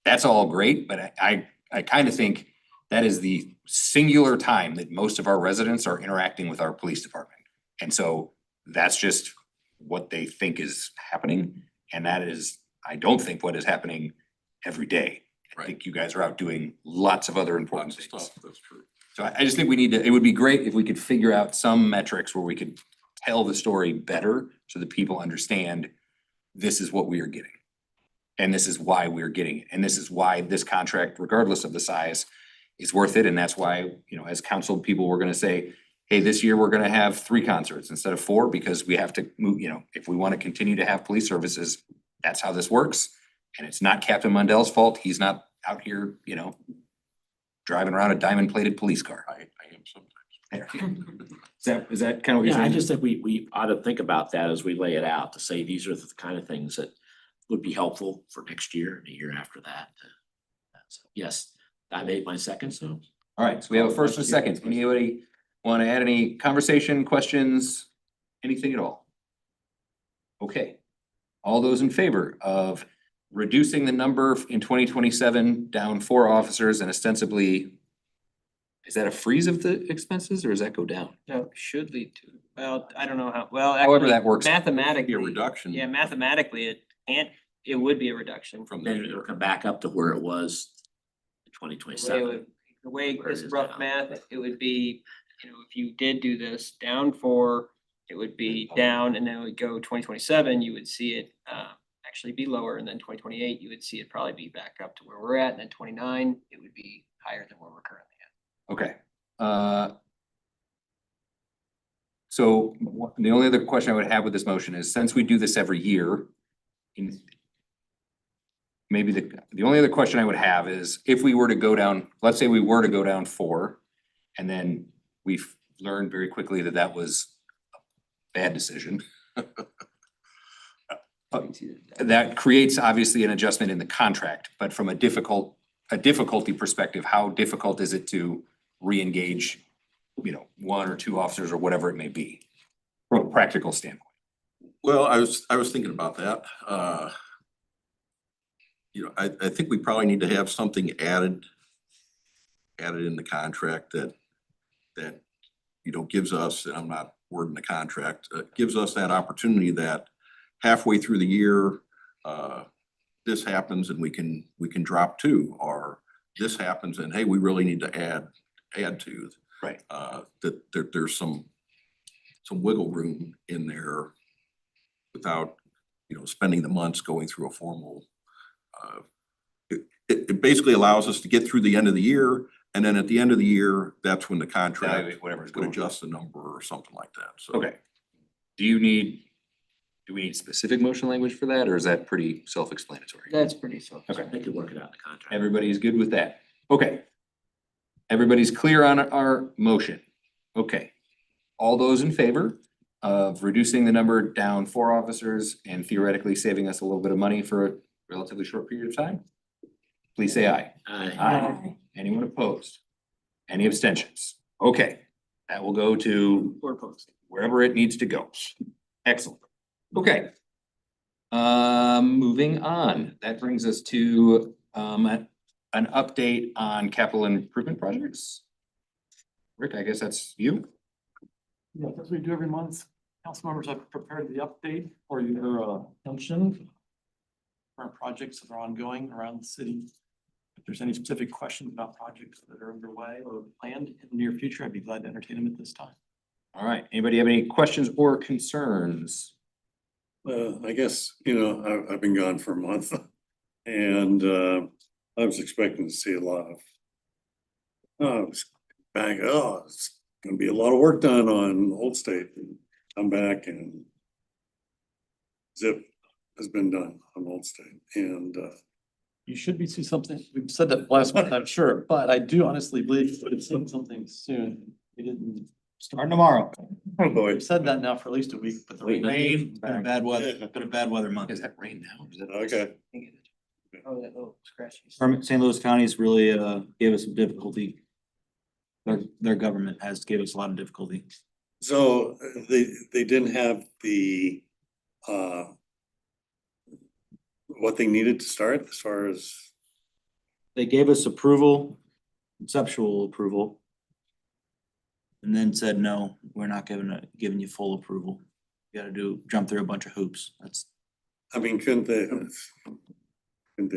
that's all great, but I kind of think that is the singular time that most of our residents are interacting with our police department. And so that's just what they think is happening. And that is, I don't think, what is happening every day. I think you guys are out doing lots of other important Lots of things. stuff, that's true. So I just think we need to, it would be great if we could figure out some metrics where we could tell the story better so that people understand this is what we are getting. And this is why we're getting it. And this is why this contract, regardless of the size, is worth it. And that's why, you know, as council people, we're gonna say, hey, this year we're gonna have 3 concerts instead of 4, because we have to move, you know, if we want to continue to have police services, that's how this works. And it's not Captain Mundell's fault. He's not out here, you know, driving around a diamond plated police car. I am sometimes. Is that kind of what you're Yeah, I saying? just think we ought to think about that as we lay it out, to say these are the kind of things that would be helpful for next year and the year after that. So, yes, I made my second, so. All right, so we have a first and a second. Anybody want to add any conversation, questions, anything at all? Okay. All those in favor of reducing the number in 2027 down 4 officers and ostensibly, is that a freeze of the expenses or does that go down? No, should lead to, well, I don't know how, well. However actually, that works. Mathematically. Be a reduction. Yeah, mathematically, it would be a reduction. From Then it'll come back up to where it was in twenty twenty-seven. The way Where it this is rough now. math, it would be, you know, if you did do this down 4, it would be down, and then it would go 2027, you would see it actually be lower, and then 2028, you would see it probably be back up to where we're at, and then 29, it would be higher than where we're currently at. Okay. So the only other question I would have with this motion is, since we do this every year, maybe the only other question I would have is, if we were to go down, let's say we were to go down 4, and then we've learned very quickly that that was a bad decision. That creates obviously an adjustment in the contract, but from a difficulty perspective, how difficult is it to re-engage, you know, 1 or 2 officers or whatever it may be, from a practical standpoint? Well, I was thinking about that. You know, I think we probably need to have something added in the contract that, you know, gives us, and I'm not wording the contract, gives us that opportunity that halfway through the year, this happens and we can drop 2, or this happens and hey, we really need to add to. Right. That there's some wiggle room in there without, you know, spending the months going through a formal. It basically allows us to get through the end of the year, and then at the end of the year, that's when the contract Evaluate whatever's would going on. adjust the number or something like that, so. Okay. Do we need specific motion language for that, or is that pretty self-explanatory? That's pretty self. Okay. They could work it out in the contract. Everybody's good with that? Okay. Everybody's clear on our motion? Okay. All those in favor of reducing the number down 4 officers and theoretically saving us a little bit of money for a relatively short period of time? Please say aye. Aye. Anyone opposed? Any abstentions? Okay, that will go to wherever it needs to go. Excellent. Okay. Moving on, that brings us to an update on capital improvement projects. Rick, I guess that's you. Yeah, as we do every month, council members have prepared the update for your attention. Current projects that are ongoing around the city. If there's any specific questions about projects that are underway or planned in the near future, I'd be glad to entertain them at this time. All right, anybody have any questions or concerns? I guess, you know, I've been gone for a month and I was expecting to see a lot of. It's gonna be a lot of work done on Old State. And I'm back and zip has been done on Old State, and you should be seeing something, we've said that last month, I'm sure, but I do honestly believe we could see something soon. We didn't start tomorrow. Oh, boy. We've said that now for at least a week, but the rain. Bad weather, been a bad weather month. Is that rain now? Is that- Okay. Oh, that little scratchy. St. Louis County's really gave us some difficulty. Their government has gave us a lot of difficulty. So they didn't have the what they needed to start as far as, They gave us approval, conceptual approval. And then said, no, we're not giving you full approval. You gotta jump through a bunch of hoops. That's, I mean, couldn't they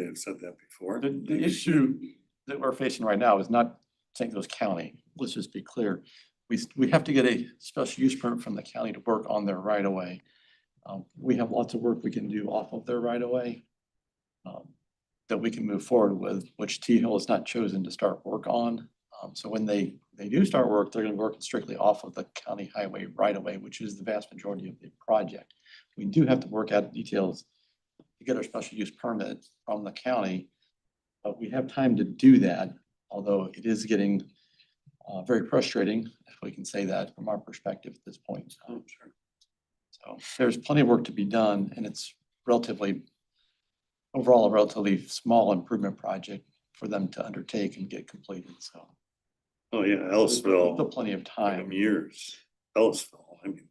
have said that before? The issue that we're facing right now is not St. Louis County. Let's just be clear. We have to get a special use permit from the county to work on their right of way. We have lots of work we can do off of their right of way. That we can move forward with, which T Hill has not chosen to start work on. So when they do start work, they're gonna work strictly off of the county highway right of way, which is the vast majority of the project. We do have to work out details to get our special use permit from the county. But we have time to do that, although it is getting very frustrating, if we can say that from our perspective at this point. Sure. So there's plenty of work to be done, and it's overall a relatively small improvement project for them to undertake and get completed, so. Oh, yeah, Still Ellisville, plenty of time. years. Ellisville, I mean,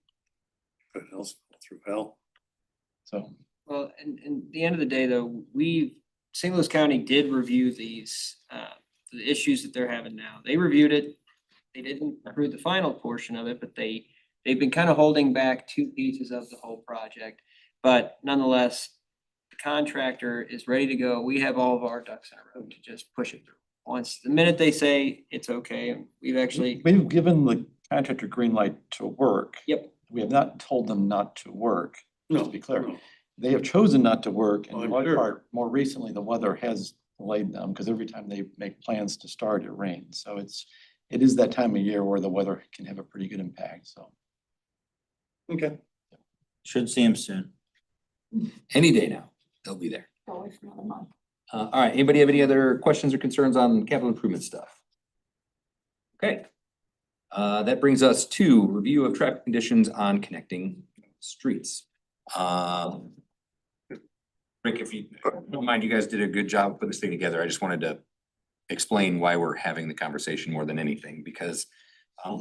put Ellisville through hell. So Well, and the end of the day, though, St. Louis County did review these, the issues that they're having now. They reviewed it. They didn't approve the final portion of it, but they've been kind of holding back two pieces of the whole project. But nonetheless, the contractor is ready to go. We have all of our ducks in a row to just push it through. The minute they say it's okay, and we've actually, we've given the contractor green light to work. Yep. We have not told them not to work, just to be clear. No. They have chosen not to work, and Oh, in I'm large sure. part, more recently, the weather has delayed them, because every time they make plans to start, it rains. So it is that time of year where the weather can have a pretty good impact, so. Okay. should see him soon. Any day now, they'll be there. Go away for another month. All right, anybody have any other questions or concerns on capital improvement stuff? Okay. That brings us to review of traffic conditions on connecting streets. Rick, if you don't mind, you guys did a good job putting this thing together. I just wanted to explain why we're having the conversation more than anything, because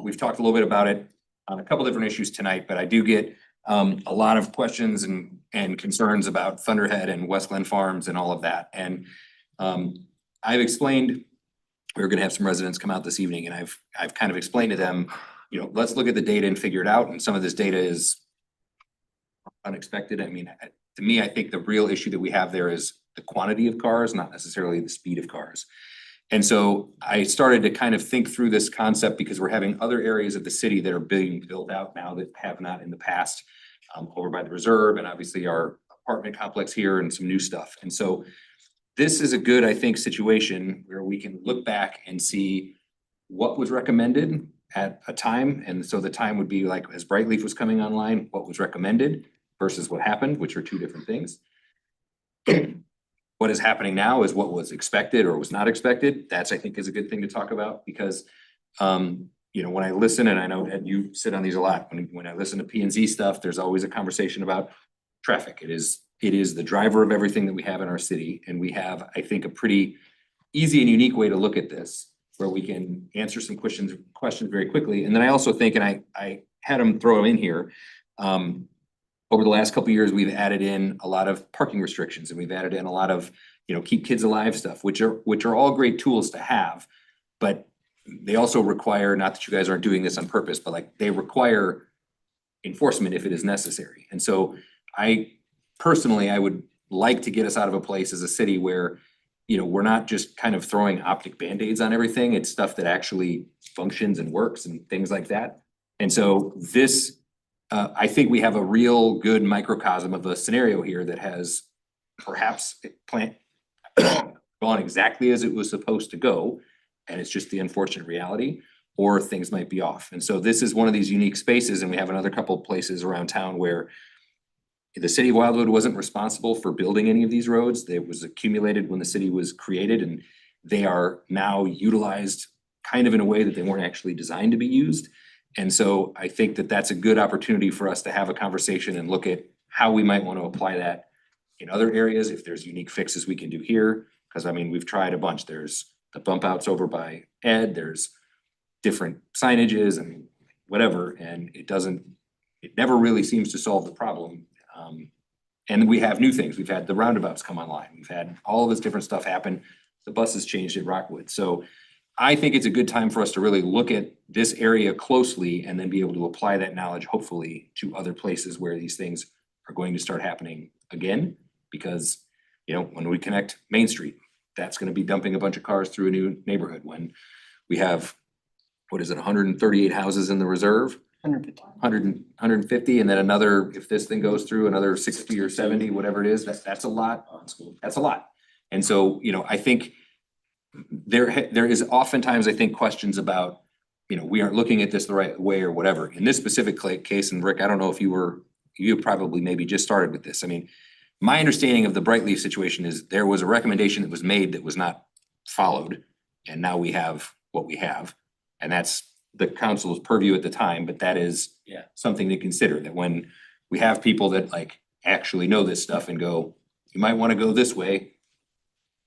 we've talked a little bit about it on a couple different issues tonight, but I do get a lot of questions and concerns about Thunderhead and West Glen Farms and all of that. And I've explained, we're gonna have some residents come out this evening, and I've kind of explained to them, you know, let's look at the data and figure it out. And some of this data is unexpected. I mean, to me, I think the real issue that we have there is the quantity of cars, not necessarily the speed of cars. And so I started to kind of think through this concept, because we're having other areas of the city that are being built out now that have not in the past, over by the reserve, and obviously our apartment complex here and some new stuff. And so this is a good, I think, situation where we can look back and see what was recommended at a time. And so the time would be like, as Brightleaf was coming online, what was recommended versus what happened, which are two different things. What is happening now is what was expected or was not expected. That's, I think, is a good thing to talk about, because you know, when I listen, and I know Ed, you sit on these a lot, when I listen to P and Z stuff, there's always a conversation about traffic. It is the driver of everything that we have in our city. And we have, I think, a pretty easy and unique way to look at this, where we can answer some questions very quickly. And then I also think, and I had them throw them in here, over the last couple of years, we've added in a lot of parking restrictions, and we've added in a lot of, you know, keep kids alive stuff, which are all great tools to have. But they also require, not that you guys aren't doing this on purpose, but like they require enforcement if it is necessary. And so I would like to get us out of a place as a city where, you know, we're not just kind of throwing optic Band-Aids on everything. It's stuff that actually functions and works and things like that. And so this, I think we have a real good microcosm of a scenario here that has perhaps gone exactly as it was supposed to go, and it's just the unfortunate reality, or things might be off. And so this is one of these unique spaces, and we have another couple of places around town where the city of Wildwood wasn't responsible for building any of these roads. It was accumulated when the city was created, and they are now utilized kind of in a way that they weren't actually designed to be used. And so I think that that's a good opportunity for us to have a conversation and look at how we might want to apply that in other areas, if there's unique fixes we can do here. Cause I mean, we've tried a bunch. There's the bump outs over by Ed, there's different signages and whatever, and it never really seems to solve the problem. And we have new things. We've had the roundabouts come online. We've had all of this different stuff happen. The buses changed at Rockwood. So I think it's a good time for us to really look at this area closely and then be able to apply that knowledge, hopefully, to other places where these things are going to start happening again. Because, you know, when we connect Main Street, that's gonna be dumping a bunch of cars through a new neighborhood. When we have, what is it, 138 houses in the reserve? 150, and then another, if this thing goes through, another 60 or 70, whatever it is, that's a lot. That's a lot. And so, you know, I think there is oftentimes, I think, questions about, you know, we aren't looking at this the right way or whatever. In this specific case, and Rick, I don't know if you probably maybe just started with this. I mean, my understanding of the Brightleaf situation is there was a recommendation that was made that was not followed, and now we have what we have. And that's the council's purview at the time, but that is something to consider, that when we have people that like actually know this stuff and go, you might want to go this way,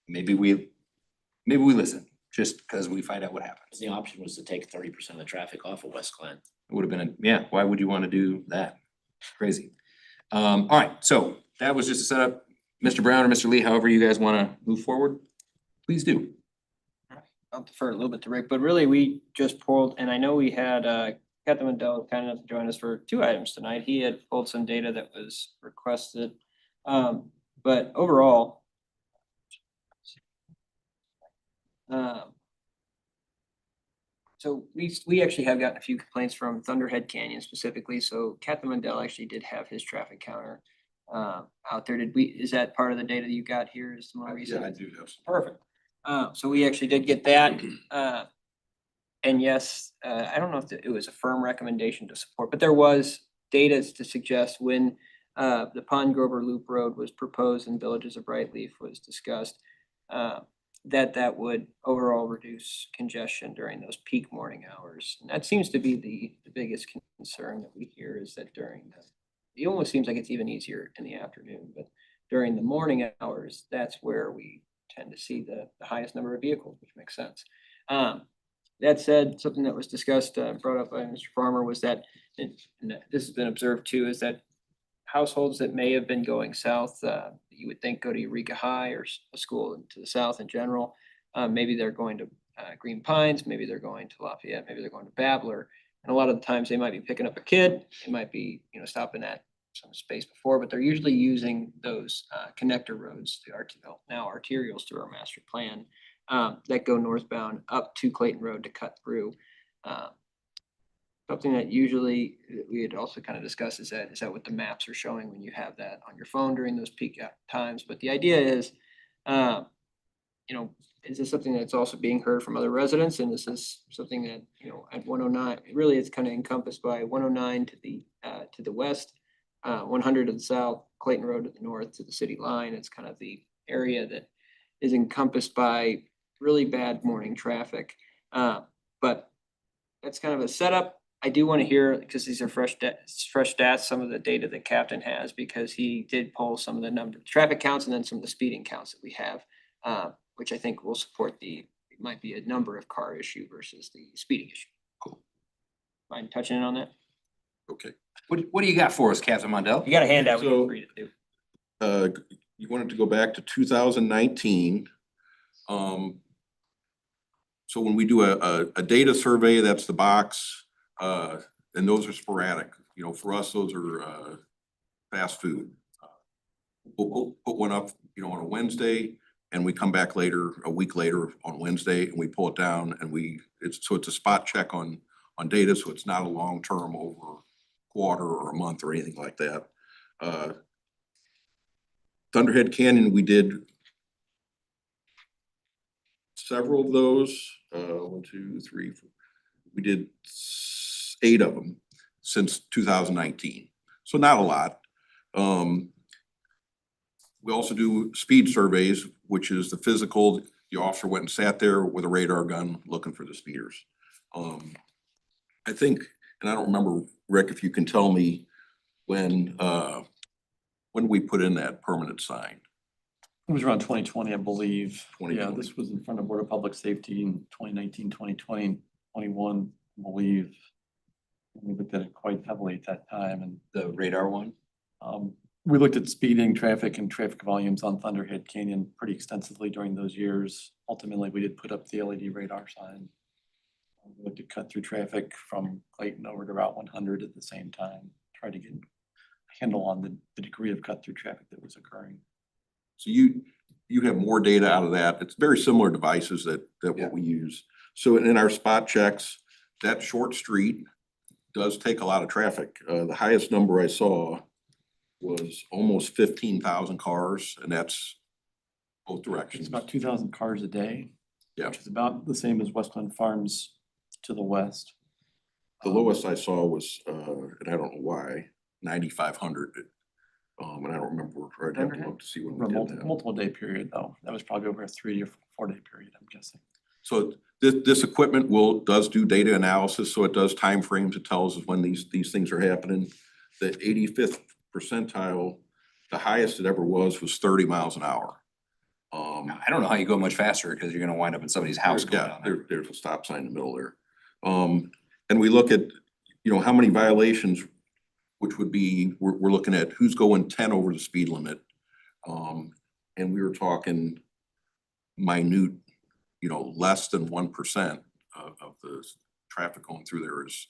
maybe we listen, just because we find out what happens. The option was to take 30% of the traffic off of West Glen. It would have been, why would you want to do that? Crazy. All right, so that was just a setup. Mr. Brown or Mr. Lee, however you guys want to move forward, please do. I'll defer a little bit to Rick, but really we just pulled, and I know we had Captain Mandel kind enough to join us for 2 items tonight. He had pulled some data that was requested. But overall, so we actually have gotten a few complaints from Thunderhead Canyon specifically. So Captain Mandel actually did have his traffic counter out there. Is that part of the data that you got here? Is the more recent? Yeah, I do have some. Perfect. So we actually did get that. And yes, I don't know if it was a firm recommendation to support, but there was data to suggest when the Pond Grover Loop Road was proposed and Villages of Brightleaf was discussed, that would overall reduce congestion during those peak morning hours. And that seems to be the biggest concern that we hear, is that it almost seems like it's even easier in the afternoon, but during the morning hours, that's where we tend to see the highest number of vehicles, which makes sense. That said, something that was discussed, brought up by Mr. Farmer, was that, and this has been observed too, is that households that may have been going south, you would think go to Eureka High or a school to the south in general, maybe they're going to Green Pines, maybe they're going to Lafayette, maybe they're going to Babbler. And a lot of the times they might be picking up a kid, they might be, stopping at some space before, but they're usually using those connector roads, now arterials through our master plan, that go northbound up to Clayton Road to cut through. Something that usually we had also kind of discussed is that what the maps are showing when you have that on your phone during those peak times. But the idea is, is this something that's also being heard from other residents? And this is something that, at 109, really it's kind of encompassed by 109 to the west, 100 to the south, Clayton Road to the north to the city line. It's kind of the area that is encompassed by really bad morning traffic. But that's kind of a setup. I do want to hear, because these are fresh stats, some of the data that Captain has, because he did pull some of the traffic counts and then some of the speeding counts that we have, which I think will support it might be a number of car issue versus the speeding issue. Cool. Mind touching in on that? Okay. What do you got for us, Captain Mondell? You got a handout, we So- can read it too. You wanted to go back to 2019. So when we do a data survey, that's the box, and those are sporadic. For us, those are fast food. We'll put one up, on a Wednesday, and we come back later, a week later on Wednesday, and we pull it down, and it's a spot check on data, so it's not a long-term over quarter or a month or anything like that. Thunderhead Canyon, we did several of those, 1, 2, 3, 4. We did 8 of them since 2019. So not a lot. We also do speed surveys, which is the physical, the officer went and sat there with a radar gun looking for the speeders. I think, and I don't remember, Rick, if you can tell me when we put in that permanent sign. It was around 2020, I believe. Yeah, 2020. this was in front of Board of Public Safety in 2019, 2020, 21, I believe. We looked at it quite heavily at that time and The radar one? we looked at speeding, traffic and traffic volumes on Thunderhead Canyon pretty extensively during those years. Ultimately, we did put up the LED radar sign. We looked at cut through traffic from Clayton over to Route 100 at the same time, tried to get a handle on the degree of cut through traffic that was occurring. So you have more data out of that. It's very similar devices that what we use. So in our spot checks, that short street does take a lot of traffic. The highest number I saw was almost 15,000 cars, and that's both directions. It's about 2,000 cars a day. Yeah. Which is about the same as Westland Farms to the west. The lowest I saw was, and I don't know why, 9,500. And I don't remember, I'd have to look to see when we did that. Multiple day period though. That was probably over a 3 or 4 day period, I'm guessing. So this equipment does do data analysis, so it does timeframes. It tells us when these things are happening. The 85th percentile, the highest it ever was 30 miles an hour. I don't know how you go much faster because you're gonna wind up in somebody's house going down there. There's a stop sign in the middle there. And we look at, how many violations, which would be, we're looking at who's going 10 over the speed limit. And we were talking minute, less than 1% of the traffic going through there is,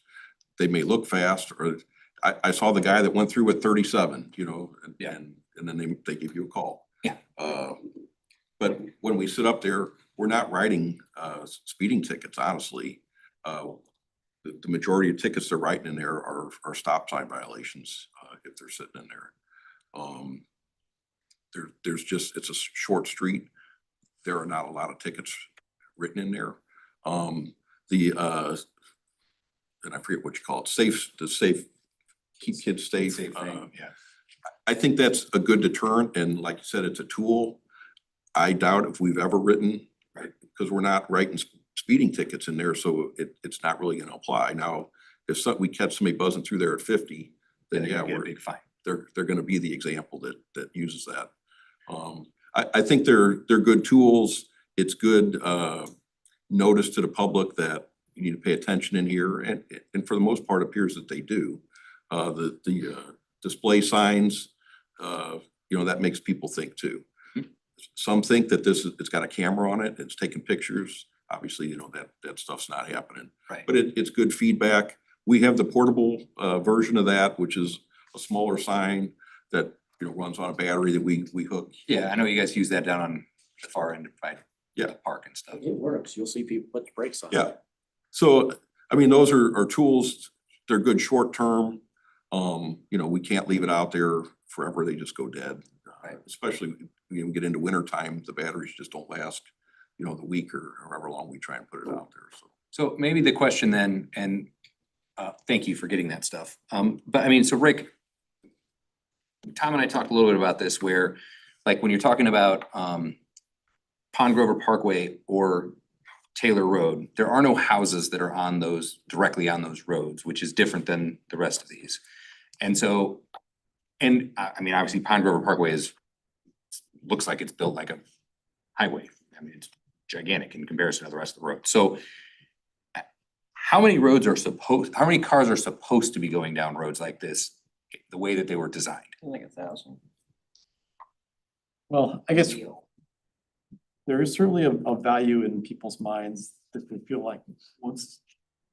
they may look fast, or I saw the guy that went through at 37, and then they give you a call. Yeah. But when we sit up there, we're not writing speeding tickets, honestly. The majority of tickets they're writing in there are stop sign violations, if they're sitting in there. There's just, it's a short street. There are not a lot of tickets written in there. And I forget what you call it, keep kids safe. Yeah. I think that's a good deterrent, and like you said, it's a tool. I doubt if we've ever written, right, because we're not writing speeding tickets in there, so it's not really gonna apply. Now, if we catch somebody buzzing through there at 50, then yeah, Get a big fine. they're gonna be the example that uses that. I think they're good tools. It's good notice to the public that you need to pay attention in here, and for the most part, it appears that they do. The display signs, that makes people think too. Some think that it's got a camera on it, it's taking pictures. Obviously, that stuff's not happening. Right. But it's good feedback. We have the portable version of that, which is a smaller sign that runs on a battery that we hook. Yeah, I know you guys use that down on the far end by Yeah. the park and stuff. It works. You'll see people put the brakes on. Yeah. So, I mean, those are tools. They're good short term. We can't leave it out there forever. They just go dead. Right. Especially when we get into winter time, the batteries just don't last, the week or however long we try and put it out there. So maybe the question then, and thank you for getting that stuff. But I mean, so Rick, Tom and I talked a little bit about this where, like, when you're talking about Pond Grover Parkway or Taylor Road, there are no houses that are directly on those roads, which is different than the rest of these. And so, and I mean, obviously Pond Grover Parkway looks like it's built like a highway. I mean, it's gigantic in comparison to the rest of the road. So how many cars are supposed to be going down roads like this, the way that they were designed? Like 1,000. Well, I guess there is certainly a value in people's minds that they feel like once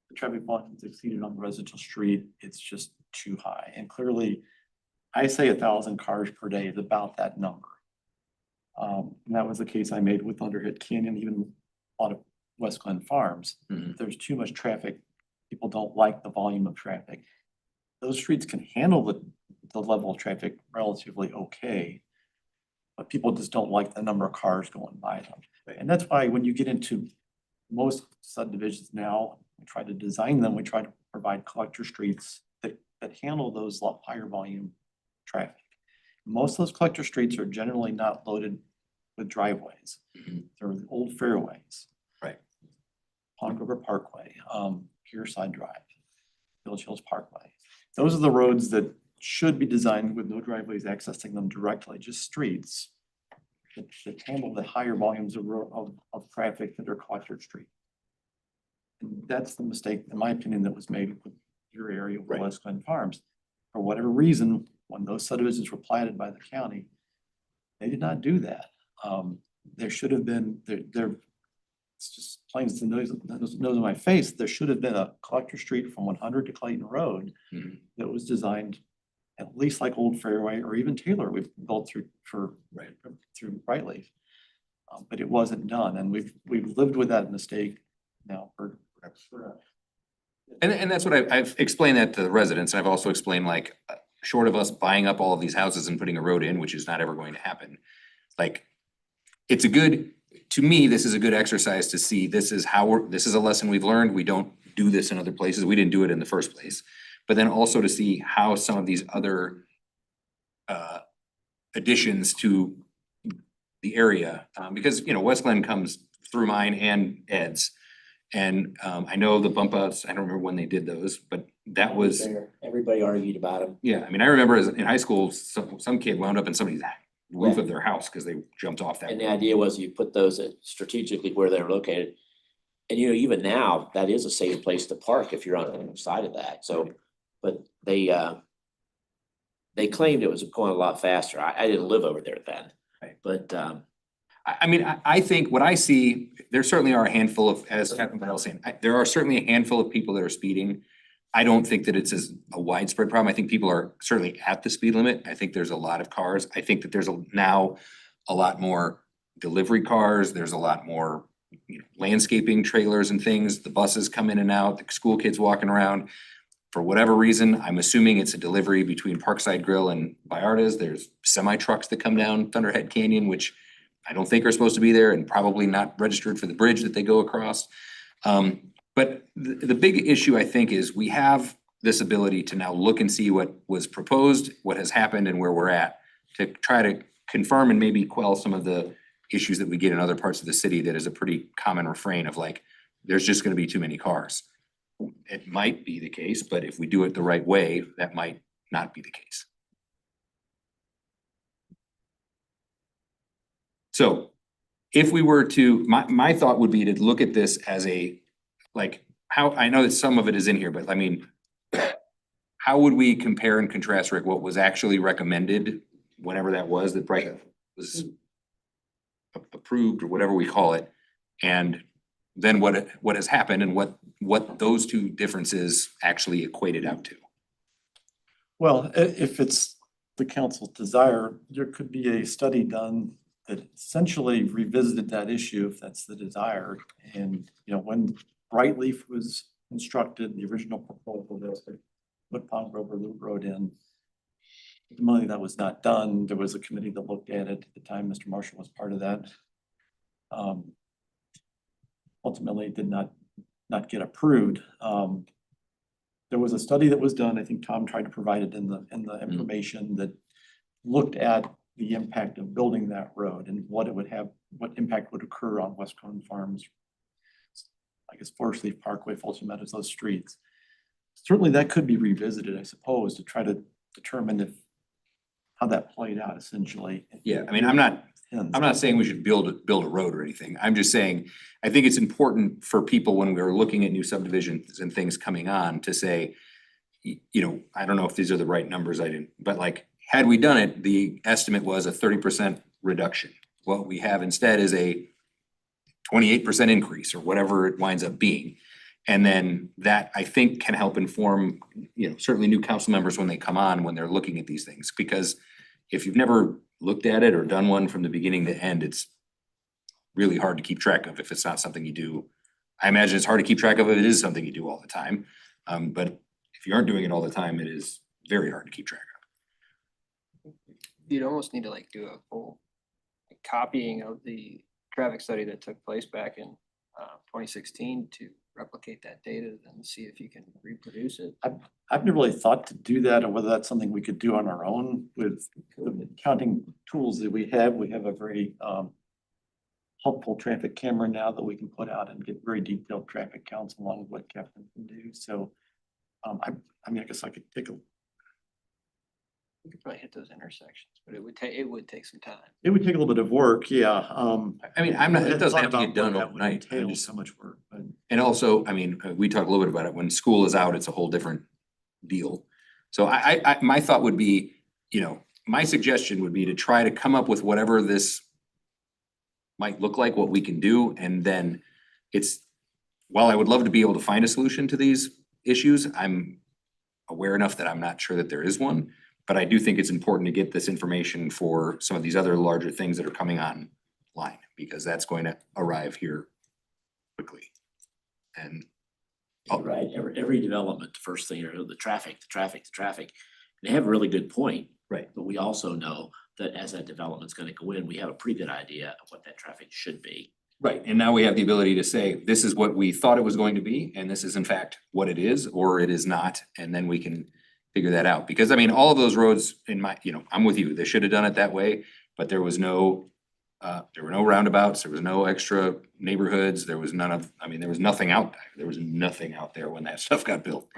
the traffic volume is exceeded on the residential street, it's just too high. And clearly, I say 1,000 cars per day is about that number. And that was the case I made with Thunderhead Canyon, even a lot of West Glen Farms. Mhm. There's too much traffic. People don't like the volume of traffic. Those streets can handle the level of traffic relatively okay, but people just don't like the number of cars going by them. And that's why when you get into most subdivisions now, we try to design them, we try to provide collector streets that handle those higher volume traffic. most of those collector streets are generally not loaded with driveways. They're old fairways. Right. Pond River Parkway, Pierside Drive, Village Hills Parkway. Those are the roads that should be designed with no driveways accessing them directly, just streets that handle the higher volumes of traffic that are collector street. And that's the mistake, in my opinion, that was made with your area of West Glen Farms. For whatever reason, when those subdivisions were platted by the county, they did not do that. There should have been, it's just plain as the nose on my face, there should have been a collector street from 100 to Clayton Road that was designed at least like Old Fairway or even Taylor we've built through Brightleaf. But it wasn't done, and we've lived with that mistake now for. And that's what I've explained that to the residents. I've also explained, like, short of us buying up all of these houses and putting a road in, which is not ever going to happen. Like, it's a good, to me, this is a good exercise to see, this is a lesson we've learned. We don't do this in other places. We didn't do it in the first place. But then also to see how some of these other additions to the area, because, you know, West Glen comes through mine and Ed's. And I know the bump outs, I don't remember when they did those, but that was, Everybody argued about them. yeah, I mean, I remember in high school, some kid wound up in somebody's roof of their house because they jumped off that. And the idea was you put those strategically where they're located. And you know, even now, that is a safe place to park if you're on the other side of that, so, but they claimed it was going a lot faster. I didn't live over there then. Right. But I mean, I think what I see, there certainly are a handful of, as Captain Bell was saying, there are certainly a handful of people that are speeding. I don't think that it's a widespread problem. I think people are certainly at the speed limit. I think there's a lot of cars. I think that there's now a lot more delivery cars. There's a lot more, you know, landscaping trailers and things. The buses come in and out, the school kids walking around. For whatever reason, I'm assuming it's a delivery between Parkside Grill and Vallarta's. There's semi trucks that come down Thunderhead Canyon, which I don't think are supposed to be there and probably not registered for the bridge that they go across. But the big issue, I think, is we have this ability to now look and see what was proposed, what has happened, and where we're at, to try to confirm and maybe quell some of the issues that we get in other parts of the city that is a pretty common refrain of, like, there's just gonna be too many cars. It might be the case, but if we do it the right way, that might not be the case. So if we were to, my thought would be to look at this as a, like, how, I know that some of it is in here, but I mean, how would we compare and contrast, Rick, what was actually recommended, whenever that was, that Bright was approved or whatever we call it, and then what has happened and what those two differences actually equated out to? Well, if it's the council's desire, there could be a study done that essentially revisited that issue, if that's the desire. And, you know, when Brightleaf was constructed, the original proposal was to put Pond River Loop Road in. Ultimately, that was not done. There was a committee that looked at it at the time. Mr. Marshall was part of that. Ultimately, it did not get approved. There was a study that was done. I think Tom tried to provide it in the information that looked at the impact of building that road and what it would have, what impact would occur on West Glen Farms, I guess Forest Leaf Parkway, Folsom Meadows, those streets. Certainly that could be revisited, I suppose, to try to determine how that played out essentially. Yeah, I mean, I'm not saying we should build a road or anything. I'm just saying, I think it's important for people when we're looking at new subdivisions and things coming on to say, you know, I don't know if these are the right numbers, but like, had we done it, the estimate was a 30% reduction. What we have instead is a 28% increase or whatever it winds up being. And then that, I think, can help inform, you know, certainly new council members when they come on, when they're looking at these things. Because if you've never looked at it or done one from the beginning to end, it's really hard to keep track of if it's not something you do. I imagine it's hard to keep track of if it is something you do all the time. But if you aren't doing it all the time, it is very hard to keep track of. You'd almost need to like do a full copying of the traffic study that took place back in 2016 to replicate that data, then see if you can reproduce it. I've never really thought to do that, or whether that's something we could do on our own with the counting tools that we have. We have a very helpful traffic camera now that we can put out and get very detailed traffic counts along with what Captain can do. So I mean, I guess I could take a, We could probably hit those intersections, but it would take some time. it would take a little bit of work, yeah. I mean, I'm not, it doesn't have to get done That would overnight. I entail just- so much work, but. And also, I mean, we talked a little bit about it, when school is out, it's a whole different deal. So my thought would be, you know, my suggestion would be to try to come up with whatever this might look like, what we can do, and then while I would love to be able to find a solution to these issues, I'm aware enough that I'm not sure that there is one, but I do think it's important to get this information for some of these other larger things that are coming online, because that's going to arrive here quickly. And Right, every development, the first thing, the traffic. They have a really good point. Right. But we also know that as that development's gonna go in, we have a pretty good idea of what that traffic should be. right, and now we have the ability to say, this is what we thought it was going to be, and this is in fact what it is, or it is not, and then we can figure that out. Because I mean, all of those roads in my, you know, I'm with you, they should have done it that way, but there was no, there were no roundabouts, there was no extra neighborhoods, there was none of, I mean, there was nothing out there. There was nothing out there when that stuff got built.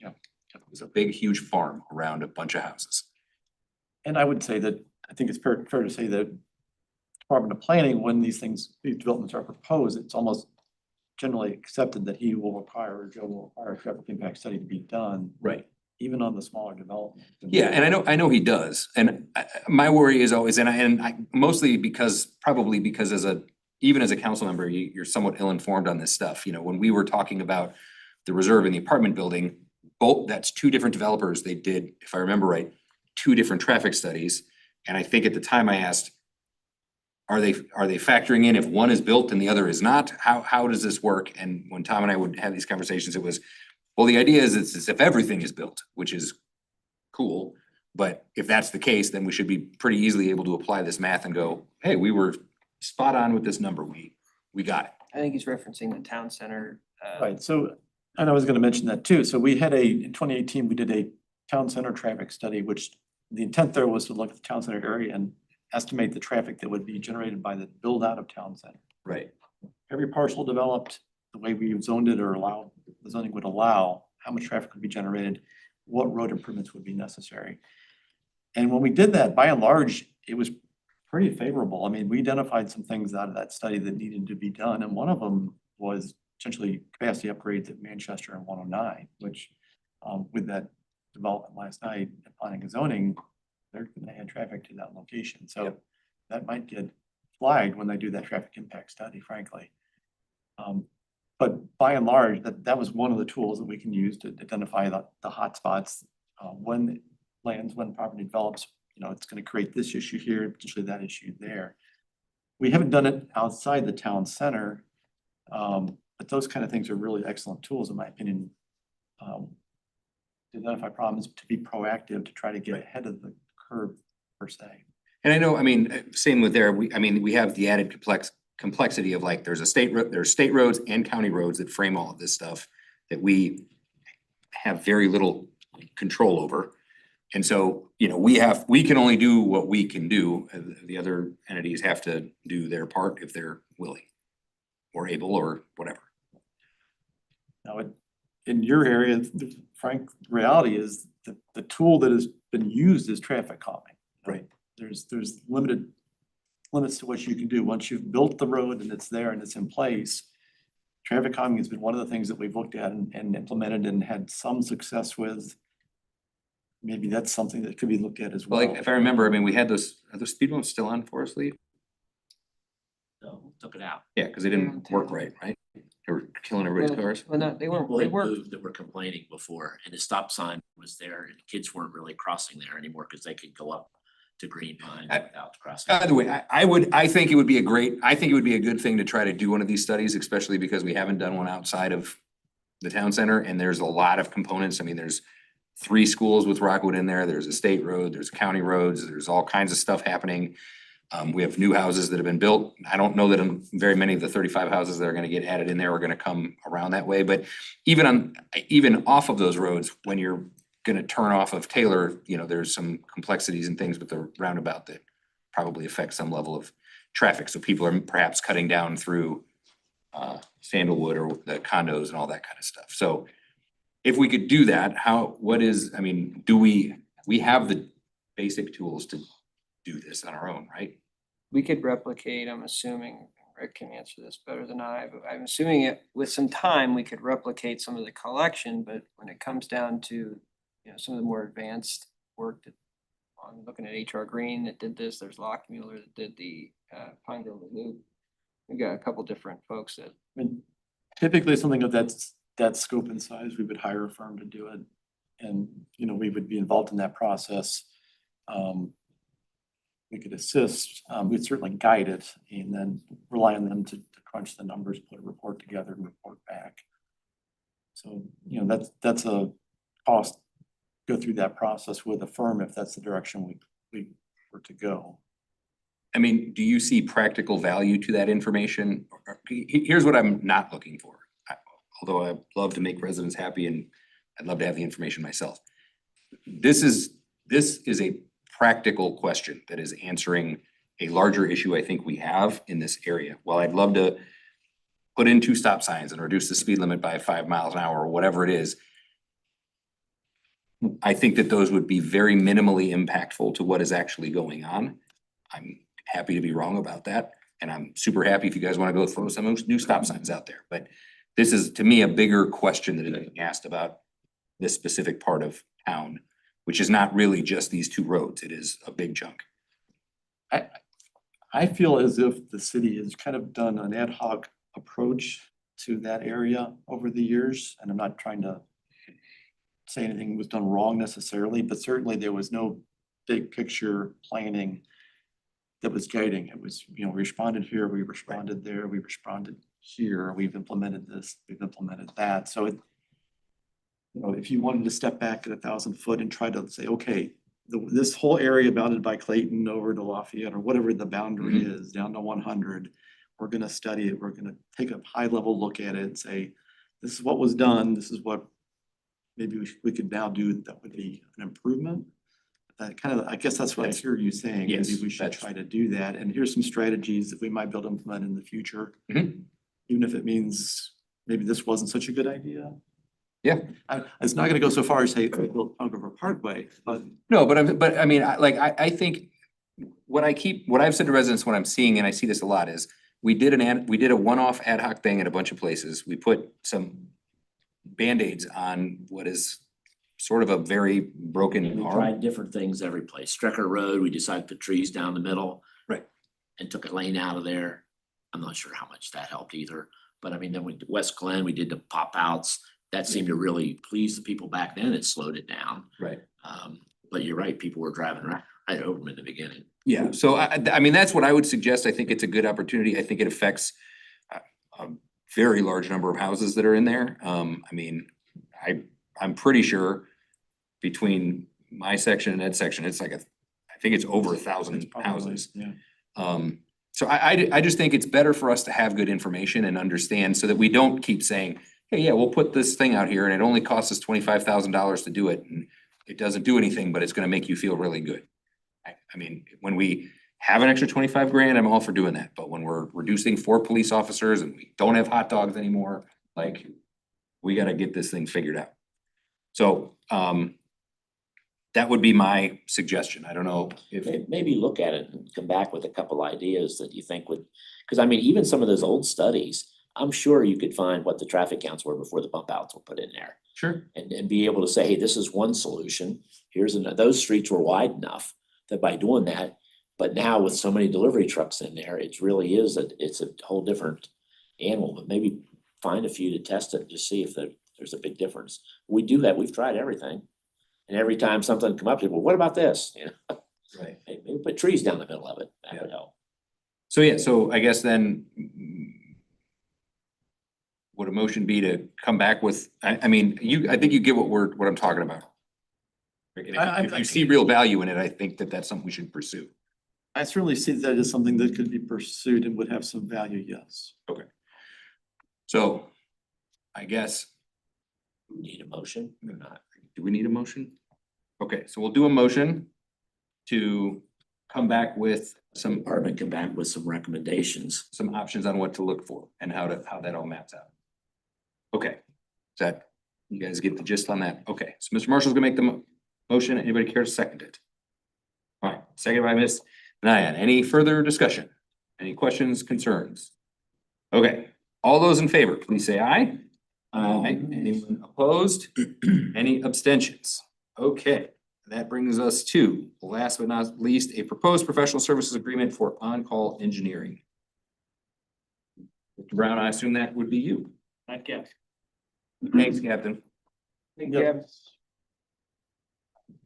Yeah, it was a big, huge farm around a bunch of houses. And I would say that, I think it's fair to say that Department of Planning, when these developments are proposed, it's almost generally accepted that he will require, or Joe will require a traffic impact study to be done. Right. Even on the smaller development. Yeah, and I know he does, and my worry is always, and I mostly probably because even as a council member, you're somewhat ill-informed on this stuff, you know, when we were talking about the reserve in the apartment building, that's two different developers, they did, if I remember right, two different traffic studies, and I think at the time I asked, are they factoring in if one is built and the other is not? How does this work? And when Tom and I would have these conversations, it was, well, the idea is it's if everything is built, which is cool. But if that's the case, then we should be pretty easily able to apply this math and go, hey, we were spot on with this number. We got it. I think he's referencing the town center. Right, so, and I was gonna mention that too. So we had in 2018, we did a town center traffic study, which the intent there was to look at the town center area and estimate the traffic that would be generated by the build out of town center. Right. Every parcel developed, the way we zoned it or allowed, the zoning would allow, how much traffic would be generated, what road improvements would be necessary. And when we did that, by and large, it was pretty favorable. I mean, we identified some things out of that study that needed to be done, and one of them was potentially capacity upgrades at Manchester and 109, which with that development last night, at planning and zoning, they're gonna add traffic to that location. So that might get flagged when they do that traffic impact study, frankly. But by and large, that was one of the tools that we can use to identify the hotspots. When property develops, you know, it's gonna create this issue here, potentially that issue there. We haven't done it outside the town center, but those kind of things are really excellent tools, in my opinion. To identify problems, to be proactive, to try to get ahead of the curve, per se. And I know, I mean, same with there, we have the added complexity of like, there's state roads and county roads that frame all of this stuff that we have very little control over. And so, you know, we can only do what we can do. The other entities have to do their part if they're willing or able or whatever. Now, in your area, the frank reality is the tool that has been used is traffic calming. Right. There's limits to what you can do. Once you've built the road and it's there and it's in place, traffic calming has been one of the things that we've looked at and implemented and had some success with. Maybe that's something that could be looked at as well. Well, like, if I remember, I mean, we had are those speed bumps still on Forest Leaf? So took it out. Yeah, because they didn't work right? They were killing everybody's cars. Well, no, they weren't, Well, they they weren't. moved that were complaining before, and the stop sign was there, and kids weren't really crossing there anymore because they could go up to Green Pine without crossing. By the way, I think it would be a good thing to try to do one of these studies, especially because we haven't done one outside of the town center, and there's a lot of components. I mean, there's 3 schools with Rockwood in there, there's a state road, there's county roads, there's all kinds of stuff happening. We have new houses that have been built. I don't know that very many of the 35 houses that are gonna get added in there are gonna come around that way, but even off of those roads, when you're gonna turn off of Taylor, you know, there's some complexities and things with the roundabout that probably affect some level of traffic. So people are perhaps cutting down through Sandalwood or the condos and all that kind of stuff. So if we could do that, do we have the basic tools to do this on our own, right? We could replicate, I'm assuming, Rick can answer this better than I, but I'm assuming it, with some time, we could replicate some of the collection, but when it comes down to, you know, some of the more advanced work that, I'm looking at HR Green that did this, there's Lockmuller that did the Pine Grove Loop. We got a couple different folks that, I mean, typically something of that scope and size, we would hire a firm to do it. And, you know, we would be involved in that process. We could assist, we'd certainly guide it and then rely on them to crunch the numbers, put a report together and report back. So, you know, that's a cost, go through that process with a firm if that's the direction we were to go. I mean, do you see practical value to that information? Here's what I'm not looking for. Although I love to make residents happy and I'd love to have the information myself. This is a practical question that is answering a larger issue I think we have in this area. While I'd love to put in 2 stop signs and reduce the speed limit by 5 miles an hour or whatever it is, I think that those would be very minimally impactful to what is actually going on. I'm happy to be wrong about that. And I'm super happy if you guys want to go throw some new stop signs out there. But this is, to me, a bigger question that is being asked about this specific part of town, which is not really just these 2 roads. It is a big chunk. I feel as if the city has kind of done an ad hoc approach to that area over the years, and I'm not trying to say anything was done wrong necessarily, but certainly there was no big picture planning that was guiding. It was, you know, we responded here, we responded there, we responded here, we've implemented this, we've implemented that. So it, you know, if you wanted to step back at 1,000 foot and try to say, okay, this whole area bounded by Clayton over to Lafayette or whatever the boundary is down to 100, we're gonna study it, we're gonna take a high level look at it and say, this is what was done, this is what maybe we could now do that would be an improvement. That kind of, I guess that's what I hear you saying. Yes, Maybe we should try to do that. And here's some strategies that we might be able to implement in the future. Even if it means maybe this wasn't such a good idea. Yeah. It's not gonna go so far as say, build Punk River Parkway, but. No, but I mean, I think what I've said to residents when I'm seeing, and I see this a lot, is we did a one-off ad hoc thing at a bunch of places. We put some Band-Aids on what is sort of a very broken We arm. tried different things every place. Strecker Road, we decided to put trees down the middle. Right. And took a lane out of there. I'm not sure how much that helped either. But I mean, then West Glen, we did the pop outs. That seemed to really please the people back then. It slowed it down. Right. But you're right, people were driving right over them in the beginning. Yeah, so I mean, that's what I would suggest. I think it's a good opportunity. I think it affects a very large number of houses that are in there. I mean, I'm pretty sure between my section and Ed's section, it's like I think it's over 1,000 houses. Yeah. So I just think it's better for us to have good information and understand so that we don't keep saying, hey, yeah, we'll put this thing out here and it only costs us $25,000 to do it. And it doesn't do anything, but it's gonna make you feel really good. I mean, when we have an extra 25 grand, I'm all for doing that. But when we're reducing 4 police officers and we don't have hot dogs anymore, like, we gotta get this thing figured out. So, that would be my suggestion. I don't know if. Maybe look at it and come back with a couple ideas that you think would, because I mean, even some of those old studies, I'm sure you could find what the traffic counts were before the bump outs were put in there. Sure. And be able to say, hey, this is one solution. Here's those streets were wide enough that by doing that, but now with so many delivery trucks in there, it really is it's a whole different animal. But maybe find a few to test it and just see if there's a big difference. We do that. We've tried everything. And every time something come up, people, what about this? You know, Right. maybe put trees down the middle of it. That would help. So, yeah, so I guess then would a motion be to come back with, I mean, I think you get what I'm talking about. Rick, and if you see real value in it, I think that that's something we should pursue. I certainly see that as something that could be pursued and would have some value, yes. So I guess, Need a motion or not? do we need a motion? Okay, so we'll do a motion to come back with some, Department come back with some recommendations. some options on what to look for and how that all maps out. Okay, is that, you guys get the gist on that? Okay, so Mr. Marshall's gonna make the motion. Anybody care to second it? All right, seconded by Ms. Nyan. Any further discussion? Any questions, concerns? Okay, all those in favor, please say aye. Aye. Anyone opposed? Any abstentions? Okay, that brings us to, last but not least, a proposed professional services agreement for on-call engineering. Mr. Brown, I assume that would be you. Not Gab. Thanks, Captain. Yep.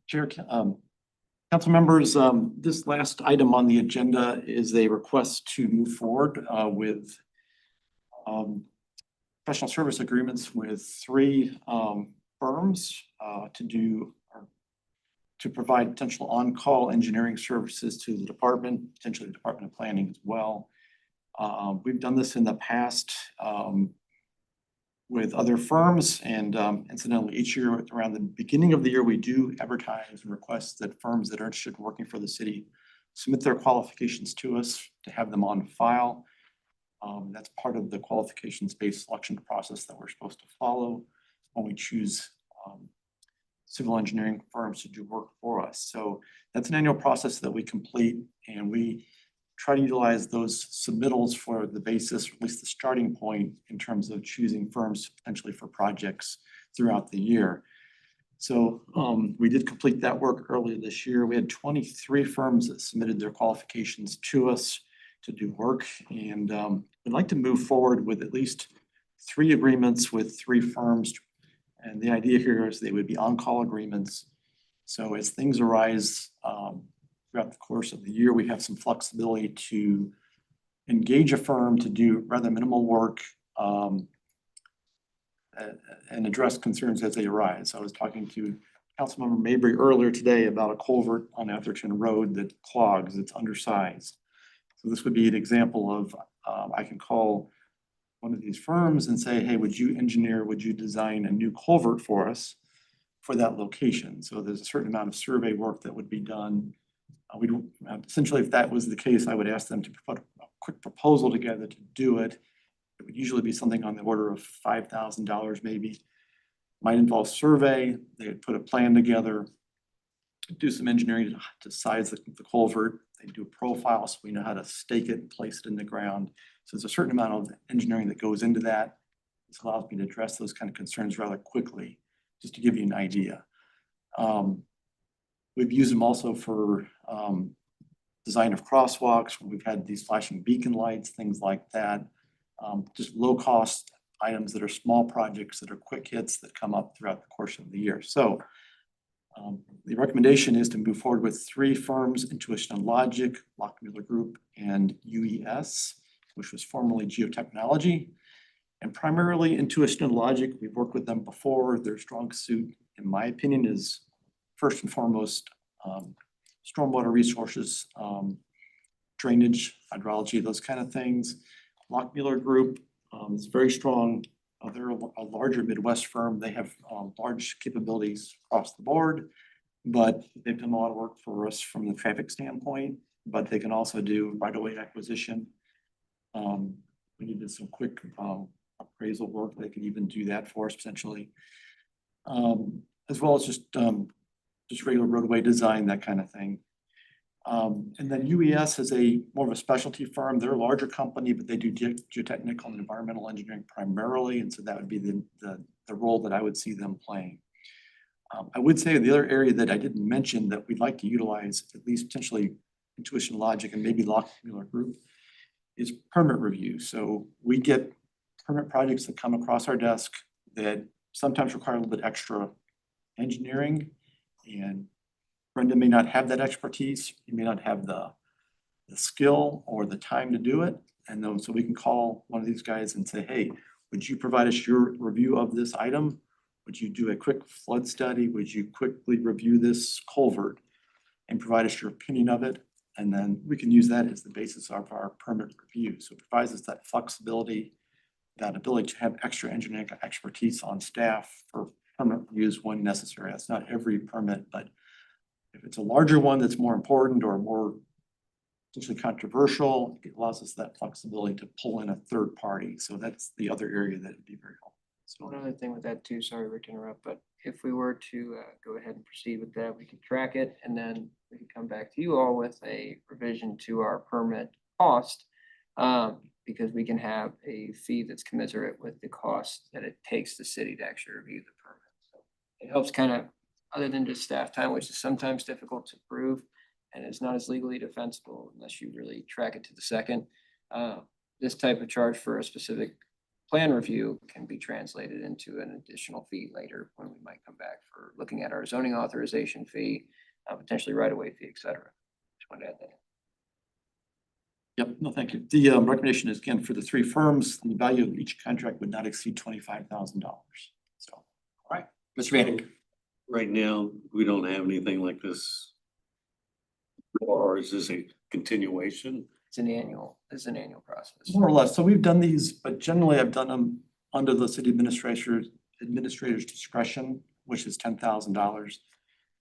Chair, council members, this last item on the agenda is a request to move forward with professional service agreements with three firms to provide potential on-call engineering services to the department, potentially the Department of Planning as well. We've done this in the past with other firms, and incidentally, each year around the beginning of the year, we do advertise and request that firms that are interested in working for the city submit their qualifications to us to have them on file. That's part of the qualifications-based selection process that we're supposed to follow when we choose civil engineering firms to do work for us. So that's an annual process that we complete, and we try to utilize those submittals for the basis, or at least the starting point, in terms of choosing firms potentially for projects throughout the year. So we did complete that work earlier this year. We had 23 firms that submitted their qualifications to us to do work, and we'd like to move forward with at least 3 agreements with 3 firms. And the idea here is they would be on-call agreements. So as things arise throughout the course of the year, we have some flexibility to engage a firm to do rather minimal work and address concerns as they arise. I was talking to Councilmember Mabry earlier today about a culvert on Atherton Road that clogs, it's undersized. So this would be an example of, I can call one of these firms and say, hey, would you engineer, would you design a new culvert for us for that location? So there's a certain amount of survey work that would be done. Essentially, if that was the case, I would ask them to put a quick proposal together to do it. It would usually be something on the order of $5,000 maybe. Might involve survey, they would put a plan together, do some engineering to size the culvert. They do a profile so we know how to stake it and place it in the ground. So there's a certain amount of engineering that goes into that. This allows me to address those kind of concerns rather quickly, just to give you an idea. We've used them also for design of crosswalks. We've had these flashing beacon lights, things like that. Just low cost items that are small projects that are quick hits that come up throughout the course of the year. So the recommendation is to move forward with 3 firms, Intuition and Logic, Lockmuller Group, and UES, which was formerly Geotechnology. And primarily Intuition and Logic, we've worked with them before. Their strong suit, in my opinion, is first and foremost stormwater resources, drainage, hydrology, those kind of things. Lockmuller Group is very strong. They're a larger Midwest firm. They have large capabilities across the board, but they've done a lot of work for us from the traffic standpoint, but they can also do right-of-way acquisition. We needed some quick appraisal work. They can even do that for us potentially, as well as just regular roadway design, that kind of thing. And then UES is more of a specialty firm. They're a larger company, but they do geotechnical and environmental engineering primarily. And so that would be the role that I would see them playing. I would say the other area that I didn't mention that we'd like to utilize, at least potentially Intuition Logic and maybe Lockmuller Group, is permit review. So we get permit projects that come across our desk that sometimes require a little bit extra engineering, and Brenda may not have that expertise. You may not have the skill or the time to do it. And then, so we can call one of these guys and say, hey, would you provide us your review of this item? Would you do a quick flood study? Would you quickly review this culvert and provide us your opinion of it? And then we can use that as the basis of our permit review. So it provides us that flexibility, that ability to have extra engineering expertise on staff for permit reviews when necessary. That's not every permit, but if it's a larger one that's more important or more potentially controversial, it allows us that flexibility to pull in a third party. So that's the other area that would be very helpful. So one other thing with that too, sorry Rick to interrupt, but if we were to go ahead and proceed with that, we could track it and then we could come back to you all with a revision to our permit cost. Because we can have a fee that's commensurate with the cost that it takes the city to actually review the permit. So it helps kind of, other than just staff time, which is sometimes difficult to prove and it's not as legally defensible unless you really track it to the second. This type of charge for a specific plan review can be translated into an additional fee later when we might come back for looking at our zoning authorization fee, potentially right-of-way fee, et cetera. Just wanted to add that. Yep, no, thank you. The recommendation is again for the three firms, the value of each contract would not exceed $25,000. So, All right, Mr. Vanek. Right now, we don't have anything like this. Or is this a continuation? It's an annual process. more or less. So we've done these, but generally I've done them under the city administrator's discretion, which is $10,000.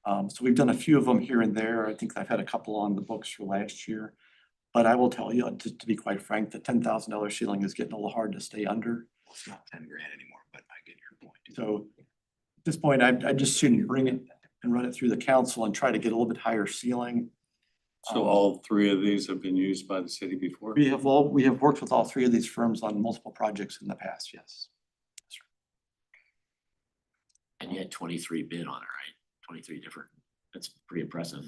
So we've done a few of them here and there. I think I've had a couple on the books for last year. But I will tell you, to be quite frank, the $10,000 ceiling is getting a little hard to stay under. It's not 10 grand anymore, but I get your point. So at this point, I just shouldn't bring it and run it through the council and try to get a little bit higher ceiling. So all three of these have been used by the city before? We have worked with all three of these firms on multiple projects in the past, yes. And you had 23 bid on it, right? 23 different, that's pretty impressive.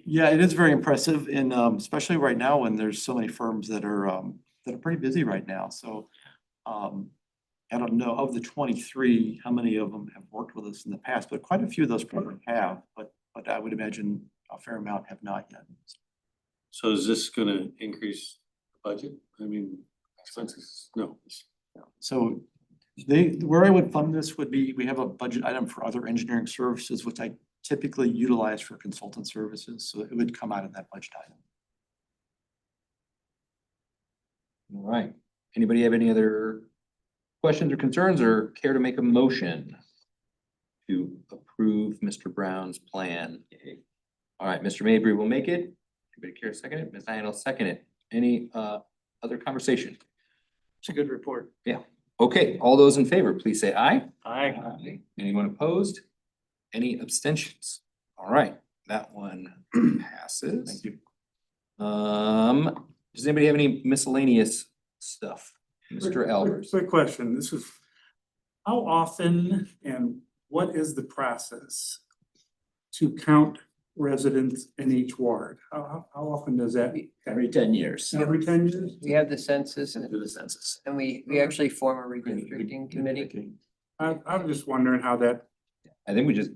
Yeah, it is very impressive and especially right now when there's so many firms that are pretty busy right now. So I don't know of the 23, how many of them have worked with us in the past, but quite a few of those probably have, but I would imagine a fair amount have not yet. So is this gonna increase the budget? I mean, expenses? No. So where I would fund this would be, we have a budget item for other engineering services, which I typically utilize for consultant services, so it would come out of that budget item. All right. Anybody have any other questions or concerns or care to make a motion to approve Mr. Brown's plan? All right, Mr. Mabry will make it. Anybody care to second it? Ms. Diane will second it. Any other conversation? It's a good report. Yeah. Okay, all those in favor, please say aye. Aye. Anyone opposed? Any abstentions? All right, that one passes. Thank you. Does anybody have any miscellaneous stuff? Mr. Elders. Quick question, this is, how often and what is the process to count residents in each ward? How often does that? Every 10 years. Every 10 years? We have the census Do and the census. we actually form a redistricting committee. I'm just wondering how that, I think we just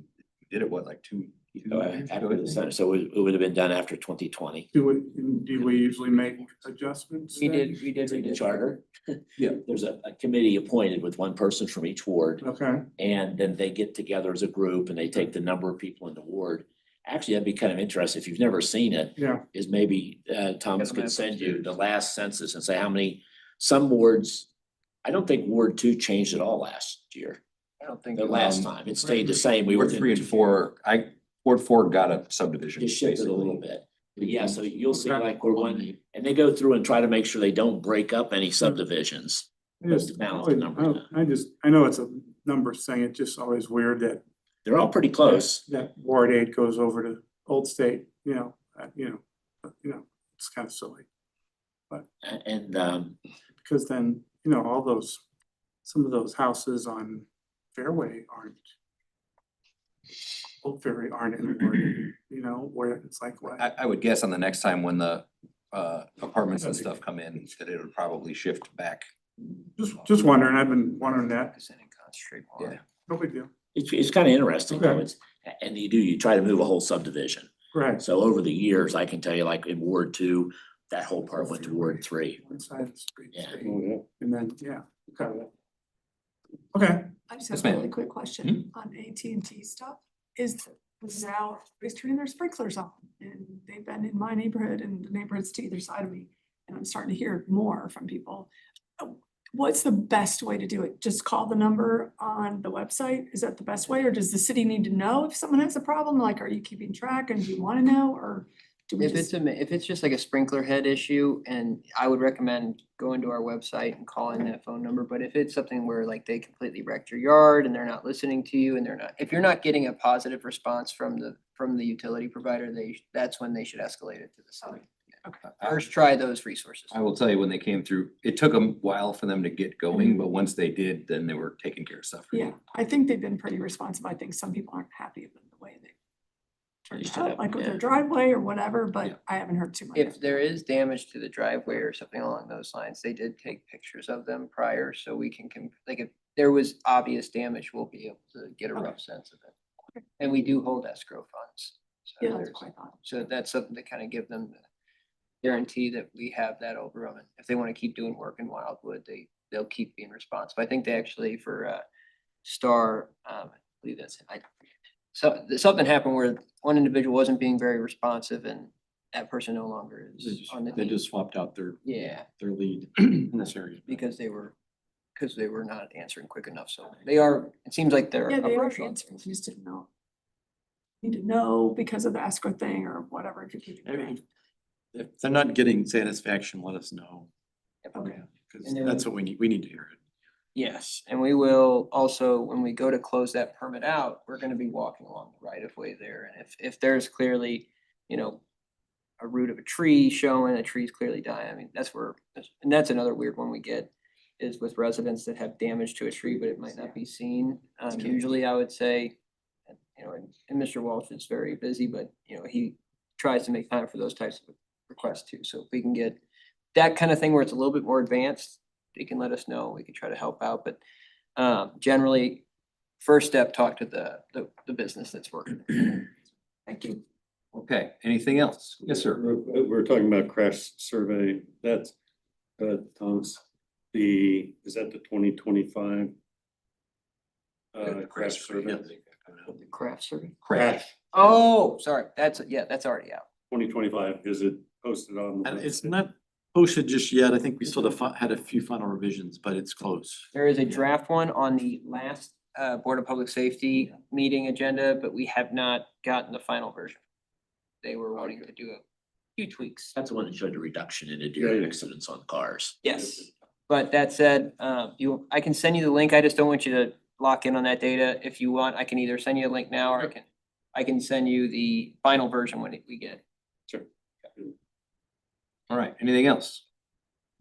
did it, what, like two years After ago? the census, so it would have been done after 2020. do we usually make adjustments? We then? did It's in the charter. Yeah. There's a committee appointed with one person from each ward. Okay, And then they get together as a group and they take the number of people in the ward. Actually, that'd be kind of interesting. If you've never seen it, yeah, is maybe Thomas Get them could in send you upstairs. the last census and say how many, some wards. I don't think Ward 2 changed at all last year, I don't think. the last time. It stayed the same. We Ward were 3 and 4, Ward 4 got a subdivision. just shifted a basically. little bit. But yeah, so you'll see Okay. like we're one, and they go through and try to make sure they don't break up any subdivisions. I just, To balance the numbers out. I know it's a numbers thing, it's just always weird that They're all pretty close. that Ward 8 goes over to Old State, it's kind of silly. And Because then, all those, some of those houses on Fairway Old Fairway aren't anymore, where it's like, what? I would guess on the next time when the apartments and stuff come in, that it would probably shift back. Just wondering, I've been wondering that, Concentrate Yeah. more. no big deal. it's kind of interesting though. Okay. It's, and you try to move a whole subdivision. Right. So over the years, I can tell you like in Ward 2, that whole part went to Ward 3. One side of the street. Yeah. And then, yeah, okay. I just Yes, have a ma'am. really quick question on AT&T stuff. Is was out, was turning their sprinklers on, and they've been in my neighborhood and the neighborhoods to either side of me. And I'm starting to hear more from people. What's the best way to do it? Just call the number on the website? Is that the best way? Or does the city need to know if someone has a problem? Like, are you keeping track and do you want to know, or do we If just? if it's just like a sprinkler head issue, and I would recommend going to our website and calling that phone number, but if it's something where like they completely wrecked your yard and they're not listening to you and if you're not getting a positive response from the utility provider, that's when they should escalate it to the city. First, try those resources. I will tell you, when they came through, it took a while for them to get going, but once they did, then they were taking care of stuff. Yeah, I think they've been pretty responsive. I think some people aren't happy with the way they turned Used out, to like with their yeah. driveway or whatever, but I haven't heard too much. If there is damage to the driveway or something along those lines, they did take pictures of them prior, so we can, like, if there was obvious damage, we'll be able to get a rough sense of it. And we do hold escrow funds. So Yeah, that's there's- quite odd. So that's something to kind of give them the guarantee that we have that over them. And if they want to keep doing work in Wildwood, they'll keep being responsive. I think they actually for Star, I believe that's, so something happened where one individual wasn't being very responsive and that person no longer is on the They team. just swapped out their lead in this area. Because they were not answering quick enough. So they are, it seems like they're. Yeah, they are approachable. answering, you just didn't know. Need to know because of the escrow thing or whatever, if you're keeping I track. mean, if they're not getting satisfaction, let us know. Okay. Because And then- that's what we need to hear it. Yes, and we will also, when we go to close that permit out, we're gonna be walking along the right of way there. And if there's clearly, a root of a tree showing, a tree's clearly dying, I mean, and that's another weird one we get is with residents that have damage to a tree, but it might not be seen. Usually I would say, and Mr. Walsh is very busy, but, he tries to make time for those types of requests too. So if we can get that kind of thing where it's a little bit more advanced, they can let us know, we can try to help out, but generally, first step, talk to the business that's working. Thank you. Okay, anything else? Yes, sir. We're talking about crash survey, that's, Thomas, is that the 2025? Crash survey, The craft survey. crash, Oh, sorry, that's already out. 2025, is it posted on? the And it's website? not posted just yet. I think we still have had a few final revisions, but it's close. There is a draft one on the last Board of Public Safety meeting agenda, but we have not gotten the final version. They were wanting to do a few tweaks. That's the one that showed a reduction in the Yeah, deer yeah. accidents on cars. Yes, but that said, I can send you the link. I just don't want you to lock in on that data. If you want, I can either send you a link now or I can send you the final version when we get it. Sure. All right, anything else?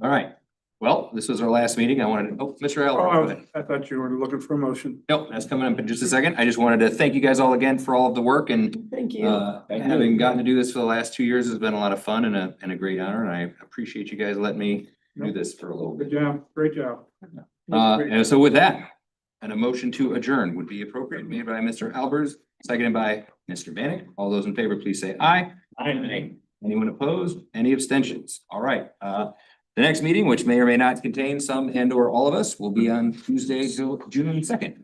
All right, well, this was our last meeting. I wanted, Mr. Albert, go ahead. I thought you were looking for a motion. Nope, that's coming up in just a second. I just wanted to thank you guys all again for all of the work and Thank you. having gotten to do this for the last 2 years has been a lot of fun and a great honor, and I appreciate you guys letting me do this for a little bit. Good job, great job. And so with that, and a motion to adjourn would be appropriate, made by Mr. Albers, seconded by Mr. Vanek. All those in favor, please say aye. Aye. Anyone opposed? Any abstentions? All right, the next meeting, which may or may not contain some and or all of us, will be on Tuesday, June 2nd.